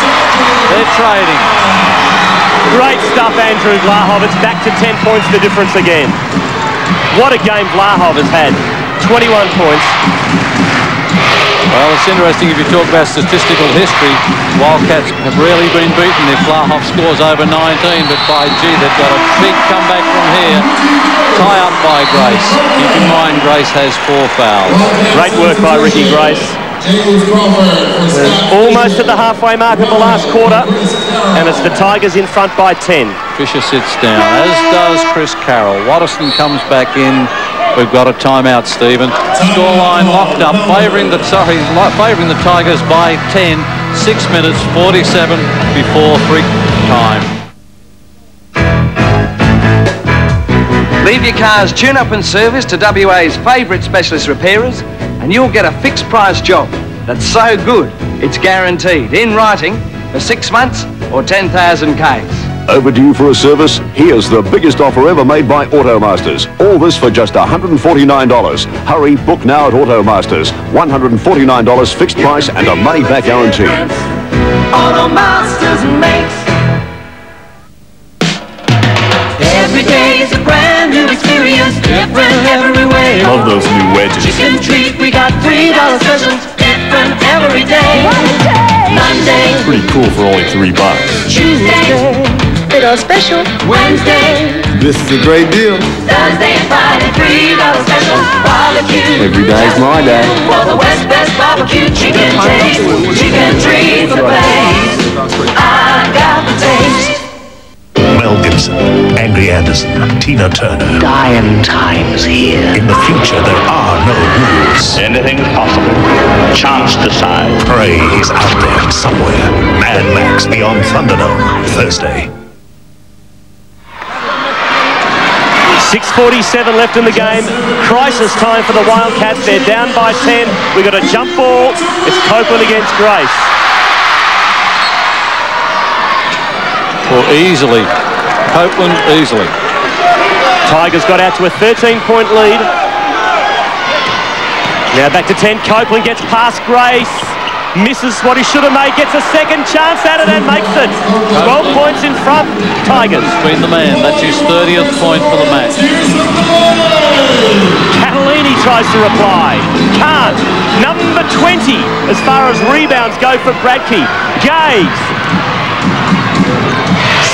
They're trading. Great stuff, Andrew Vlahov. It's back to 10 points the difference again. What a game Vlahov has had. 21 points. Well, it's interesting if you talk about statistical history. Wildcats have rarely been beaten if Vlahov scores over 19, but by gee, they've got a big comeback from here. Tie up by Grace. Keep in mind, Grace has 4 fouls. Great work by Ricky Grace. Almost at the halfway mark of the last quarter, and it's the Tigers in front by 10. Fisher sits down, as does Chris Carroll. Watterson comes back in. We've got a timeout, Stephen. Scoreline locked up, favouring the Tigers by 10. 6 minutes 47 before break time. Leave your car's tune-up and service to WA's favourite specialist repairers and you'll get a fixed price job that's so good it's guaranteed in writing for 6 months or 10,000 Ks. Overdue for a service? Here's the biggest offer ever made by Automasters. All this for just $149. Hurry, book now at Automasters. $149 fixed price and a money-back guarantee. Automasters makes every day is a brand new experience, different everywhere. Love those new wedges. Chicken treat, we got $3 specials, different every day. Monday, Pretty cool for only $3. Tuesday, $3 special. Wednesday, This is a great deal. Thursday and Friday, $3 special. Barbecue. Every day's my day. For the West Best barbecue chicken taste, chicken treat for the place. I got the taste. Mel Gibson, Angry Anderson, Tina Turner. Dying times here. In the future, there are no rules. Anything is possible. Chance decide. Prey is out there somewhere. Mad Max Beyond Thunderdome, Thursday. 6:47 left in the game. Crisis time for the Wildcats. They're down by 10. We've got a jump ball. It's Copeland against Grace. Well, easily. Copeland, easily. Tigers got out to a 13-point lead. Now back to 10. Copeland gets past Grace. Misses what he should have made. Gets a second chance at it and makes it. 12 points in front. Tigers. Been the man. That's his 30th point for the match. Catalini tries to reply. Can't. Number 20 as far as rebounds go for Bradkey. Gaze.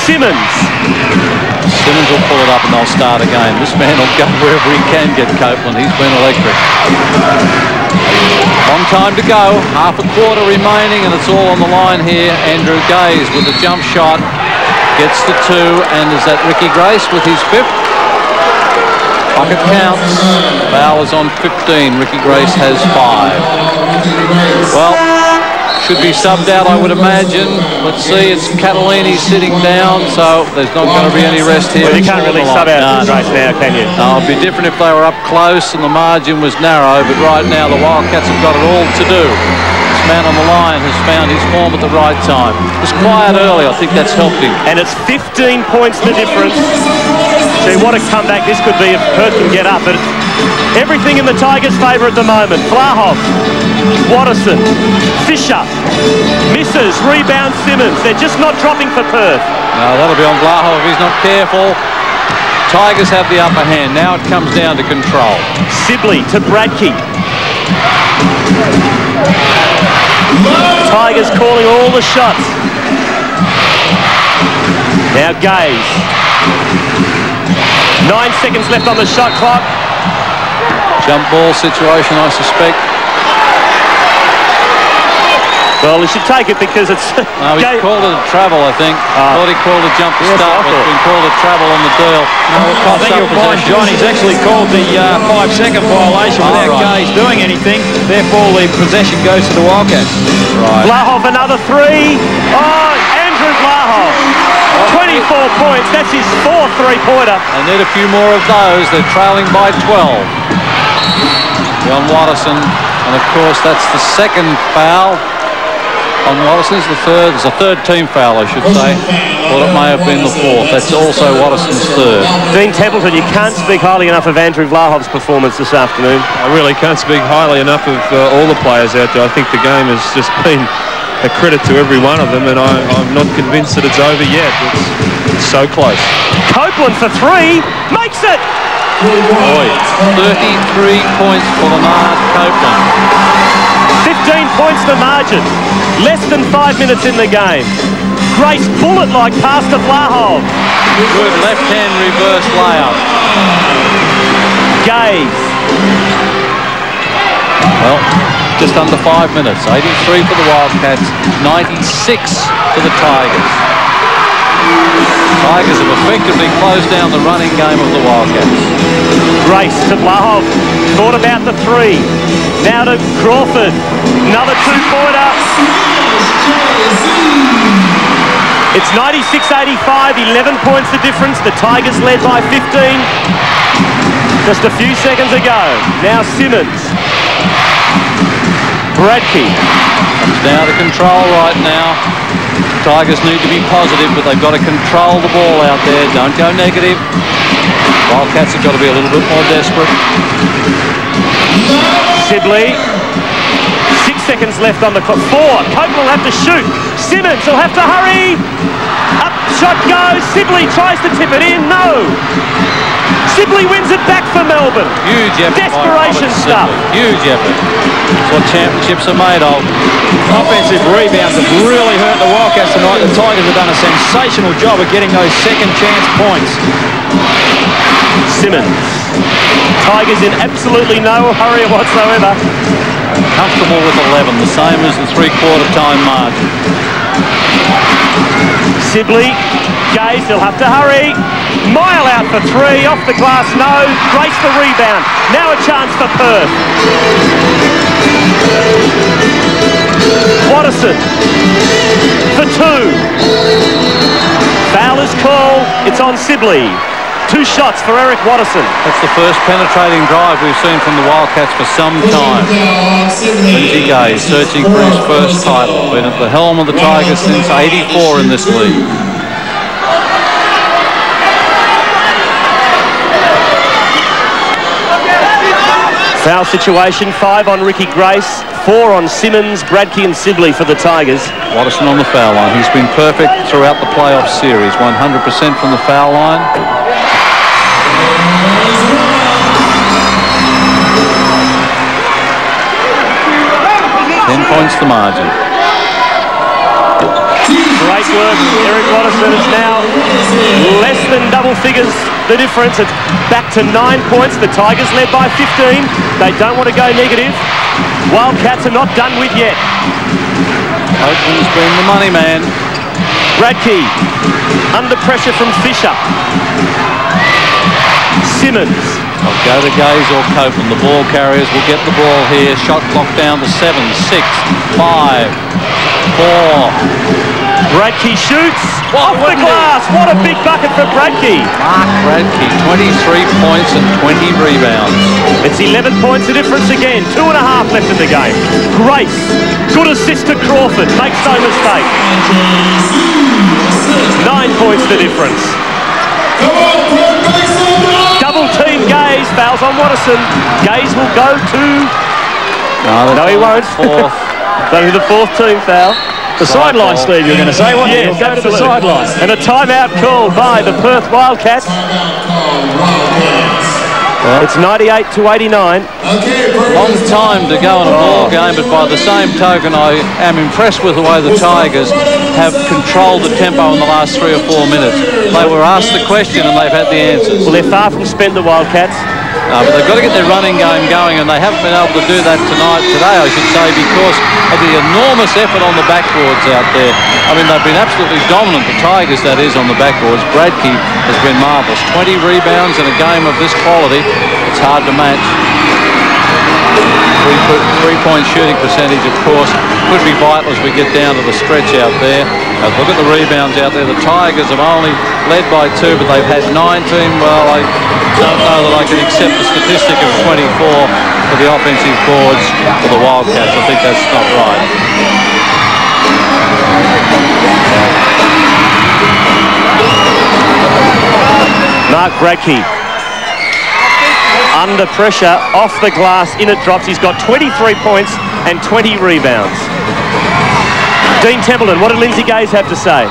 Simmons will pull it up and they'll start again. This man will go wherever he can get Copeland. He's been electric. Long time to go. Half a quarter remaining and it's all on the line here. Andrew Gaze with a jump shot. Gets the 2 and is that Ricky Grace with his 5th? Bucket counts. Foul is on 15. Ricky Grace has 5. Well, should be subbed out, I would imagine. Let's see, it's Catalini sitting down, so there's not going to be any rest here. Well, you can't really sub out Grace now, can you? No, it'd be different if they were up close and the margin was narrow, but right now the Wildcats have got it all to do. This man on the line has found his form at the right time. It was quiet early, I think that's helped him. And it's 15 points the difference. See what a comeback this could be if Perth can get up. But everything in the Tigers' favour at the moment. Vlahov, Watterson, Fisher, misses, rebound Simmons. They're just not dropping for Perth. No, that'll be on Vlahov if he's not careful. Tigers have the upper hand. Now it comes down to control. Sibley to Bradkey. Tigers calling all the shots. Now Gaze. 9 seconds left on the shot clock. Jump ball situation, I suspect. Well, he should take it because it's... No, he called it a travel, I think. Thought he called a jump to start, but it's been called a travel on the deal. I think you'll find Johnny's actually called the 5-second violation without Gaze doing anything. Therefore, the possession goes to the Wildcats. Right. Vlahov, another 3. Oh, Andrew Vlahov. 24 points. That's his 4th three-pointer. They need a few more of those. They're trailing by 12. John Watterson, and of course that's the second foul on Watterson. It's a third team foul, I should say. Thought it may have been the 4th. That's also Watterson's 3rd. Dean Templeton, you can't speak highly enough of Andrew Vlahov's performance this afternoon. I really can't speak highly enough of all the players out there. I think the game has just been a credit to every one of them, and I'm not convinced that it's over yet. It's so close. Copeland for 3, makes it! Boy, 33 points for Lamar Copeland. 15 points the margin. Less than 5 minutes in the game. Grace bullet-like pass to Vlahov. Good left-hand reverse layup. Gaze. Well, just under 5 minutes. 83 for the Wildcats, 96 for the Tigers. Tigers have effectively closed down the running game of the Wildcats. Grace to Blahov. Thought about the three. Now to Crawford. Another two-pointer. It's 96-85, 11 points the difference. The Tigers led by 15 just a few seconds ago. Now Simmons. Bradkey. Comes down to control right now. Tigers need to be positive, but they've got to control the ball out there. Don't go negative. Wildcats have got to be a little bit more desperate. Sibley. 6 seconds left on the clock. 4. Cope will have to shoot. Simmons will have to hurry. Up shot goes. Sibley tries to tip it in. No. Sibley wins it back for Melbourne. Huge effort. Desperation stuff. Huge effort. That's what championships are made of. Offensive rebounds have really hurt the Wildcats tonight. The Tigers have done a sensational job of getting those second chance points. Simmons. Tigers in absolutely no hurry whatsoever. Comfortable with 11, the same as the three-quarter time margin. Sibley, Gaze, they'll have to hurry. Mile out for 3, off the glass, no. Grace the rebound. Now a chance for Perth. Watterson for 2. Foul is called. It's on Sibley. 2 shots for Eric Watterson. That's the first penetrating drive we've seen from the Wildcats for some time. Lindsay Gaze searching for his first title. Been at the helm of the Tigers since '84 in this league. Foul situation, 5 on Ricky Grace, 4 on Simmons, Bradkey and Sibley for the Tigers. Watterson on the foul line. He's been perfect throughout the playoff series. 100% from the foul line. 10 points the margin. Great work. Eric Watterson is now less than double figures the difference. It's back to 9 points. The Tigers led by 15. They don't want to go negative. Wildcats are not done with yet. Oakland's been the money man. Bradkey under pressure from Fisher. Simmons. I'll go to Gaze or Copeland. The ball carriers will get the ball here. Shot clock down to 7, 6, 5, 4. Bradkey shoots off the glass. What a big bucket for Bradkey. Mark Bradkey, 23 points and 20 rebounds. It's 11 points the difference again. 2.5 left in the game. Grace, good assist to Crawford. Makes no mistake. 9 points the difference. Double team Gaze. Fouls on Watterson. Gaze will go to... No, he won't. Fourth. That'll be the 4th team foul. The sideline, Steve, you're going to say? What? Yes, He'll go to the sideline. And a timeout called by the Perth Wildcats. Well, it's 98-89. Long time to go in a ball game, but by the same token, I am impressed with the way the Tigers have controlled the tempo in the last 3 or 4 minutes. They were asked the question and they've had the answers. Well, they're far from spent, the Wildcats. But they've got to get their running game going, and they haven't been able to do that today, I should say, because of the enormous effort on the backboards out there. I mean, they've been absolutely dominant, the Tigers, that is, on the backboards. Bradkey has been marvellous. 20 rebounds in a game of this quality. It's hard to match. Three-point shooting percentage, of course, could be vital as we get down to the stretch out there. Look at the rebounds out there. The Tigers have only led by 2, but they've had 19. Well, I don't know that I can accept the statistic of 24 for the offensive boards for the Wildcats. I think that's not right. Mark Bradkey. Under pressure, off the glass, in it drops. He's got 23 points and 20 rebounds. Dean Templeton, what did Lindsay Gaze have to say?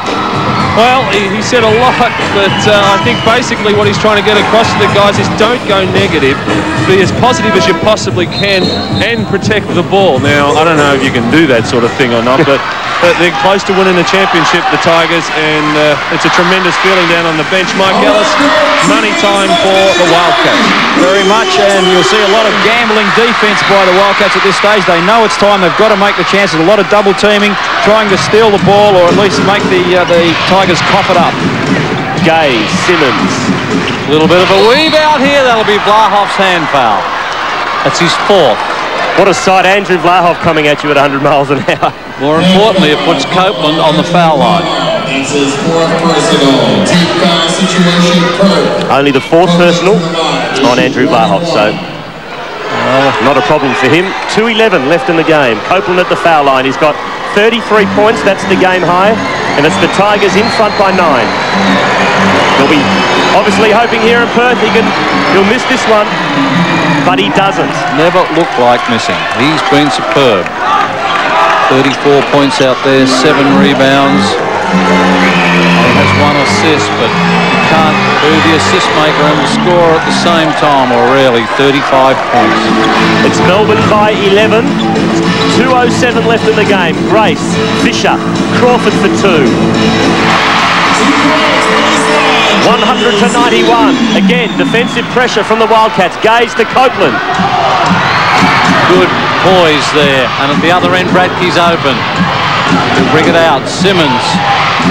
Well, he said a lot, but I think basically what he's trying to get across to the guys is don't go negative. Be as positive as you possibly can and protect the ball. Now, I don't know if you can do that sort of thing or not, but they're close to winning the championship, the Tigers, and it's a tremendous feeling down on the bench. Mike Ellis, money time for the Wildcats. Very much, and you'll see a lot of gambling defence by the Wildcats at this stage. They know it's time. They've got to make the chances. A lot of double teaming, trying to steal the ball or at least make the Tigers cough it up. Gaze, Simmons. A little bit of a weave out here. That'll be Vlahov's hand foul. That's his fourth. What a sight, Andrew Vlahov coming at you at 100 miles an hour. More importantly, it puts Copeland on the foul line. That's his fourth personal. Team foul situation, Perth. Only the fourth personal on Andrew Vlahov, so not a problem for him. 2:11 left in the game. Copeland at the foul line. He's got 33 points. That's the game high. And it's the Tigers in front by 9. He'll be obviously hoping here in Perth he'll miss this one, but he doesn't. Never looked like missing. He's been superb. 34 points out there, 7 rebounds. He has 1 assist, but you can't do the assist maker and the scorer at the same time, or rarely. 35 points. It's Melbourne by 11. 2:07 left in the game. Grace, Fisher, Crawford for 2. 100 to 91. Again, defensive pressure from the Wildcats. Gaze to Copeland. Good poise there. And at the other end, Bradkey's open. To bring it out. Simmons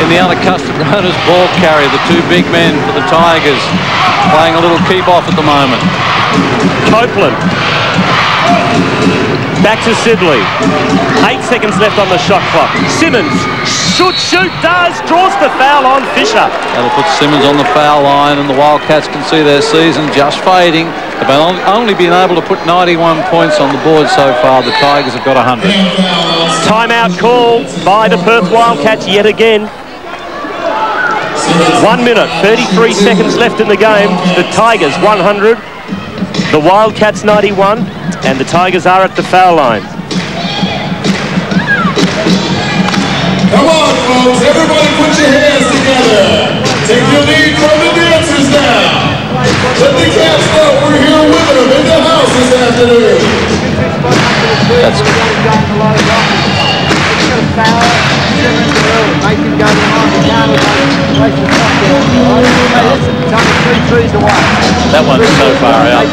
in the other custom runners ball carrier. The 2 big men for the Tigers playing a little keep off at the moment. Copeland. Back to Sibley. 8 seconds left on the shot clock. Simmons. Shoot, does. Draws the foul on Fisher. That'll put Simmons on the foul line, and the Wildcats can see their season just fading. They've only been able to put 91 points on the board so far. The Tigers have got 100. Timeout call by the Perth Wildcats yet again. 1 minute, 33 seconds left in the game. The Tigers 100, the Wildcats 91, and the Tigers are at the foul line. Come on, folks. Everybody put your hands together. Take your lead from the dancers now. Let the cats know we're here with them in the house this afternoon. That's that one's so far out.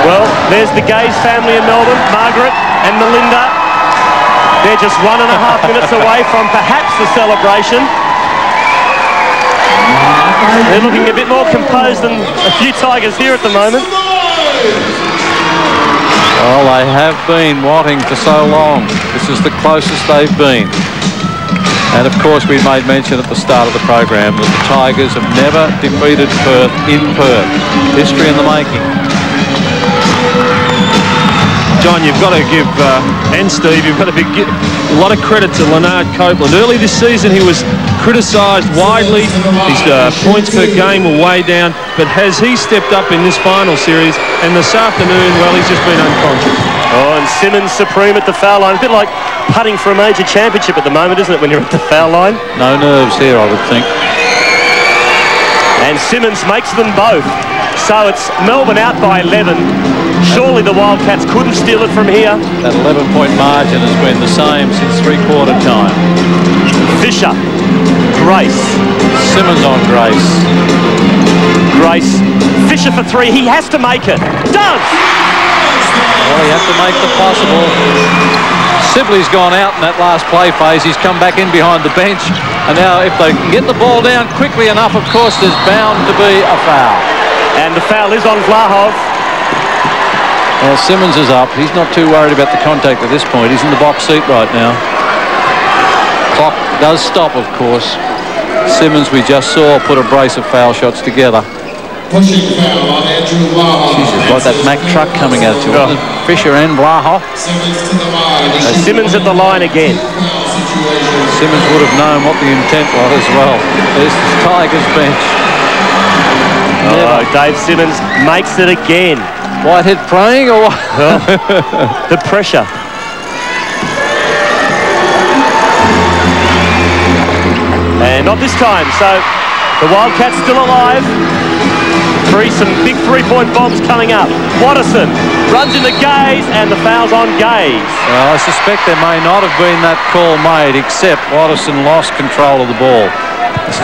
Well, there's the Gaze family in Melbourne, Margaret and Melinda. They're just 1.5 minutes away from perhaps the celebration. They're looking a bit more composed than a few Tigers here at the moment. Well, they have been wanting for so long. This is the closest they've been. And of course, we made mention at the start of the program that the Tigers have never defeated Perth in Perth. History in the making. John, you've got to give, and Steve, you've got to give a lot of credit to Leonard Copeland. Early this season, he was criticised widely. His points per game were way down. But has he stepped up in this final series? And this afternoon, well, he's just been unconscious. Oh, and Simmons supreme at the foul line. A bit like putting for a major championship at the moment, isn't it, when you're at the foul line? No nerves here, I would think. And Simmons makes them both. So it's Melbourne out by 11. Surely the Wildcats couldn't steal it from here. That 11-point margin has been the same since three-quarter time. Fisher. Grace. Simmons on Grace. Grace. Fisher for 3. He has to make it. Does! Well, you have to make the possible. Sibley's gone out in that last play phase. He's come back in behind the bench. And now if they can get the ball down quickly enough, of course, there's bound to be a foul. And the foul is on Vlahov. Well, Simmons is up. He's not too worried about the contact at this point. He's in the box seat right now. Clock does stop, of course. Simmons, we just saw, put a brace of foul shots together. Pushing foul on Andrew Vlahov. Jesus, like that Mack truck coming at you. Oh. Fisher and Vlahov. Simmons to the line. So Simmons at the line again. Simmons would have known what the intent was as well. There's the Tigers bench. Oh, Dave Simmons makes it again. Whitehead praying or what? Well, the pressure. And not this time. So the Wildcats still alive. Some big three-point bombs coming up. Watterson runs into Gaze, and the foul's on Gaze. Well, I suspect there may not have been that call made, except Watterson lost control of the ball.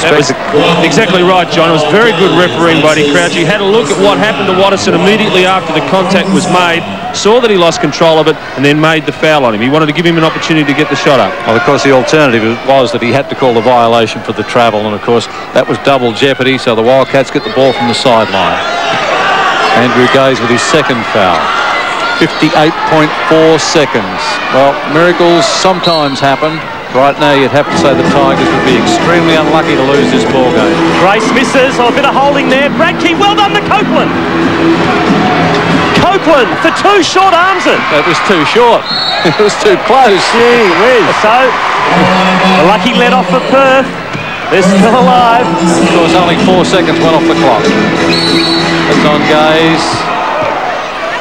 That was exactly right, John. It was very good refereeing by Crouch. He had a look at what happened to Watterson immediately after the contact was made. saw that he lost control of it, and then made the foul on him. He wanted to give him an opportunity to get the shot up. Well, of course, the alternative was that he had to call the violation for the travel, and of course, that was double jeopardy, so the Wildcats get the ball from the sideline. Andrew Gaze with his second foul. 58.4 seconds. Well, miracles sometimes happen. Right now, you'd have to say the Tigers would be extremely unlucky to lose this ball game. Grace misses. Oh, a bit of holding there. Bradkey, well done to Copeland. Copeland for two short arms it. That was too short. It was too close. Gee whiz. So, a lucky let off for Perth. They're still alive. Of course, only 4 seconds went off the clock. It's on Gaze.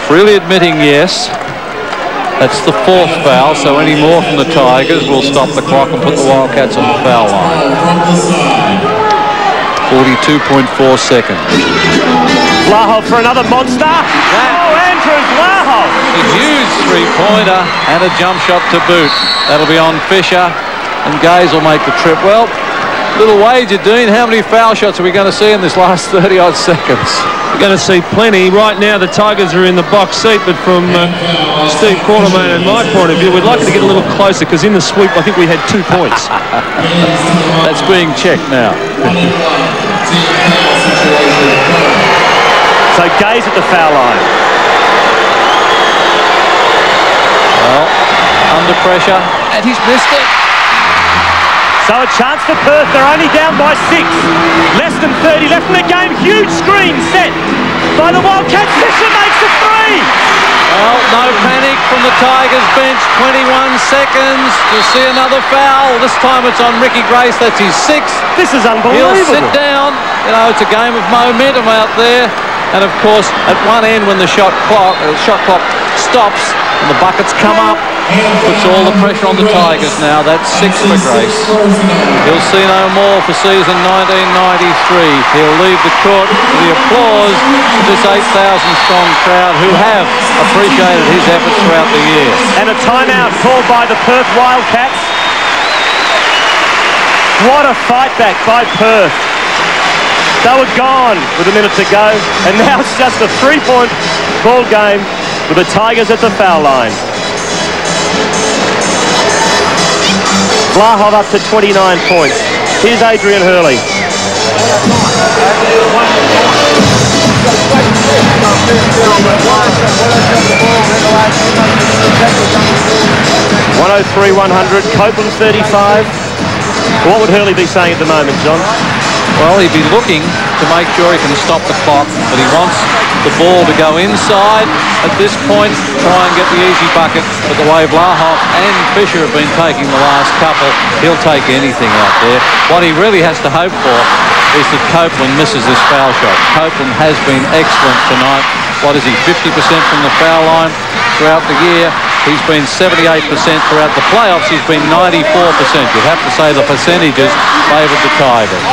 Freely admitting yes. That's the fourth foul, so any more from the Tigers will stop the clock and put the Wildcats on the foul line. 42.4 seconds. Vlahov for another monster. Oh, Andrew Vlahov. A huge three-pointer and a jump shot to boot. That'll be on Fisher, and Gaze will make the trip. Well, little wager, Dean. How many foul shots are we going to see in this last 30-odd seconds? We're going to see plenty. Right now, the Tigers are in the box seat, but from Steve Quartermain and my point of view, we'd like it to get a little closer, because in the sweep, I think we had 2 points. That's being checked now. So Gaze at the foul line. Well, under pressure, and he's missed it. So a chance for Perth. They're only down by 6. Less than 30 left in the game. Huge screen set by the Wildcats. Fisher makes a 3. Well, no panic from the Tigers bench. 21 seconds to see another foul. This time it's on Ricky Grace. That's his 6th. This is unbelievable. He'll sit down. You know, it's a game of momentum out there. And of course, at one end, when the shot clock stops and the buckets come up, puts all the pressure on the Tigers now. That's 6 for Grace. He'll see no more for season 1993. He'll leave the court to the applause of this 8,000-strong crowd who have appreciated his efforts throughout the year. And a timeout called by the Perth Wildcats. What a fight back by Perth. They were gone with a minute to go, and now it's just a 3-point ball game with the Tigers at the foul line. Vlahov up to 29 points. Here's Adrian Hurley. 103-100. Copeland 35. What would Hurley be saying at the moment, John? Well, he'd be looking to make sure he can stop the clock, but he wants the ball to go inside. At this point, try and get the easy bucket. But the way Vlahov and Fisher have been taking the last couple, he'll take anything out there. What he really has to hope for is that Copeland misses this foul shot. Copeland has been excellent tonight. What is he, 50% from the foul line throughout the year? He's been 78% throughout the playoffs. He's been 94%. You'd have to say the percentages favoured the Tigers.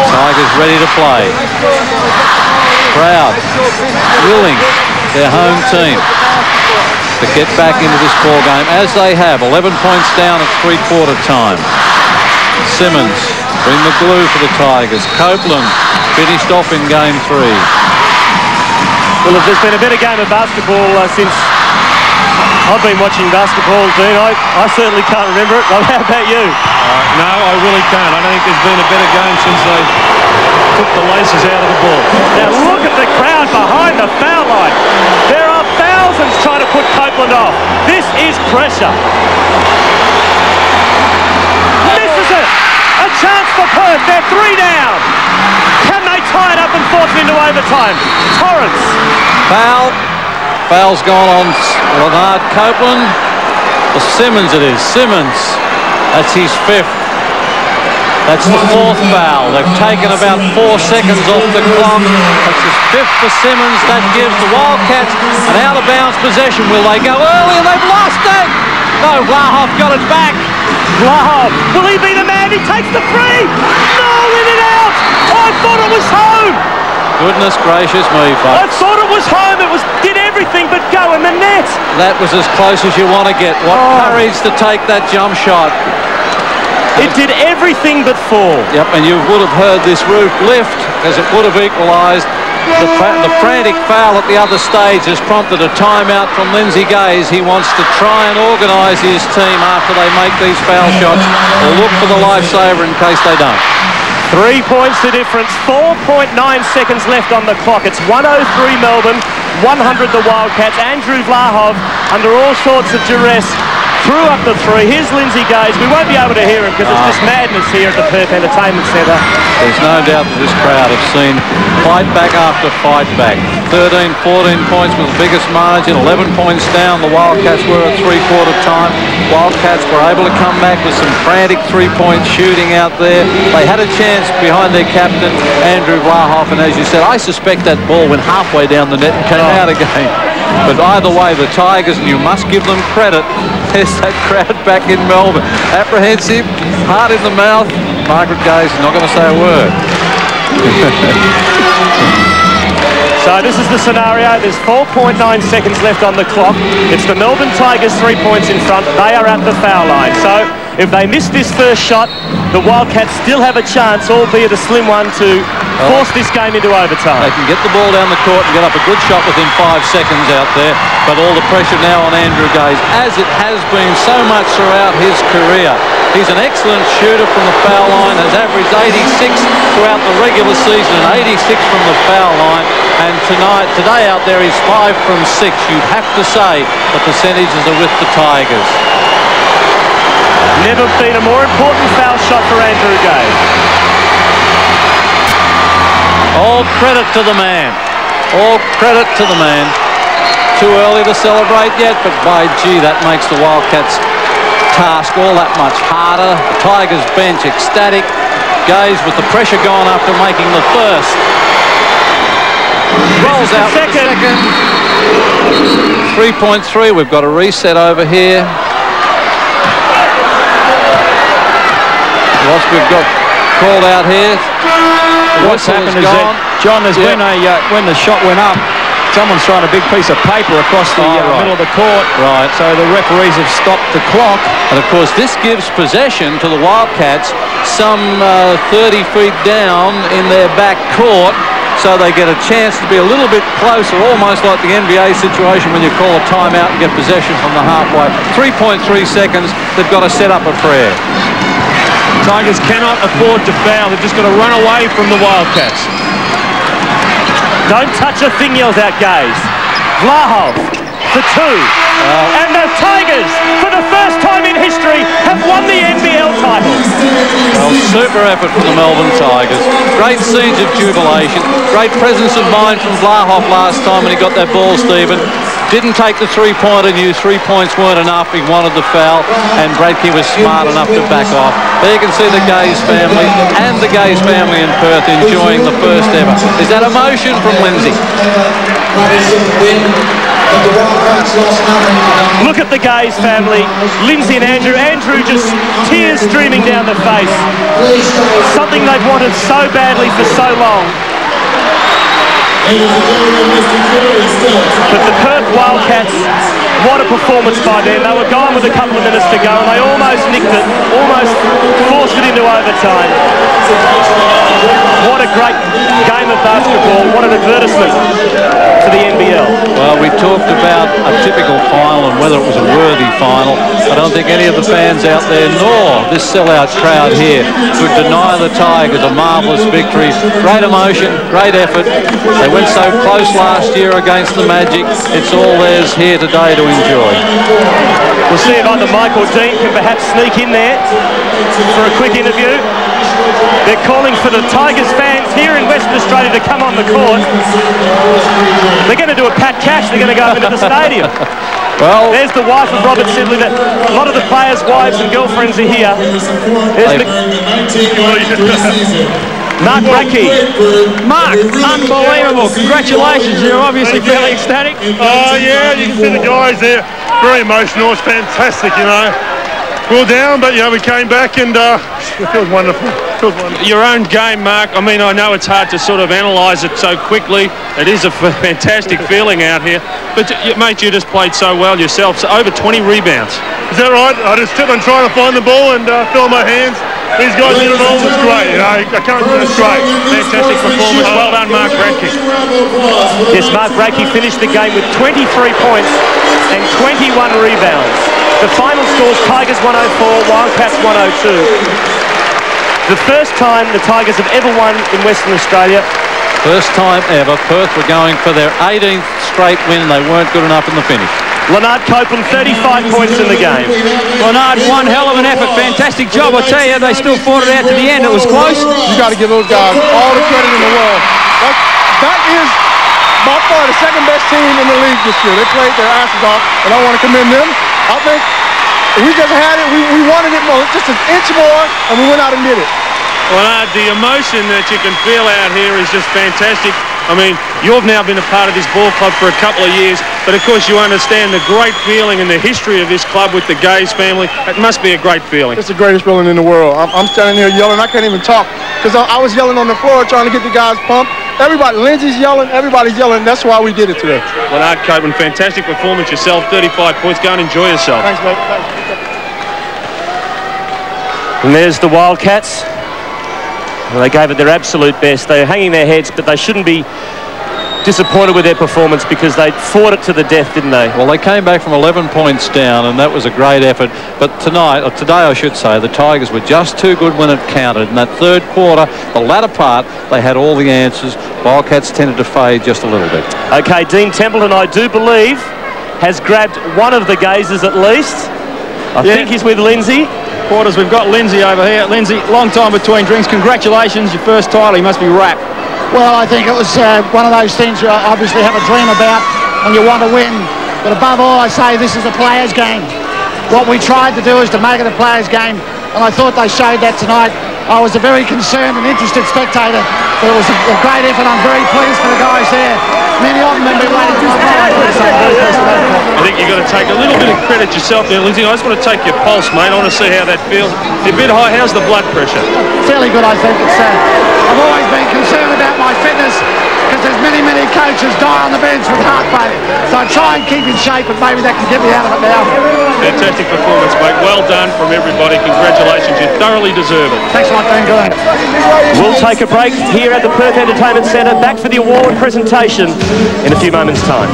Tigers ready to play. Proud, willing, their home team to get back into this ball game as they have. 11 points down at three-quarter time. Simmons bring the glue for the Tigers. Copeland finished off in game 3. Well, if there's been a better game of basketball since I've been watching basketball, Dean, I certainly can't remember it. How about you? No, I really can't. I don't think there's been a better game since they took the laces out of the ball. Now look at the crowd behind the foul line. There are thousands trying to put Copeland off. This is pressure. Misses it. A chance for Perth. They're 3 down. Can they tie it up and force it into overtime? Torrance. Foul. Foul's gone on Leonard Copeland. Well, Simmons it is. Simmons. That's his 5th. That's the 4th foul. They've taken about 4 seconds off the clock. That's his 5th for Simmons. That gives the Wildcats an out-of-bounds possession. Will they go early? And they've lost it. No, Vlahov got it back. Vlahov. Will he be the man? He takes the free. No, in and out. I thought it was home. Goodness gracious me, folks. I thought it was home. It did everything but go in the net. That was as close as you want to get. What courage to take that jump shot. It did everything but fall. Yep, and you would have heard this roof lift because it would have equalised. The frantic foul at the other stage has prompted a timeout from Lindsay Gaze. He wants to try and organise his team after they make these foul shots, or look for the lifesaver in case they don't. 3 points the difference, 4.9 seconds left on the clock. It's 103 Melbourne, 100 the Wildcats. Andrew Vlahov, under all sorts of duress, threw up the three. Here's Lindsay Gaze. We won't be able to hear him because it's just madness here at the Perth Entertainment Centre. There's no doubt that this crowd have seen fight back after fight back. 13, 14 points was the biggest margin. 11 points down. The Wildcats were at three-quarter time. Wildcats were able to come back with some frantic three-point shooting out there. They had a chance behind their captain, Andrew Vlahov, and as you said, I suspect that ball went halfway down the net and came out again. But either way, the Tigers, and you must give them credit, there's that crowd back in Melbourne. Apprehensive, heart in the mouth. Margaret Gaze is not going to say a word. So this is the scenario. There's 4.9 seconds left on the clock. It's the Melbourne Tigers 3 points in front. They are at the foul line. So if they miss this first shot, the Wildcats still have a chance, albeit a slim one, to force this game into overtime. They can get the ball down the court and get up a good shot within 5 seconds out there, but all the pressure now on Andrew Gaze, as it has been so much throughout his career. He's an excellent shooter from the foul line, has averaged 86 throughout the regular season and 86 from the foul line, and today out there he's 5 from 6. You'd have to say the percentages are with the Tigers. Never been a more important foul shot for Andrew Gaze. All credit to the man. All credit to the man. Too early to celebrate yet, but by gee, that makes the Wildcats' task all that much harder. The Tigers bench ecstatic. Gaze with the pressure gone after making the first. Rolls out for the second. 3.3. We've got a reset over here. What we've got called out here. What's happened is that, John, there's been a, when the shot went up, someone's thrown a big piece of paper across the middle of the court. Right. So the referees have stopped the clock. And of course this gives possession to the Wildcats some 30 feet down in their back court. So they get a chance to be a little bit closer, almost like the NBA situation when you call a timeout and get possession from the halfway. 3.3 seconds, they've got to set up a prayer. Tigers cannot afford to foul. They've just got to run away from the Wildcats. Don't touch a thing, yells out Gaze. Vlahov for 2. And the Tigers, for the first time in history, have won the NBL title. Well, super effort from the Melbourne Tigers. Great scenes of jubilation. Great presence of mind from Vlahov last time when he got that ball, Stephen. Didn't take the three-pointer, knew 3 points weren't enough. He wanted the foul, and Bradke was smart enough to back off. There you can see the Gaze family and the Gaze family in Perth enjoying the first ever. Is that emotion from Lindsay? Look at the Gaze family, Lindsay and Andrew. Andrew just tears streaming down the face. Something they've wanted so badly for so long. But the Perth Wildcats, what a performance by them. They were gone with a couple of minutes to go and they almost nicked it, almost forced it into overtime. What a great game of basketball. What an advertisement for the NBL. Well, we talked about a typical final and whether it was a worthy final. I don't think any of the fans out there, nor this sellout crowd here, could deny the Tigers a marvellous victory. Great emotion, great effort. They went so close last year against the Magic. It's all theirs here today to enjoy. We'll see if either Mike or Dean can perhaps sneak in there for a quick interview. They're calling for the Tigers fans here in Western Australia to come on the court. They're going to do a Pat Cash. They're going to go up into the stadium. Well, there's the wife of Robert Sidley. A lot of the players' wives and girlfriends are here. There's Mark Bradke. Mark, unbelievable. Congratulations. You're obviously fairly ecstatic. Oh, yeah, you can see the guys there. Very emotional. It's fantastic, you know. we were down, but, we came back and it feels wonderful. Your own game, Mark. I mean, I know it's hard to sort of analyse it so quickly. It is a fantastic feeling out here. But, mate, you just played so well yourself. So over 20 rebounds. Is that right? I just kept on trying to find the ball and fill my hands. These guys in the ball was great. I can't do it. It's great. Fantastic performance. Well done, Mark Radke. Yes, Mark Radke finished the game with 23 points and 21 rebounds. The final scores, Tigers 104, Wildcats 102. The first time the Tigers have ever won in Western Australia. First time ever. Perth were going for their 18th straight win and they weren't good enough in the finish. Leonard Copeland, 35 points in the game. Leonard, one hell of an effort. Fantastic job. I tell you, they still fought it out to the end. It was close. You got to give those guys all the credit in the world. That is by far the second best team in the league this year. They played their asses off, and I want to commend them. I think if we just had it, we wanted it more, just an inch more, and we went out and did it. Leonard, the emotion that you can feel out here is just fantastic. I mean, you've now been a part of this ball club for a couple of years, but of course you understand the great feeling and the history of this club with the Gaze family. It must be a great feeling. It's the greatest feeling in the world. I'm standing here yelling. I can't even talk because I was yelling on the floor trying to get the guys pumped. Everybody, Lindsay's yelling, everybody's yelling. That's why we did it today. Leonard Copeland, fantastic performance yourself, 35 points. Go and enjoy yourself. Thanks, mate. And there's the Wildcats. Well, they gave it their absolute best. They're hanging their heads, but they shouldn't be disappointed with their performance because they fought it to the death, didn't they? Well, they came back from 11 points down, and that was a great effort. But today, I should say, the Tigers were just too good when it counted. In that third quarter, the latter part, they had all the answers. Wildcats tended to fade just a little bit. OK, Dean Templeton, I do believe, has grabbed one of the Gazers at least. I think he's with Lindsay. Quarters, we've got Lindsay over here. Lindsay, long time between drinks. Congratulations, your first title. You must be wrapped. Well, I think it was one of those things you obviously have a dream about and you want to win. But above all, I say this is a players' game. What we tried to do is to make it a players' game, and I thought they showed that tonight. I was a very concerned and interested spectator, but it was a great effort. I'm very pleased for the guys there. Many of them have been waiting for I think you've got to take a little bit of credit yourself there, Lindsay. I just want to take your pulse, mate. I want to see how that feels. You're a bit high. How's the blood pressure? Fairly good, I think. I've always been concerned about my fitness because there's many coaches die on the bench with heart failure. So I try and keep in shape, and maybe that can get me out of it now. Fantastic performance, mate. Well done from everybody. Congratulations. You thoroughly deserve it. Thanks a lot, Dan. Good. We'll take a break here at the Perth Entertainment Centre. Back for the award presentation in a few moments' time.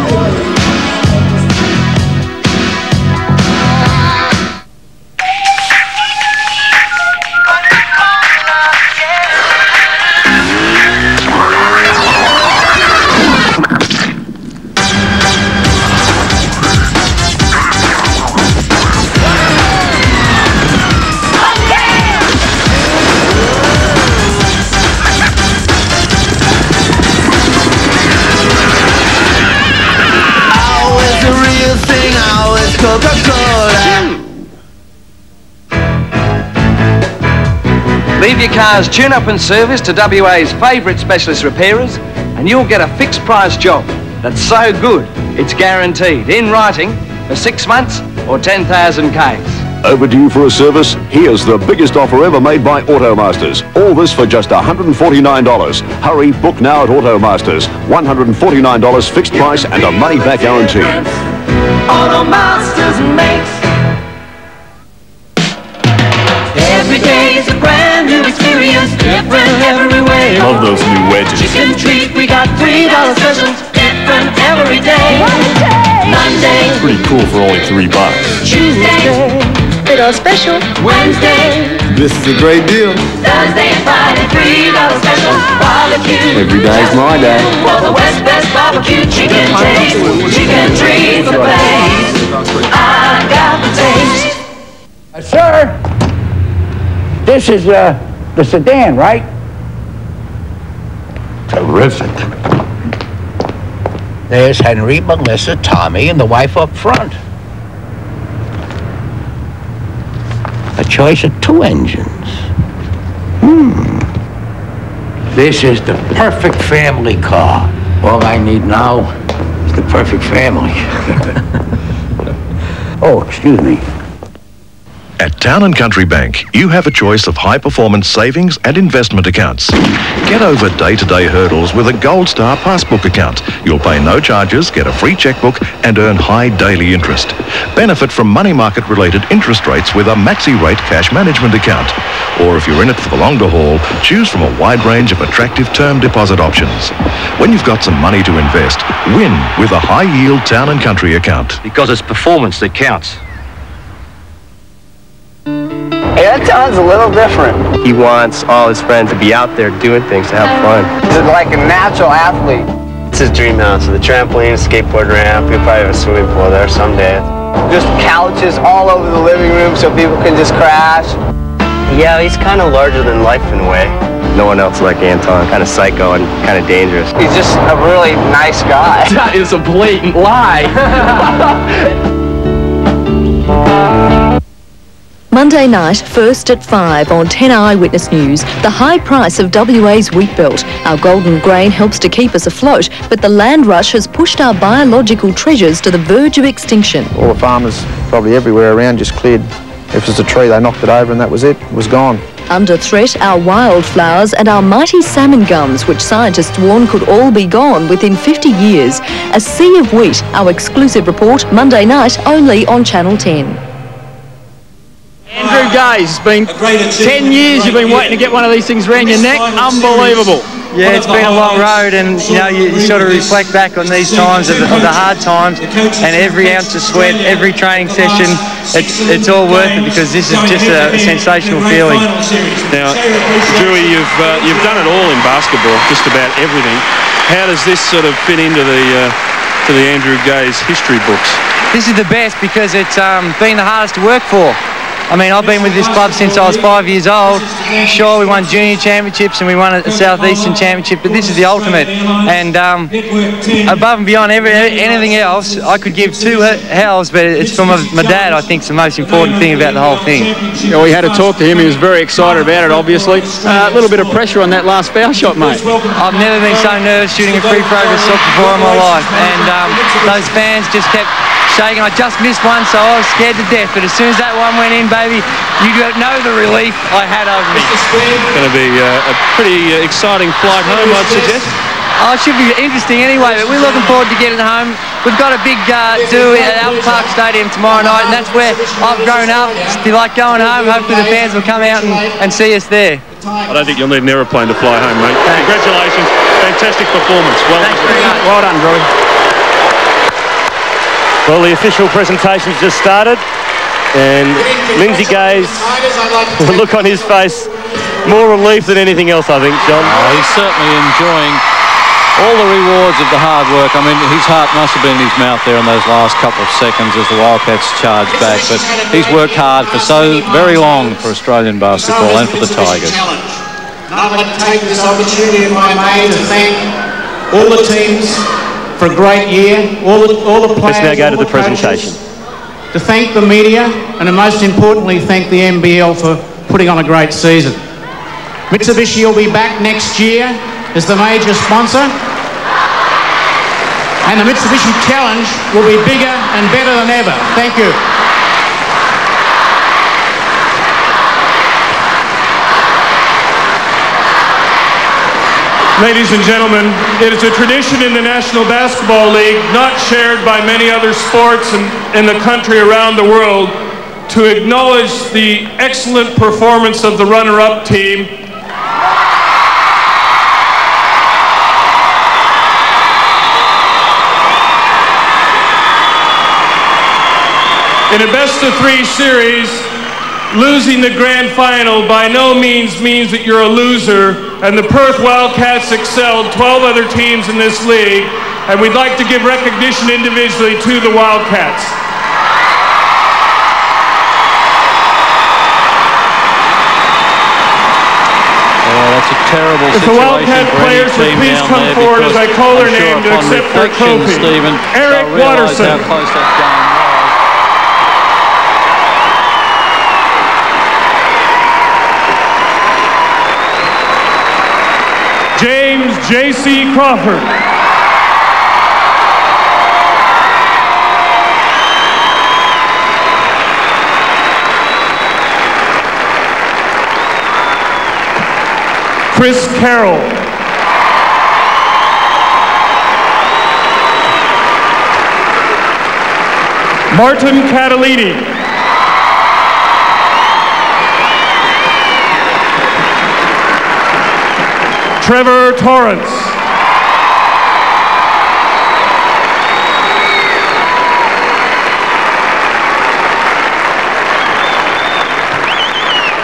Leave your car's tune-up and service to WA's favourite specialist repairers and you'll get a fixed price job that's so good it's guaranteed in writing for 6 months or 10,000 Ks. Overdue for a service? Here's the biggest offer ever made by Automasters. All this for just $149. Hurry, book now at Automasters. $149 fixed price and a money-back guarantee. Automasters makes every day is a brand new experience, different every way. Love those new wedges. Chicken treat, we got $3 specials, different every day. Monday, Pretty cool for only $3. Tuesday, $3 special. Wednesday, This is a great deal. Thursday and Friday, $3 special. Barbecue, Every day's my day. for the West Best barbecue chicken taste. Chicken treat for the place. I got the taste. Sir, this is the sedan, right? Terrific. There's Henry, Melissa, Tommy, and the wife up front. A choice of 2 engines. This is the perfect family car. All I need now is the perfect family. Oh, excuse me. At Town & Country Bank, you have a choice of high-performance savings and investment accounts. Get over day-to-day hurdles with a Gold Star Passbook account. You'll pay no charges, get a free checkbook and earn high daily interest. Benefit from money market-related interest rates with a maxi-rate cash management account. Or if you're in it for the longer haul, choose from a wide range of attractive term deposit options. When you've got some money to invest, win with a high-yield Town & Country account. Because it's performance that counts. Hey, that sounds a little different. He wants all his friends to be out there doing things, to have fun. He's like a natural athlete. It's his dream house with a trampoline, skateboard ramp. He'll probably have a swimming pool there someday. Just couches all over the living room so people can just crash. Yeah, he's kind of larger than life in a way. No one else like Anton, kind of psycho and kind of dangerous. He's just a really nice guy. That is a blatant lie. Monday night, first at 5 on 10 Eyewitness News, the high price of WA's wheat belt. Our golden grain helps to keep us afloat, but the land rush has pushed our biological treasures to the verge of extinction. All the farmers probably everywhere around just cleared. If it was a tree, they knocked it over and that was it. It was gone. Under threat, our wildflowers and our mighty salmon gums, which scientists warn could all be gone within 50 years. A sea of wheat, our exclusive report, Monday night, only on Channel 10. Andrew Gaze, it's been 10 years you've been waiting to get one of these things around your neck. Unbelievable. Yeah, it's been a long road, and you sort of reflect back on these times of the hard times, and every ounce of sweat, every training session, it's all worth it because this is just a sensational feeling. Now, Drewy, you've done it all in basketball, just about everything. How does this sort of fit into the Andrew Gaze history books? This is the best because it's been the hardest to work for. I mean, I've been with this club since I was 5 years old. Sure, we won junior championships and we won a Southeastern championship, but this is the ultimate. And above and beyond anything else, I could give two hells, but it's from my dad, I think, is the most important thing about the whole thing. Yeah, we had to talk to him. He was very excited about it, obviously. A little bit of pressure on that last foul shot, mate. I've never been so nervous shooting a free throw shot before in my life. And those fans just kept shaking. I just missed one, so I was scared to death. But as soon as that one went in, baby, you don't know the relief I had over me. It's going to be a pretty exciting flight home, I'd suggest. Oh, it should be interesting anyway, but we're looking forward to getting home. We've got a big do at Albert Park Stadium tomorrow night, and that's where I've grown up. It's like going home. Hopefully the fans will come out and see us there. I don't think you'll need an aeroplane to fly home, mate. Thanks. Congratulations. Fantastic performance. Thanks very much. Well done, Drew. Well, the official presentation's just started, and Lindsay Gaze, the look on his face, more relief than anything else, I think, John. He's certainly enjoying all the rewards of the hard work. I mean, his heart must have been in his mouth there in those last couple of seconds as the Wildcats charged back, but he's worked hard for so very long for Australian basketball and for the Tigers. I'd like to take this opportunity, if I may, to thank all the teams for a great year, all the players. Let's now go to the presentation. To thank the media, and most importantly, thank the NBL for putting on a great season. Mitsubishi will be back next year as the major sponsor, and the Mitsubishi Challenge will be bigger and better than ever. Thank you. Ladies and gentlemen, it is a tradition in the National Basketball League, not shared by many other sports in the country around the world, to acknowledge the excellent performance of the runner-up team. In a best-of-3 series, losing the grand final by no means that you're a loser, and the Perth Wildcats excelled 12 other teams in this league, and we'd like to give recognition individually to the Wildcats. That's a terrible situation. If the Wildcat players would please come forward as I call their name to accept their trophy. Eric Watterson. How close that game was. James J.C. Crawford. Chris Carroll. Martin Catalini. Trevor Torrance.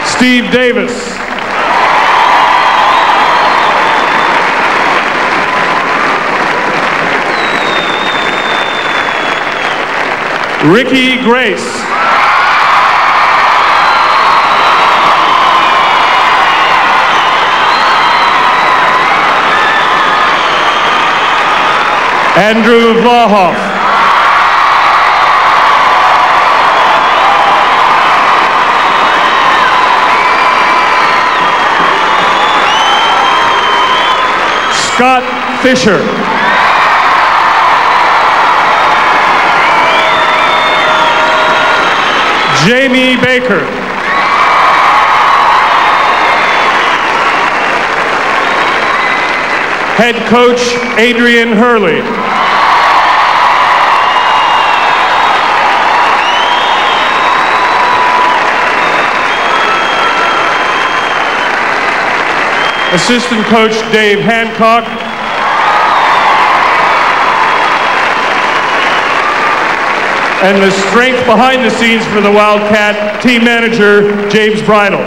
Steve Davis. Ricky Grace. Andrew Vlahoff. Scott Fisher. Jamie Baker. Head coach Adrian Hurley. Assistant coach Dave Hancock. And the strength behind the scenes for the Wildcat, team manager James Bridle.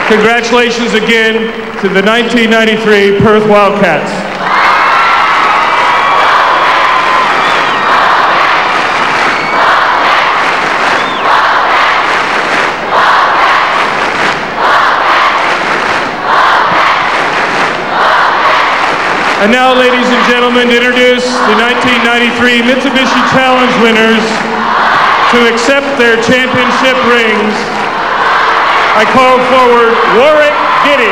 Congratulations again to the 1993 Perth Wildcats. And now, ladies and gentlemen, to introduce the 1993 Mitsubishi Challenge winners to accept their championship rings. I call forward Warwick Giddy.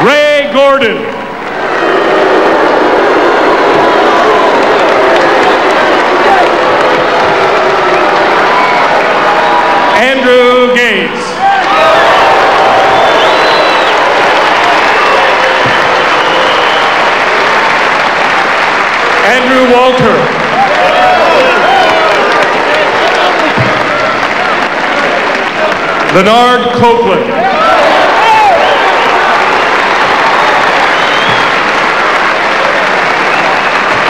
Ray Gordon. Andrew Gates. Andrew Walter. Leonard Copeland.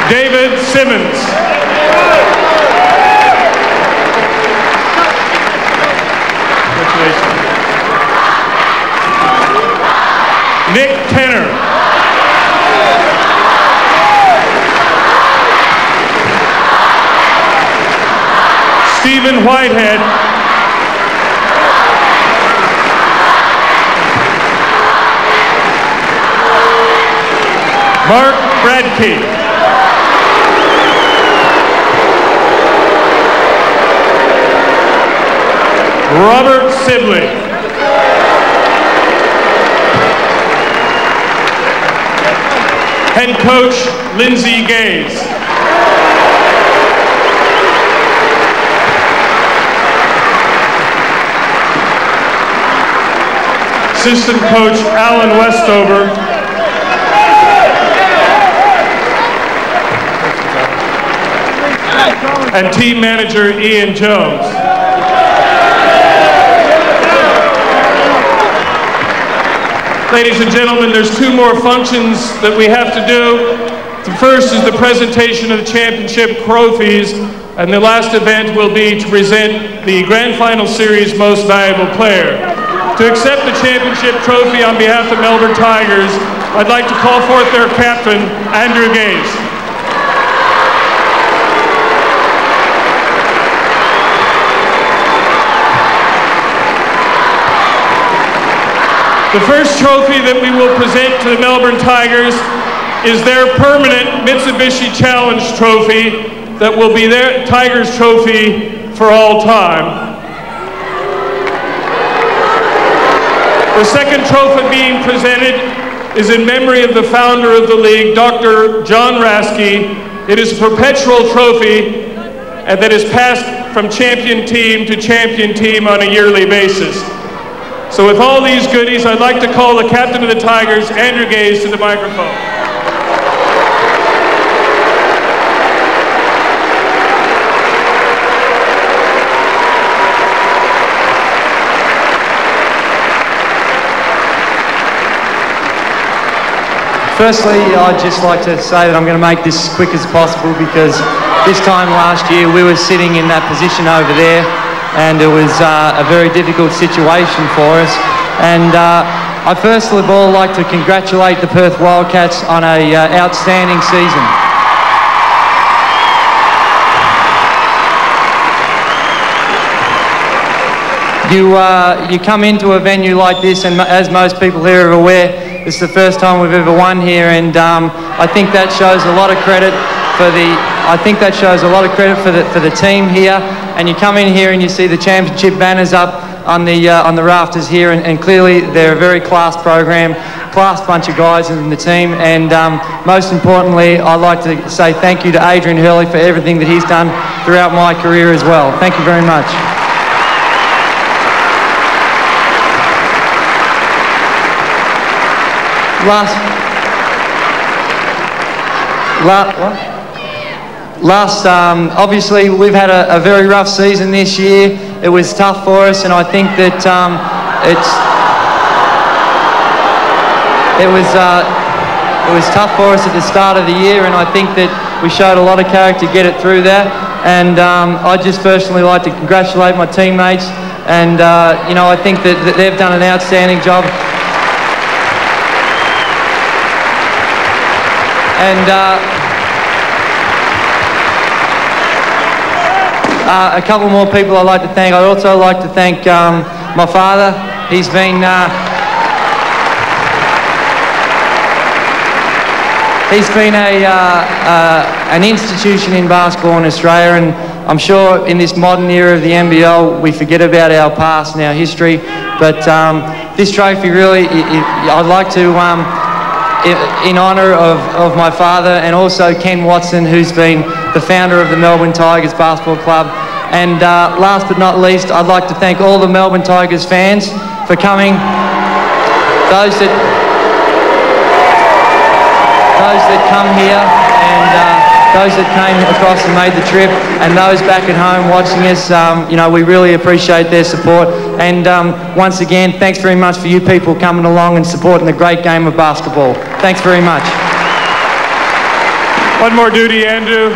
David Simmons. Nick Tenner. Stephen Whitehead. Mark Bradkey. Robert Sibley. Head coach, Lindsay Gaze. Assistant coach, Alan Westover. And team manager, Ian Jones. Ladies and gentlemen, there's two more functions that we have to do. The first is the presentation of the championship trophies, and the last event will be to present the Grand Final Series Most Valuable Player. To accept the championship trophy on behalf of the Melbourne Tigers, I'd like to call forth their captain, Andrew Gaze. The first trophy that we will present to the Melbourne Tigers is their permanent Mitsubishi Challenge trophy that will be their Tigers trophy for all time. The second trophy being presented is in memory of the founder of the league, Dr. John Rasky. It is a perpetual trophy that is passed from champion team to champion team on a yearly basis. So with all these goodies, I'd like to call the captain of the Tigers, Andrew Gaze, to the microphone. Firstly, I'd just like to say that I'm going to make this as quick as possible because this time last year we were sitting in that position over there and it was a very difficult situation for us. And I first of all like to congratulate the Perth Wildcats on an outstanding season. You come into a venue like this, and as most people here are aware, it's the first time we've ever won here, and I think that shows a lot of credit for the. I think that shows a lot of credit for the team here. And you come in here and you see the championship banners up on the rafters here, and clearly they're a very class program, class bunch of guys in the team. And most importantly, I'd like to say thank you to Adrian Hurley for everything that he's done throughout my career as well. Thank you very much. Obviously we've had a very rough season this year. It was tough for us, and I think that it was tough for us at the start of the year, and I think that we showed a lot of character to get it through that. And I'd just personally like to congratulate my teammates, and you know, I think that they've done an outstanding job. And a couple more people I'd like to thank. I'd also like to thank my father. He's been an institution in basketball in Australia, and I'm sure in this modern era of the NBL we forget about our past and our history. But this trophy really, I'd like to. In honour of my father, and also Ken Watson, who's been the founder of the Melbourne Tigers Basketball Club. And last but not least, I'd like to thank all the Melbourne Tigers fans for coming. Those that come here, and those that came across and made the trip, and those back at home watching us, you know, we really appreciate their support. And once again, thanks very much for you people coming along and supporting the great game of basketball. Thanks very much. One more duty, Andrew,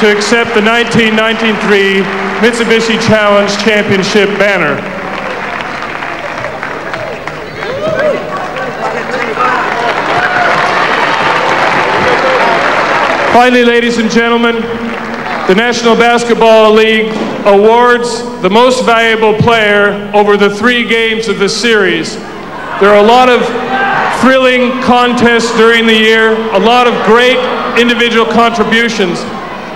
to accept the 1993 Mitsubishi Challenge Championship banner. Finally, ladies and gentlemen, the National Basketball League awards the most valuable player over the 3 games of the series. There are a lot of thrilling contests during the year, a lot of great individual contributions.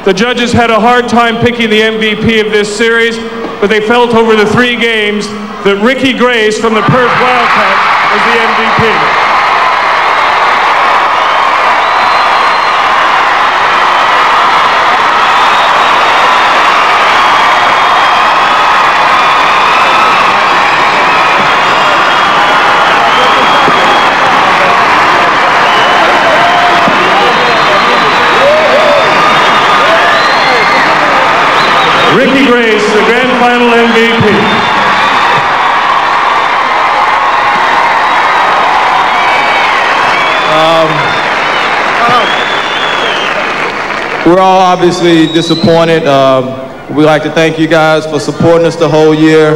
The judges had a hard time picking the MVP of this series, but they felt over the 3 games that Ricky Grace from the Perth Wildcats was the MVP. Ricky Grace, the grand final MVP. We're all obviously disappointed. We'd like to thank you guys for supporting us the whole year.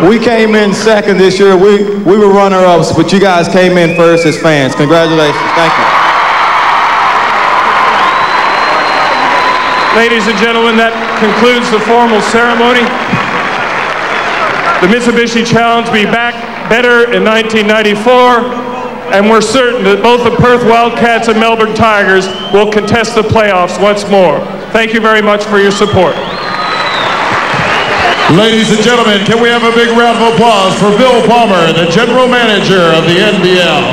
We came in second this year. We were runner-ups, but you guys came in first as fans. Congratulations. Thank you. Ladies and gentlemen, that concludes the formal ceremony. The Mitsubishi Challenge will be back better in 1994, and we're certain that both the Perth Wildcats and Melbourne Tigers will contest the playoffs once more. Thank you very much for your support. Ladies and gentlemen, can we have a big round of applause for Bill Palmer, the general manager of the NBL.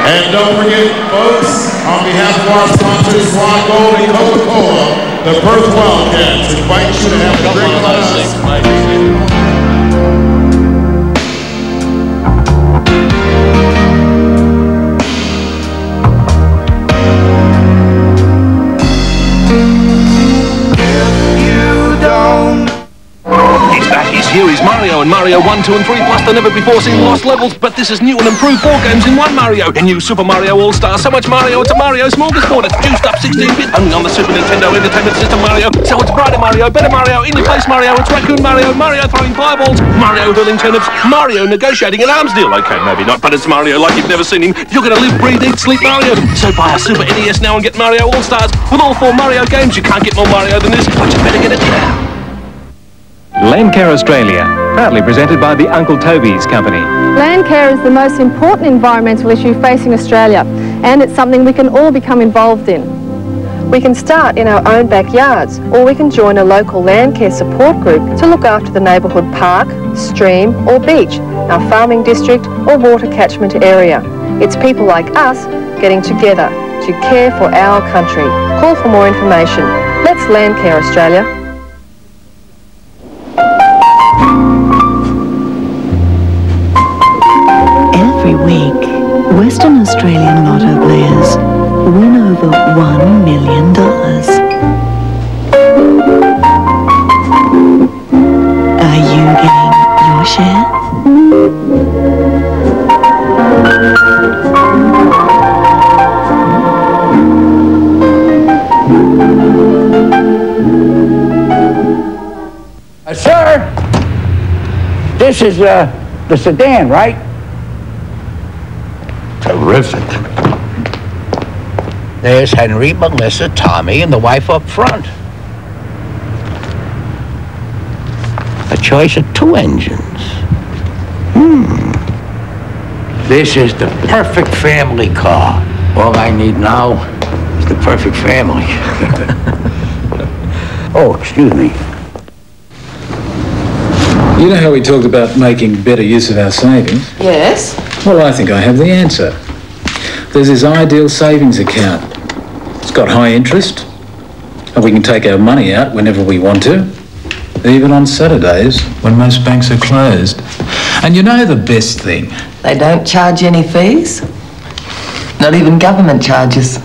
And don't forget, folks, on behalf of our sponsors, Swan Gold and Coca-Cola, the Perth Wildcats invite you to have a drink with us. Here is Mario and Mario 1, 2 and 3 plus the never before seen lost levels, but this is new and improved 4 games in 1 Mario. A new Super Mario All-Star, so much Mario, it's a Mario smorgasbord. It's juiced up 16-bit, only on the Super Nintendo Entertainment System Mario. So it's brighter Mario, better Mario, in your face Mario, it's Raccoon Mario, Mario throwing fireballs, Mario hurling turnips, Mario negotiating an arms deal. Okay, maybe not, but it's Mario like you've never seen him. You're gonna live, breathe, eat, sleep Mario. So buy a Super NES now and get Mario All-Stars. With all 4 Mario games, you can't get more Mario than this, but you better get it now. Landcare Australia, proudly presented by the Uncle Toby's Company. Landcare is the most important environmental issue facing Australia, and it's something we can all become involved in. We can start in our own backyards, or we can join a local landcare support group to look after the neighbourhood park, stream or beach, our farming district or water catchment area. It's people like us getting together to care for our country. Call for more information. Let's Landcare Australia. Every week, Western Australian lotto players win over $1 million. Are you getting your share? Sir, this is the sedan, right? Terrific. There's Henry, Melissa, Tommy, and the wife up front. A choice of 2 engines. This is the perfect family car. All I need now is the perfect family. Oh, excuse me. You know how we talked about making better use of our savings? Yes? Well, I think I have the answer. There's this ideal savings account. It's got high interest, and we can take our money out whenever we want to, even on Saturdays when most banks are closed. And you know the best thing? They don't charge any fees. Not even government charges.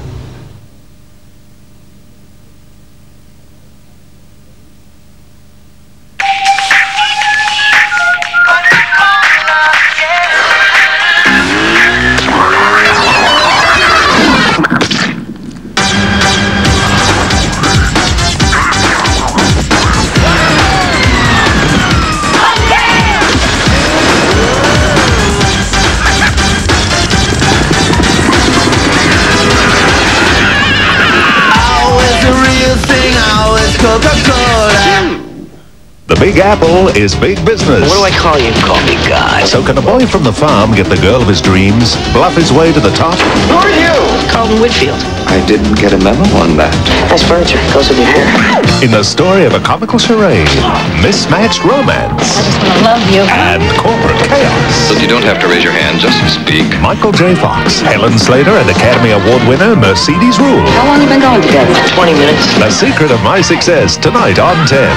The Big Apple is big business. What do I call you? Call me God. So can a boy from the farm get the girl of his dreams, bluff his way to the top? Who are you? Carlton Whitfield. I didn't get a memo on that. Nice furniture. Goes with your hair. In the story of a comical charade, mismatched romance, I just want to love you. and corporate chaos. But you don't have to raise your hand, just speak. Michael J. Fox, Helen Slater, and Academy Award winner Mercedes Rule. How long have you been going together? 20 minutes. The Secret of My Success, tonight on 10.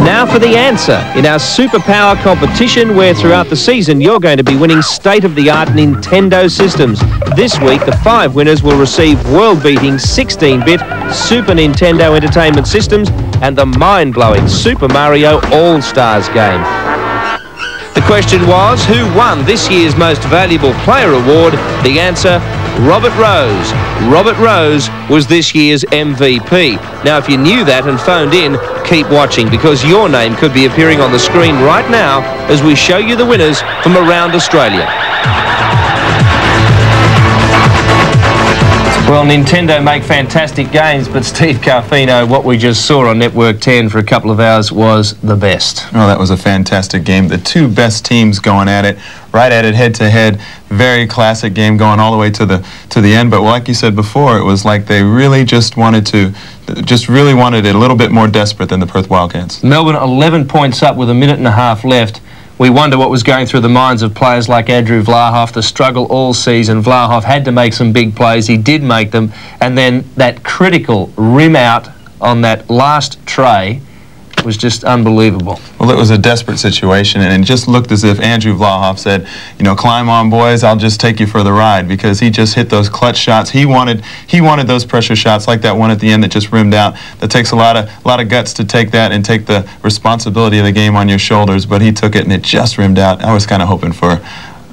Now for the answer in our superpower competition, where throughout the season you're going to be winning state-of-the-art Nintendo systems. This week the 5 winners will receive world-beating 16-bit Super Nintendo Entertainment Systems and the mind-blowing Super Mario All-Stars game. The question was, who won this year's Most Valuable Player Award? The answer, Robert Rose. Robert Rose was this year's MVP. Now, if you knew that and phoned in, keep watching, because your name could be appearing on the screen right now as we show you the winners from around Australia. Well, Nintendo make fantastic games, but Steve Carfino, what we just saw on Network 10 for a couple of hours was the best. Oh, that was a fantastic game. The 2 best teams going at it right at it head-to-head. Very classic game going all the way to the end. But like you said before, it was like they really just wanted it a little bit more desperate than the Perth Wildcats. Melbourne 11 points up with a minute and a half left. We wonder what was going through the minds of players like Andrew Vlahoff, the struggle all season. Vlahoff had to make some big plays. He did make them. And then that critical rim out on that last tray was just unbelievable. Well, it was a desperate situation, and it just looked as if Andrew Vlahoff said, you know, climb on, boys, I'll just take you for the ride, because he just hit those clutch shots. He wanted those pressure shots like that one at the end that just rimmed out. That takes a lot of guts to take that and take the responsibility of the game on your shoulders, but he took it and it just rimmed out. I was kind of hoping for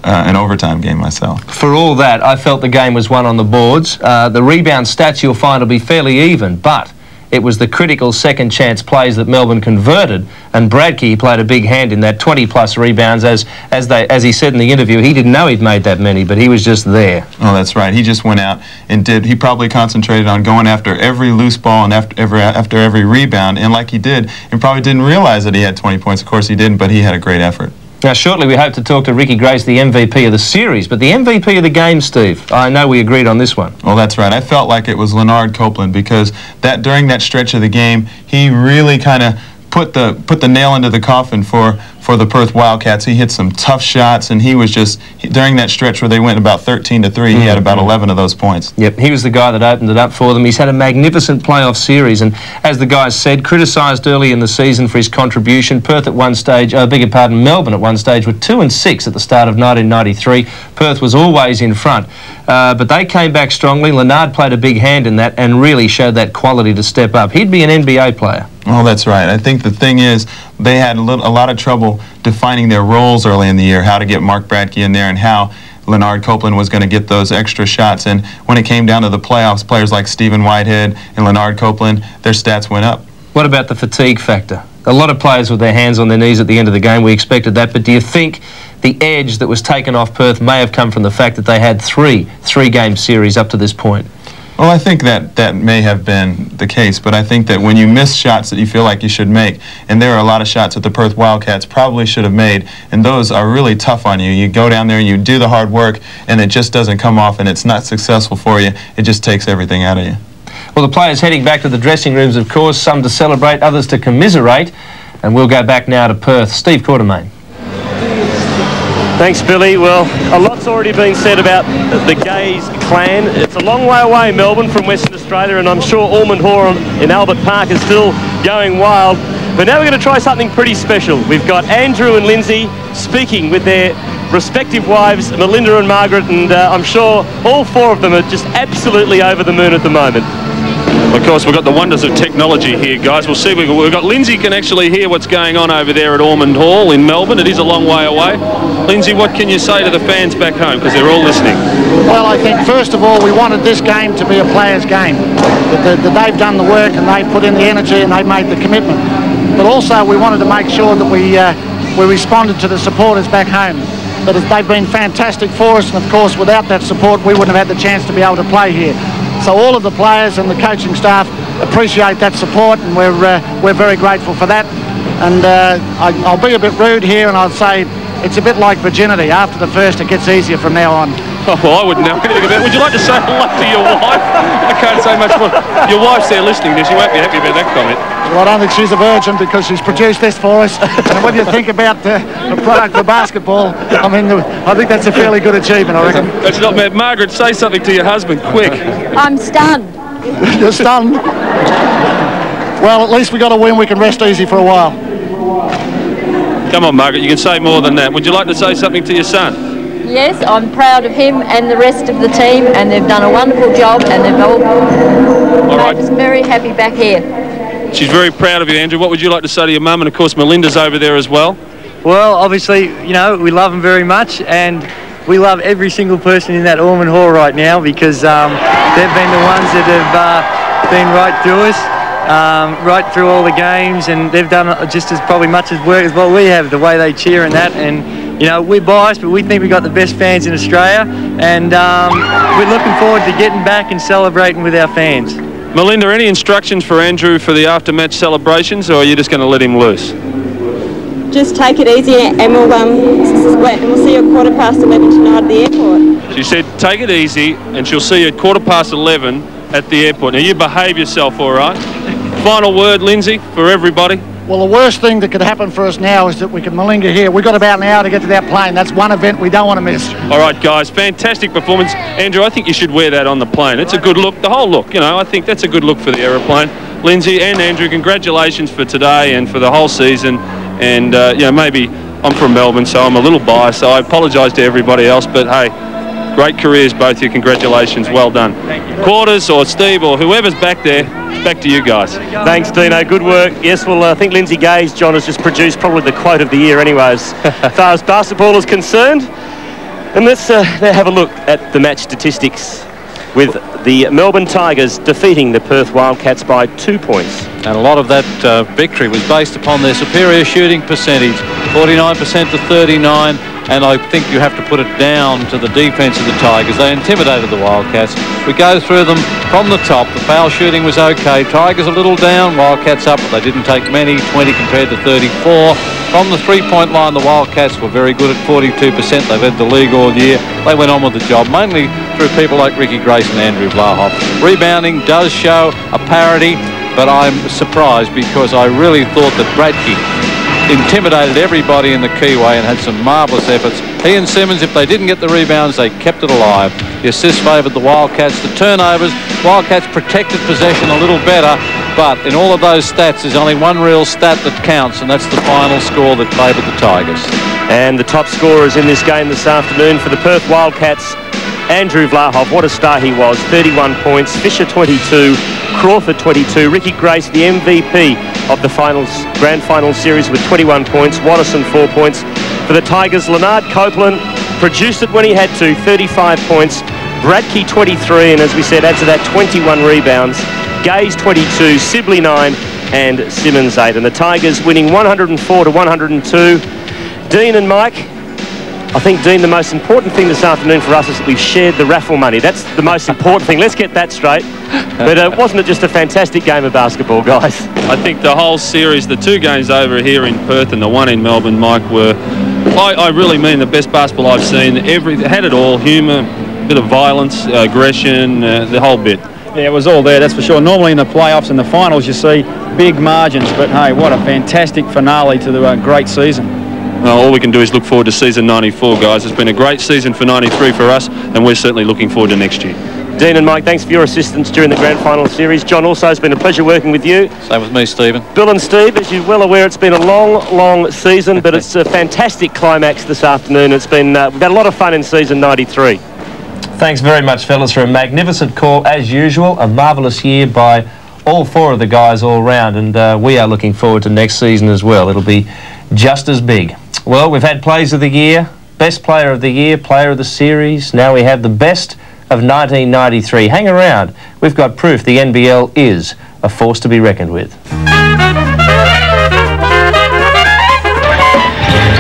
an overtime game myself. For all that, I felt the game was won on the boards. The rebound stats you'll find will be fairly even, but it was the critical second chance plays that Melbourne converted, and Bradkey played a big hand in that. 20+ rebounds, as he said in the interview. He didn't know he'd made that many, but he was just there. Oh, that's right. He just went out and he probably concentrated on going after every loose ball and after every rebound, and like he did, and probably didn't realize that he had 20 points. Of course he didn't, but he had a great effort. Now, shortly we hope to talk to Ricky Grace, the MVP of the series, but the MVP of the game, Steve, I know we agreed on this one. Well, that's right. I felt like it was Leonard Copeland, because during that stretch of the game, he really kind of put the nail into the coffin for the Perth Wildcats. He hit some tough shots, and he was just, during that stretch where they went about 13-3, he had about 11 of those points. Yep, he was the guy that opened it up for them. He's had a magnificent playoff series, and as the guys said, criticised early in the season for his contribution. Perth at one stage, Melbourne at one stage were 2-6 at the start of 1993. Perth was always in front, but they came back strongly. Leonard played a big hand in that and really showed that quality to step up. He'd be an NBA player. Oh, that's right. I think the thing is, they had a lot of trouble defining their roles early in the year, how to get Mark Bradkey in there and how Leonard Copeland was going to get those extra shots. And when it came down to the playoffs, players like Stephen Whitehead and Leonard Copeland, their stats went up. What about the fatigue factor? A lot of players with their hands on their knees at the end of the game. We expected that, but do you think the edge that was taken off Perth may have come from the fact that they had three-game series up to this point? Well, I think that may have been the case, but I think that when you miss shots that you feel like you should make, and there are a lot of shots that the Perth Wildcats probably should have made, and those are really tough on you. You go down there and you do the hard work, and it just doesn't come off, and it's not successful for you. It just takes everything out of you. Well, the players heading back to the dressing rooms, of course, some to celebrate, others to commiserate, and we'll go back now to Perth. Steve Quartermain. Thanks, Billy. Well, a lot's already been said about the Gaze clan. It's a long way away, Melbourne, from Western Australia, and I'm sure Almond Hall in Albert Park is still going wild. But now we're going to try something pretty special. We've got Andrew and Lindsay speaking with their respective wives, Melinda and Margaret, and I'm sure all four of them are just absolutely over the moon at the moment. Of course, we've got the wonders of technology here, guys. We'll see. We've got Lindsay can actually hear what's going on over there at Ormond Hall in Melbourne. It is a long way away. Lindsay, what can you say to the fans back home, because they're all listening? Well, I think first of all, we wanted this game to be a players' game. That they've done the work and they've put in the energy and they've made the commitment. But also, we wanted to make sure that we responded to the supporters back home. That they've been fantastic for us, and of course, without that support, we wouldn't have had the chance to be able to play here. So all of the players and the coaching staff appreciate that support, and we're very grateful for that. And I'll be a bit rude here, and I'll say it's a bit like virginity. After the first, it gets easier from now on. Oh, well, I wouldn't know anything about it. Would you like to say hello to your wife? I can't say much more. Your wife's there listening to this. You won't be happy about that comment. Well, I don't think she's a virgin, because she's produced this for us. And when you think about the product of basketball, I mean, I think that's a fairly good achievement, I reckon. That's not bad. Margaret, say something to your husband, quick. I'm stunned. You're stunned? Well, at least we got a win. We can rest easy for a while. Come on, Margaret, you can say more than that. Would you like to say something to your son? Yes, I'm proud of him and the rest of the team, and they've done a wonderful job, and they've all made us very happy back here. She's very proud of you, Andrew. What would you like to say to your mum? And of course, Melinda's over there as well. Well, obviously, you know, we love them very much, and we love every single person in that Ormond Hall right now, because they've been the ones that have been right through us, right through all the games, and they've done just as probably much as work as what we have, the way they cheer and that. And you know, we're biased, but we think we've got the best fans in Australia, and we're looking forward to getting back and celebrating with our fans. Melinda, any instructions for Andrew for the after-match celebrations, or are you just going to let him loose? just take it easy, and we'll see you at 11:15 tonight at the airport. She said, take it easy, and she'll see you at 11:15 at the airport. Now, you behave yourself, all right? Final word, Lindsay, for everybody. Well, the worst thing that could happen for us now is that we can malinger here. We've got about an hour to get to that plane. That's one event we don't want to miss. All right, guys, fantastic performance. Andrew, I think you should wear that on the plane. It's a good look, the whole look, you know, I think that's a good look for the aeroplane. Lindsay and Andrew, congratulations for today and for the whole season. And, you know, maybe I'm from Melbourne, so I'm a little biased, so I apologise to everybody else, but hey, great careers, both of you. Congratulations, well done. Quarters or Steve or whoever's back there, back to you guys. Thanks, Dino. Good work. Yes, well, I think Lindsay Gaze, John, has just produced probably the quote of the year anyways, as far as basketball is concerned. And let's have a look at the match statistics with the Melbourne Tigers defeating the Perth Wildcats by 2 points. And a lot of that victory was based upon their superior shooting percentage, 49% to 39. And I think you have to put it down to the defence of the Tigers. They intimidated the Wildcats. We go through them from the top. The foul shooting was okay. Tigers a little down, Wildcats up, but they didn't take many, 20 compared to 34. From the three-point line, the Wildcats were very good at 42%. They've led the league all year. They went on with the job, mainly through people like Ricky Grace and Andrew Vlahoff. Rebounding does show a parity, but I'm surprised because I really thought that Bradke intimidated everybody in the keyway and had some marvellous efforts. He and Simmons, if they didn't get the rebounds, they kept it alive. The assists favoured the Wildcats. The turnovers, Wildcats protected possession a little better, but in all of those stats, there's only one real stat that counts, and that's the final score that favoured the Tigers. And the top scorers in this game this afternoon for the Perth Wildcats, Andrew Vlahoff, what a star he was, 31 points, Fisher 22, Crawford 22, Ricky Grace, the MVP of the grand final series with 21 points, Watterson 4 points. For the Tigers, Leonard Copeland produced it when he had to, 35 points, Bradke 23, and as we said, add to that 21 rebounds, Gaze 22, Sibley 9, and Simmons 8. And the Tigers winning 104 to 102. Dean and Mike, I think, Dean, the most important thing this afternoon for us is that we've shared the raffle money. That's the most important thing. Let's get that straight. But wasn't it just a fantastic game of basketball, guys? I think the whole series, the two games over here in Perth and the one in Melbourne, Mike, were, I really mean, the best basketball I've seen. Had it all, humour, bit of violence, aggression, the whole bit. Yeah, it was all there, that's for sure. Normally in the playoffs and the finals you see big margins, but hey, what a fantastic finale to the great season. All we can do is look forward to season 94, guys. It's been a great season for 93 for us, and we're certainly looking forward to next year. Dean and Mike, thanks for your assistance during the grand final series. John, also, it's been a pleasure working with you. Same with me, Stephen. Bill and Steve, as you're well aware, it's been a long season, but it's a fantastic climax this afternoon. It's been, we've had a lot of fun in season 93. Thanks very much, fellas, for a magnificent call, as usual. A marvellous year by all four of the guys all round, and we are looking forward to next season as well. It'll be just as big. Well, we've had Plays of the Year, Best Player of the Year, Player of the Series. Now we have the Best of 1993. Hang around. We've got proof the NBL is a force to be reckoned with.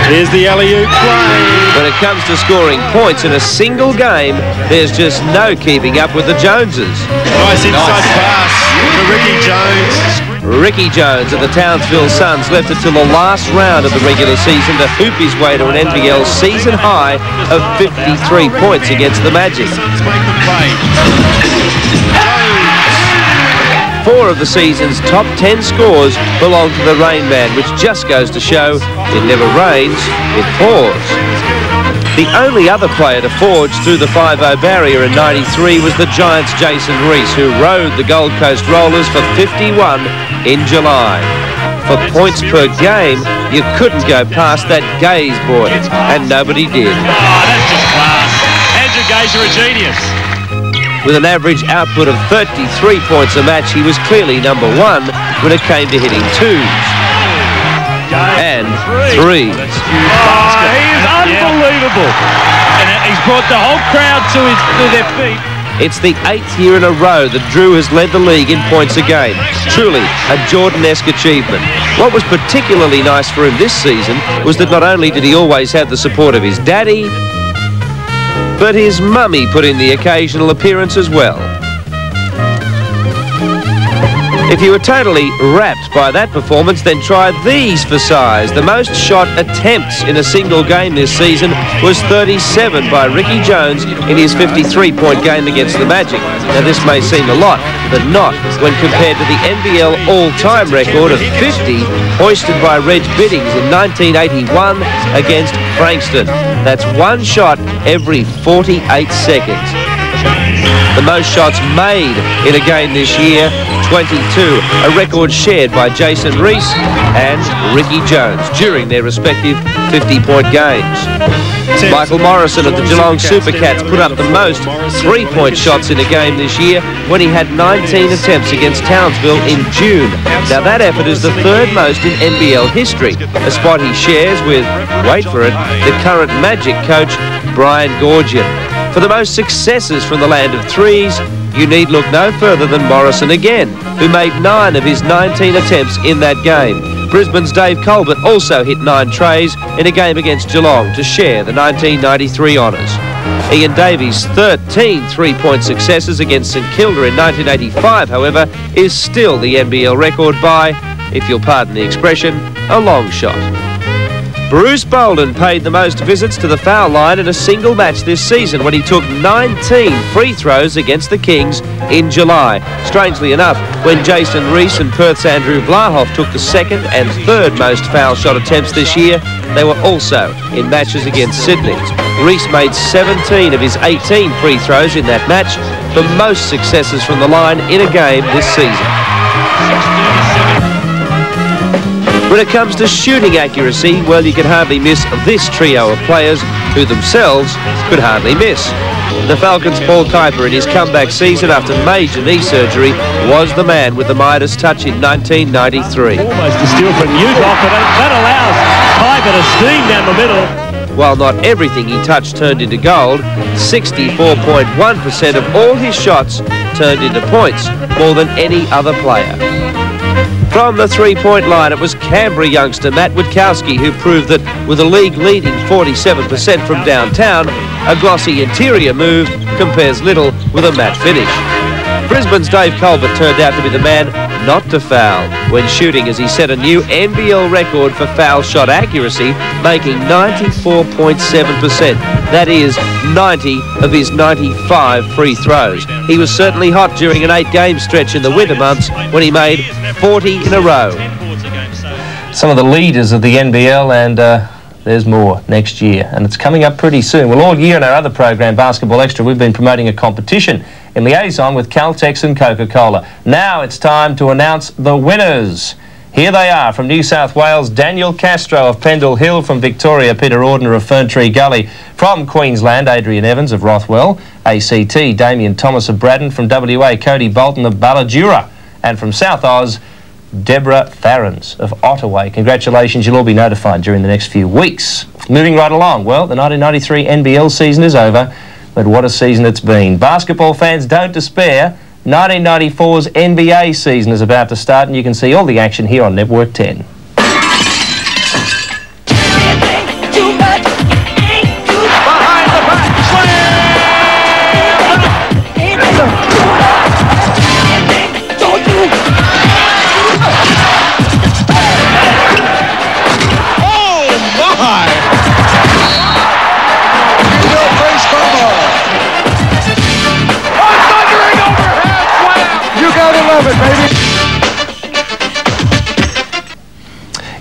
Here's the alley-oop play. When it comes to scoring points in a single game, there's just no keeping up with the Joneses. Nice inside pass for Ricky Jones. Ricky Jones of the Townsville Suns left it till the last round of the regular season to hoop his way to an NBL season high of 53 points against the Magic. 4 of the season's top 10 scores belong to the Rain Man, which just goes to show it never rains, it pours. The only other player to forge through the 5-0 barrier in 93 was the Giants' Jason Reese, who rode the Gold Coast Rollers for 51 in July. For points per game, you couldn't go past that Gaze boy, and nobody did. Oh, that's just class. Andrew Gaze, you're a genius. With an average output of 33 points a match, he was clearly number 1 when it came to hitting 2s. And 3s. He is unbelievable. And he's brought the whole crowd to their feet. It's the 8th year in a row that Drew has led the league in points a game. Truly a Jordan-esque achievement. What was particularly nice for him this season was that not only did he always have the support of his daddy, but his mummy put in the occasional appearance as well. If you were totally rapt by that performance, then try these for size. The most shot attempts in a single game this season was 37 by Ricky Jones in his 53-point game against the Magic. Now this may seem a lot, but not when compared to the NBL all-time record of 50 hoisted by Reg Biddings in 1981 against Frankston. That's one shot every 48 seconds. The most shots made in a game this year, 22, a record shared by Jason Reese and Ricky Jones during their respective 50-point games. Michael Morrison of the Geelong Supercats put up the most three-point shots in a game this year when he had 19 attempts against Townsville in June. Now that effort is the third most in NBL history, a spot he shares with, wait for it, the current Magic coach Brian Goorjian. For the most successes from the land of threes, you need look no further than Morrison again, who made 9 of his 19 attempts in that game. Brisbane's Dave Colbert also hit 9 trays in a game against Geelong to share the 1993 honours. Ian Davies' 13 three-point successes against St Kilda in 1985, however, is still the NBL record by, if you'll pardon the expression, a long shot. Bruce Bolden paid the most visits to the foul line in a single match this season when he took 19 free throws against the Kings in July. Strangely enough, when Jason Reese and Perth's Andrew Vlahoff took the second and third most foul shot attempts this year, they were also in matches against Sydney. Reese made 17 of his 18 free throws in that match, the most successes from the line in a game this season. When it comes to shooting accuracy, well, you can hardly miss this trio of players who themselves could hardly miss. The Falcons' Paul Kuiper in his comeback season after major knee surgery was the man with the Midas touch in 1993. Almost a steal from Ugoff, but that allows Kuiper to steam down the middle. While not everything he touched turned into gold, 64.1% of all his shots turned into points, more than any other player. From the three-point line, it was Canberra youngster Matt Witkowski who proved that with a league-leading 47% from downtown, a glossy interior move compares little with a matte finish. Brisbane's Dave Colbert turned out to be the man not to foul when shooting, as he set a new NBL record for foul shot accuracy, making 94.7%. That is 90 of his 95 free throws. He was certainly hot during an 8-game stretch in the winter months when he made 40 in a row. Some of the leaders of the NBL, and there's more next year, and it's coming up pretty soon. Well, all year in our other program, Basketball Extra, we've been promoting a competition in liaison with Caltex and Coca-Cola. Now it's time to announce the winners. Here they are. From New South Wales, Daniel Castro of Pendle Hill. From Victoria, Peter Ordner of Ferntree Gully. From Queensland, Adrian Evans of Rothwell. ACT, Damien Thomas of Braddon. From WA, Cody Bolton of Ballajura. And from South Oz, Deborah Farrens of Ottawa. Congratulations, you'll all be notified during the next few weeks. Moving right along, well, the 1993 NBL season is over, but what a season it's been. Basketball fans, don't despair. 1994's NBA season is about to start, and you can see all the action here on Network 10.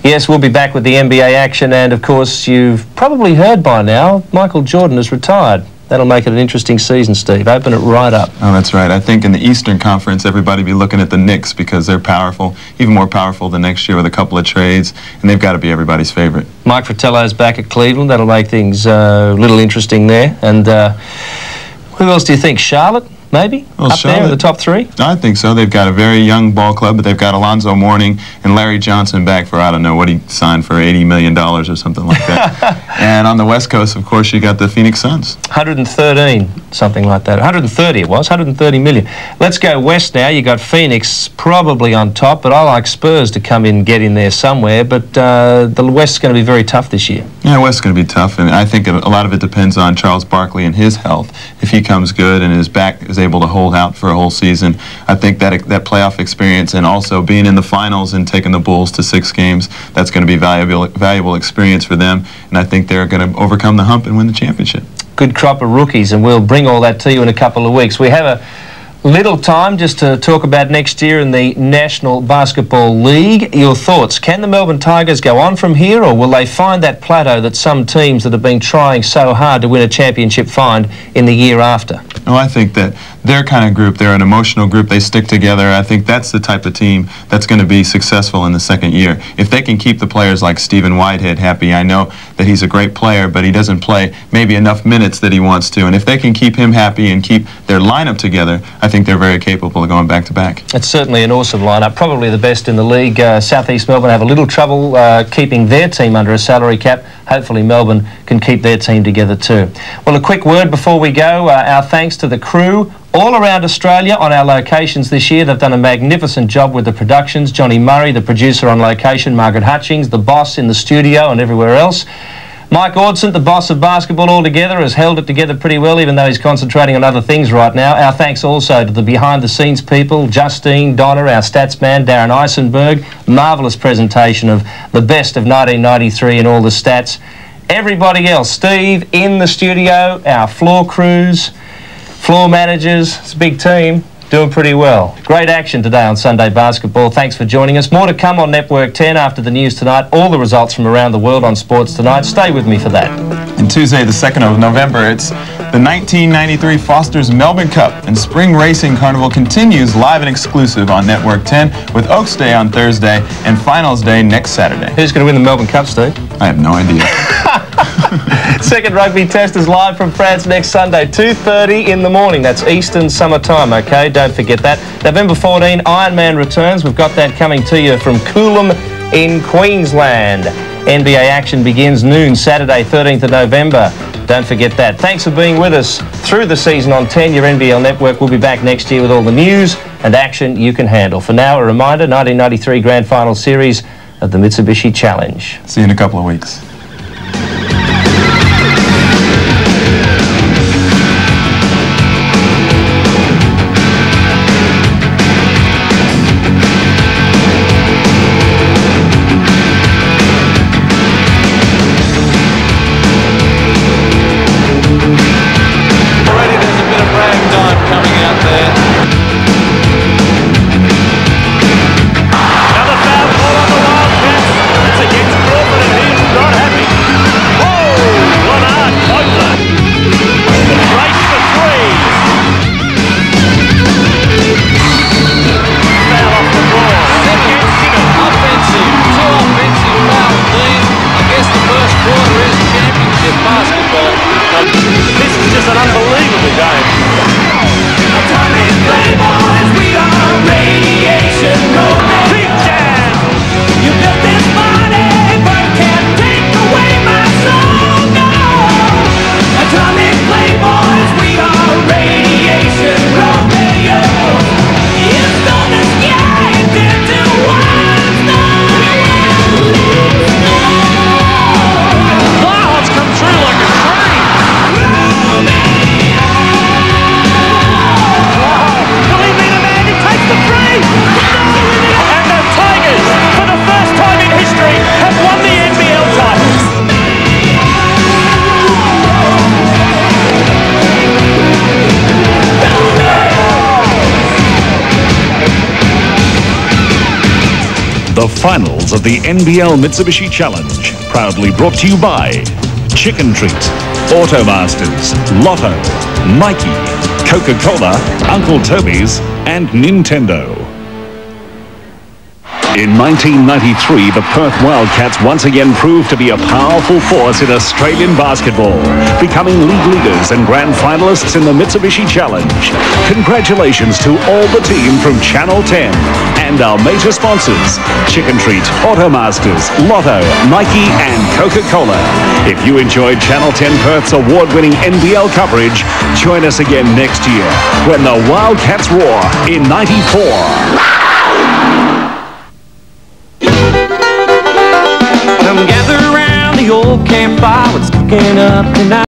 Yes, we'll be back with the NBA action, and of course you've probably heard by now Michael Jordan has retired. That'll make it an interesting season, Steve. Open it right up. Oh, that's right. I think in the Eastern Conference everybody will be looking at the Knicks because they're powerful, even more powerful than next year with a couple of trades, and they've got to be everybody's favorite. Mike Fratello's back at Cleveland. That'll make things a little interesting there. And who else do you think? Charlotte? Maybe? Well, up there in the top 3? I think so. They've got a very young ball club, but they've got Alonzo Mourning and Larry Johnson back for, I don't know, what he signed for $80 million or something like that. And on the West Coast, of course, you got the Phoenix Suns. 113, something like that. 130 it was, 130 million. Let's go west now. You got Phoenix probably on top, but I like Spurs to come in and get in there somewhere. But the West's going to be very tough this year. Yeah, West's going to be tough, and I think a lot of it depends on Charles Barkley and his health. If he comes good and is able to hold out for a whole season. I think that playoff experience and also being in the finals and taking the Bulls to 6 games, that's going to be valuable experience for them, and I think they're going to overcome the hump and win the championship. Good crop of rookies, and we'll bring all that to you in a couple of weeks. We have a little time just to talk about next year in the National Basketball League. Your thoughts? Can the Melbourne Tigers go on from here, or will they find that plateau that some teams that have been trying so hard to win a championship find in the year after? No, I think that their kind of group, they're an emotional group, they stick together. I think that's the type of team that's going to be successful in the second year. If they can keep the players like Stephen Whitehead happy, I know that he's a great player, but he doesn't play maybe enough minutes that he wants to. And if they can keep him happy and keep their lineup together, I think they're very capable of going back-to-back. It's certainly an awesome lineup, probably the best in the league. South East Melbourne have a little trouble keeping their team under a salary cap. Hopefully Melbourne can keep their team together too. Well, a quick word before we go. Our thanks to the crew all around Australia on our locations this year. They've done a magnificent job with the productions. Johnny Murray, the producer on location, Margaret Hutchings, the boss in the studio and everywhere else. Mike Ordsent, the boss of basketball altogether, has held it together pretty well, even though he's concentrating on other things right now. Our thanks also to the behind-the-scenes people, Justine, Donna, our stats man, Darren Eisenberg. Marvellous presentation of the best of 1993 and all the stats. Everybody else, Steve in the studio, our floor crews, floor managers, it's a big team, doing pretty well. Great action today on Sunday Basketball. Thanks for joining us. More to come on Network 10 after the news tonight. All the results from around the world on Sports Tonight. Stay with me for that. And Tuesday, the 2nd of November, it's the 1993 Foster's Melbourne Cup, and Spring Racing Carnival continues live and exclusive on Network 10 with Oaks Day on Thursday and Finals Day next Saturday. Who's going to win the Melbourne Cup, Steve? I have no idea. Second rugby test is live from France next Sunday, 2:30 in the morning. That's Eastern Summer Time, okay? Don't forget that. November 14, Ironman returns. We've got that coming to you from Coolum in Queensland. NBA action begins noon, Saturday, 13th of November. Don't forget that. Thanks for being with us through the season on 10, your NBL network. We'll be back next year with all the news and action you can handle. For now, a reminder, 1993 Grand Final Series of the Mitsubishi Challenge. See you in a couple of weeks. The finals of the NBL Mitsubishi Challenge, proudly brought to you by Chicken Treat, Automasters, Lotto, Nike, Coca-Cola, Uncle Toby's, and Nintendo. In 1993, the Perth Wildcats once again proved to be a powerful force in Australian basketball, becoming league leaders and grand finalists in the Mitsubishi Challenge. Congratulations to all the team from Channel 10 and our major sponsors, Chicken Treat, Automasters, Lotto, Nike and Coca-Cola. If you enjoyed Channel 10 Perth's award-winning NBL coverage, join us again next year when the Wildcats roar in 94. Come gather around the old campfire, what's cooking up tonight?